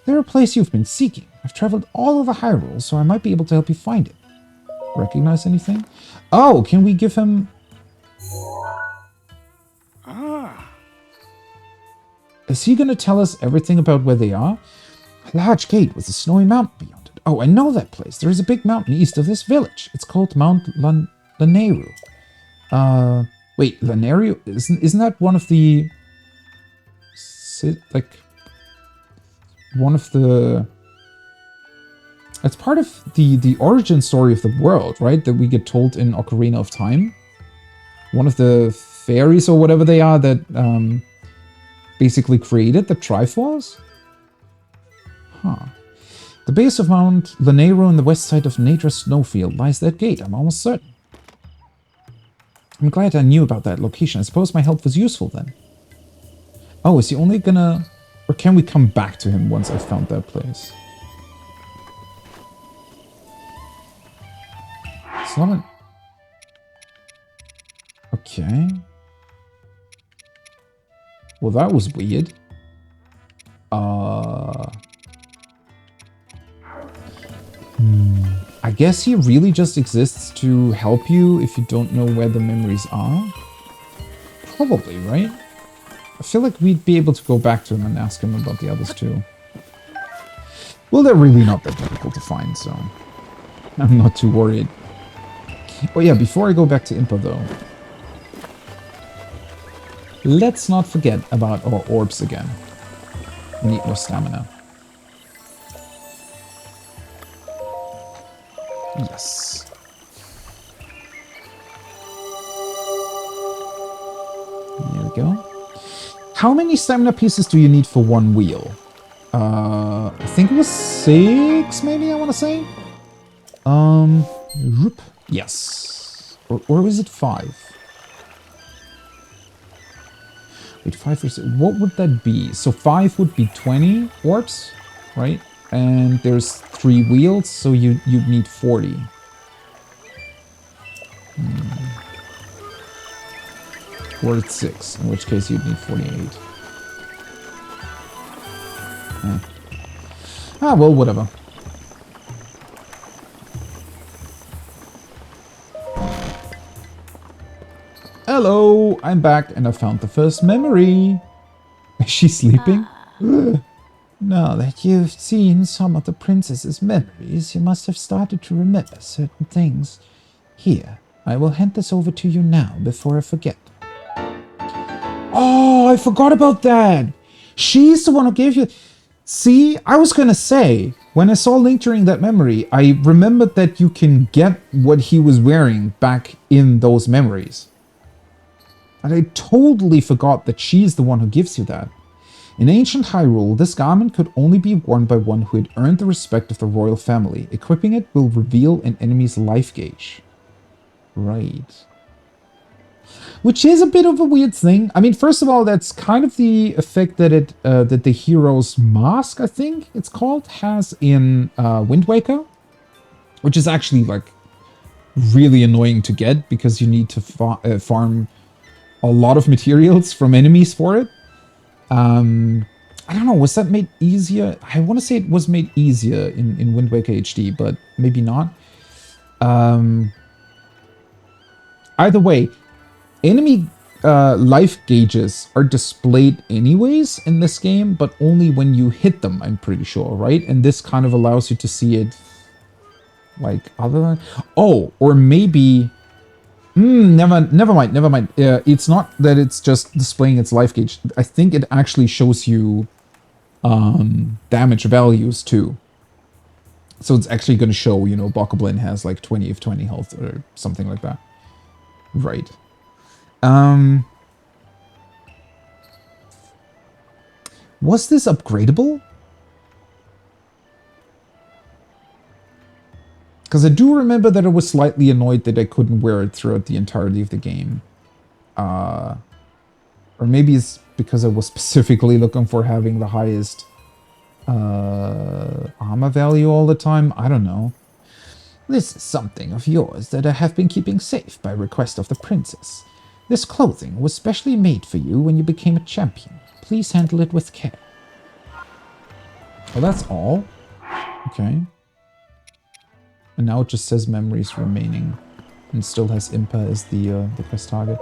They're a place you've been seeking. I've traveled all over Hyrule, so I might be able to help you find it. Recognize anything? Oh, can we give him... Is he going to tell us everything about where they are? A large gate with a snowy mountain beyond it. Oh, I know that place. There is a big mountain east of this village. It's called Mount Lanayru. Wait, Lanayru? Isn't that one of the... like... one of the... It's part of the origin story of the world, right? That we get told in Ocarina of Time. One of the fairies or whatever they are that basically created the Triforce? Huh. The base of Mount Lanayru on the west side of Nadra's snowfield lies that gate, I'm almost certain. I'm glad I knew about that location. I suppose my help was useful then. Oh, is he only gonna... Or can we come back to him once I've found that place? It's not an... Okay. Well, that was weird. I guess he really just exists to help you if you don't know where the memories are? Probably, right? I feel like we'd be able to go back to him and ask him about the others too. Well, they're really not that difficult to find, so I'm not too worried. Oh yeah, before I go back to Impa though, let's not forget about our orbs again. We need more stamina. Yes. There we go. How many stamina pieces do you need for one wheel? I think it was 6, maybe, I want to say. Whoop. Yes. Or was it 5? Wait, 5 or 6. What would that be? So 5 would be 20 orbs, right? And there's 3 wheels, so you'd need 40. Or it's 6, in which case you'd need 48. Ah, well, whatever. Hello, I'm back and I found the first memory. Is she sleeping? Now that you've seen some of the princess's memories, you must have started to remember certain things. Here, I will hand this over to you now before I forget. Oh, I forgot about that. She's the one who gave you... See, I was gonna say, when I saw Link during that memory, I remembered that you can get what he was wearing back in those memories. And I totally forgot that she's the one who gives you that. In ancient Hyrule, this garment could only be worn by one who had earned the respect of the royal family. Equipping it will reveal an enemy's life gauge. Right. Which is a bit of a weird thing. I mean, first of all, that's kind of the effect that that the hero's mask, I think it's called, has in Wind Waker. Which is actually, like, really annoying to get because you need to farm a lot of materials from enemies for it. I don't know, was that made easier? I want to say it was made easier in Wind Waker HD, but maybe not. Either way, enemy life gauges are displayed anyways in this game, but only when you hit them, I'm pretty sure, right? And this kind of allows you to see it, like, other than... Oh, or maybe... never mind. It's not that it's just displaying its life gauge. I think it actually shows you damage values too. So it's actually going to show, you know, Bokoblin has like 20 of 20 health or something like that. Right. Was this upgradable? Because I do remember that I was slightly annoyed that I couldn't wear it throughout the entirety of the game. Or maybe it's because I was specifically looking for having the highest armor value all the time. I don't know. This is something of yours that I have been keeping safe by request of the princess. This clothing was specially made for you when you became a champion. Please handle it with care. Well, that's all. Okay. And now it just says memories remaining. And still has Impa as the quest target.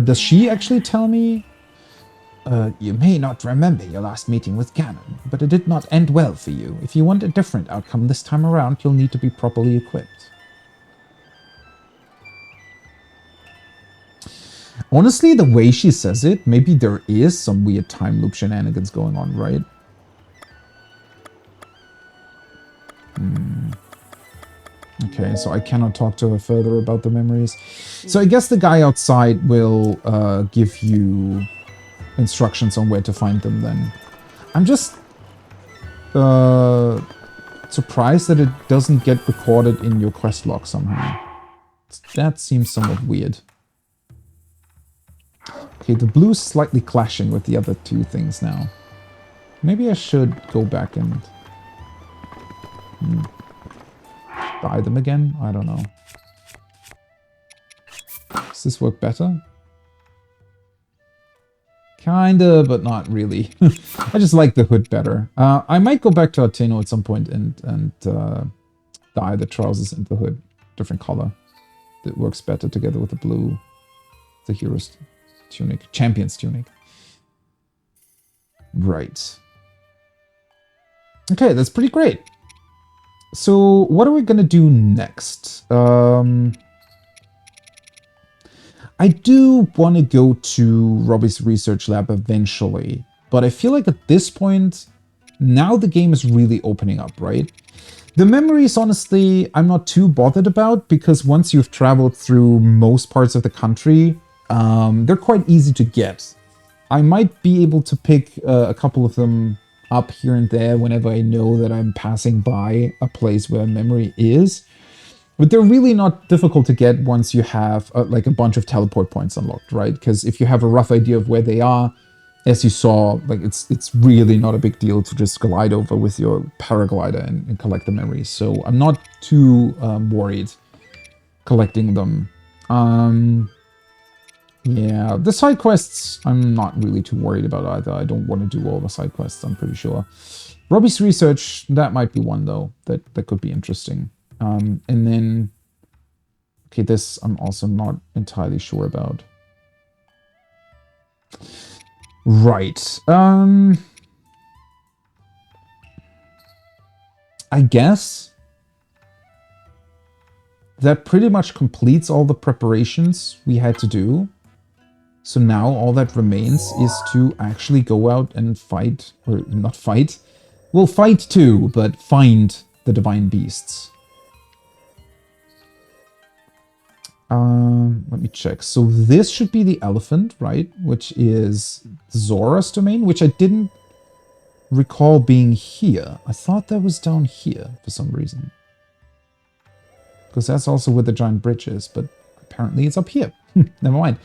Does she actually tell me? You may not remember your last meeting with Ganon, but it did not end well for you. If you want a different outcome this time around, you'll need to be properly equipped. Honestly, the way she says it, maybe there is some weird time loop shenanigans going on, right? Okay, so I cannot talk to her further about the memories. So I guess the guy outside will give you instructions on where to find them then. I'm just surprised that it doesn't get recorded in your quest log somehow. That seems somewhat weird. Okay, the blue's slightly clashing with the other two things now. Maybe I should go back and dye them again? I don't know. Does this work better? Kinda, but not really. I just like the hood better. I might go back to Hateno at some point and dye the trousers and the hood different color. That works better together with the blue, the hero's tunic, champion's tunic. Right. Okay, that's pretty great. So what are we gonna do next? I do want to go to Robbie's research lab eventually, but I feel like at this point, now the game is really opening up, right? The memories, honestly, I'm not too bothered about, because once you've traveled through most parts of the country, they're quite easy to get. I might be able to pick a couple of them up here and there whenever I know that I'm passing by a place where memory is. But they're really not difficult to get once you have like a bunch of teleport points unlocked, right? Because if you have a rough idea of where they are, as you saw, like it's really not a big deal to just glide over with your paraglider and collect the memories. So I'm not too worried collecting them. Yeah, the side quests, I'm not really too worried about either. I don't want to do all the side quests, I'm pretty sure. Robbie's research, that might be one, though, that could be interesting. And then... Okay, this I'm also not entirely sure about. Right. I guess that pretty much completes all the preparations we had to do. So now all that remains is to actually go out and fight, or not fight. We'll fight too, but find the divine beasts. Let me check. So this should be the elephant, right? Which is Zora's domain, which I didn't recall being here. I thought that was down here for some reason. Because that's also where the giant bridge is, but apparently it's up here. Never mind.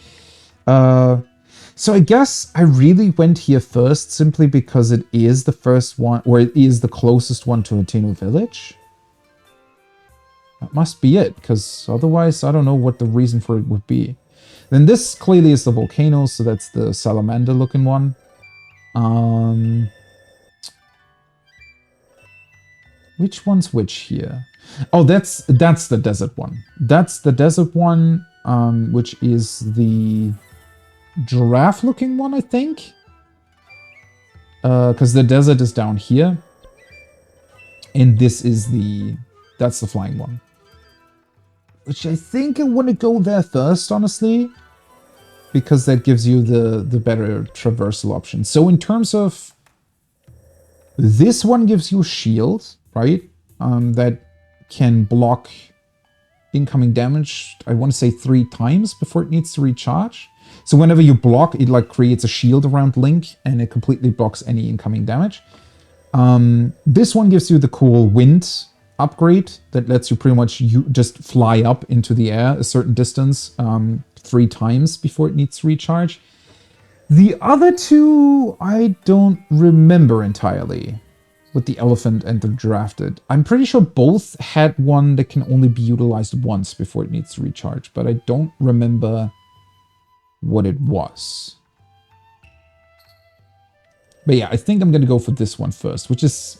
So I guess I really went here first simply because it is the first one, or it is the closest one to Hateno Village. That must be it, because otherwise I don't know what the reason for it would be. Then this clearly is the volcano, so that's the salamander looking one. Which one's which here? Oh, that's the desert one. That's the desert one, which is the giraffe-looking one, I think. Because the desert is down here. And this is that's the flying one. Which I think I want to go there first, honestly. Because that gives you the better traversal option. So in terms of... This one gives you a shield, right? That can block incoming damage, I want to say 3 times before it needs to recharge. So whenever you block, it like creates a shield around Link and it completely blocks any incoming damage. This one gives you the cool wind upgrade that lets you pretty much just fly up into the air a certain distance 3 times before it needs to recharge. The other two, I don't remember entirely. With the elephant and the giraffe did. I'm pretty sure both had one that can only be utilized once before it needs to recharge, but I don't remember what it was. But yeah, I think I'm gonna go for this one first, which is...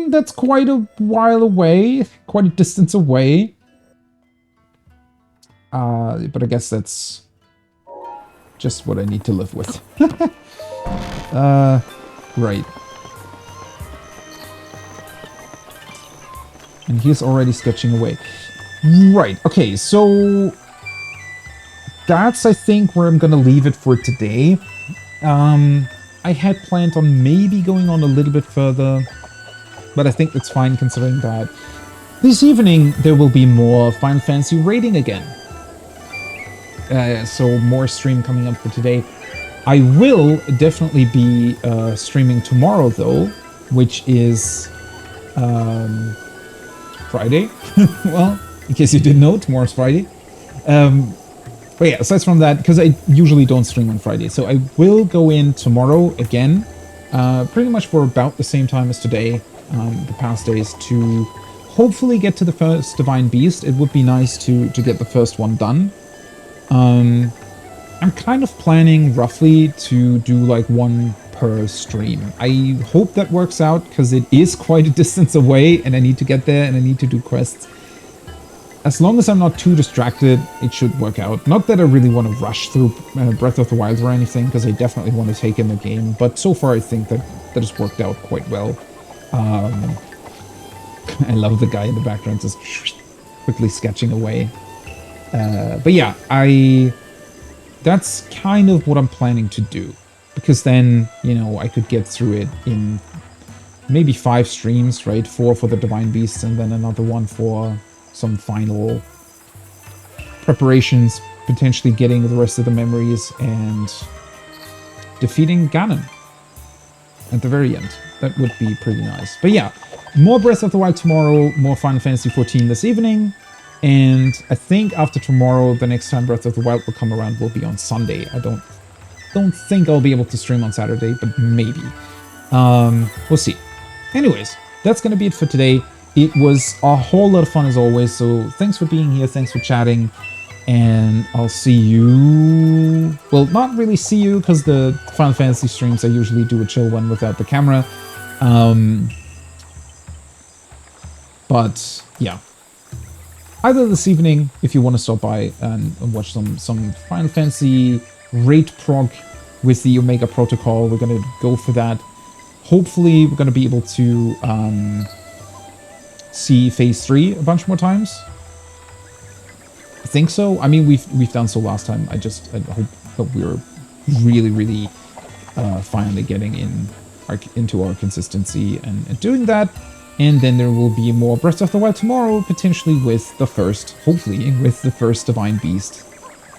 that's quite a while away, quite a distance away. But I guess that's just what I need to live with. Right. And he's already sketching away. Right, okay, so... That's, I think, where I'm gonna leave it for today. I had planned on maybe going on a little bit further, but I think it's fine considering that this evening there will be more Final Fantasy raiding again. So more stream coming up for today. I will definitely be streaming tomorrow, though, which is... Friday. Well, in case you didn't know, tomorrow's Friday. But yeah, aside from that, because I usually don't stream on Friday, so I will go in tomorrow again, pretty much for about the same time as today, the past days, to hopefully get to the first Divine Beast. It would be nice to get the first one done. I'm kind of planning roughly to do like one per stream. I hope that works out because it is quite a distance away and I need to get there and I need to do quests. As long as I'm not too distracted, it should work out. Not that I really want to rush through Breath of the Wild or anything, because I definitely want to take in the game, but so far I think that has worked out quite well. I love the guy in the background just quickly sketching away. But yeah, that's kind of what I'm planning to do. Because then, you know, I could get through it in maybe 5 streams, right? 4 for the Divine Beasts and then another one for some final preparations, potentially getting the rest of the memories and defeating Ganon at the very end. That would be pretty nice. But yeah, more Breath of the Wild tomorrow, more Final Fantasy XIV this evening, and I think after tomorrow, the next time Breath of the Wild will come around will be on Sunday. I don't think I'll be able to stream on Saturday, but maybe. We'll see. Anyways, that's gonna be it for today. It was a whole lot of fun as always, so thanks for being here, thanks for chatting, and I'll see you... Well, not really see you, because the Final Fantasy streams I usually do a chill one without the camera. But, yeah. Either this evening, if you want to stop by and watch some Final Fantasy raid prog with the Omega Protocol, we're going to go for that. Hopefully, we're going to be able to see Phase 3 a bunch more times. I think so. I mean, we've done so last time. I hope that we're really finally getting into our consistency and doing that. And then there will be more Breath of the Wild tomorrow, potentially with the first, hopefully, with the first Divine Beast.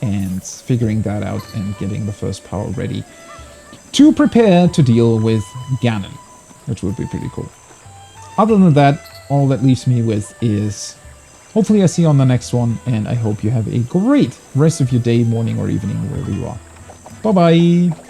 And figuring that out and getting the first power ready to prepare to deal with Ganon, which would be pretty cool. Other than that, all that leaves me with is hopefully I see you on the next one, and I hope you have a great rest of your day, morning, or evening, wherever you are. Bye-bye!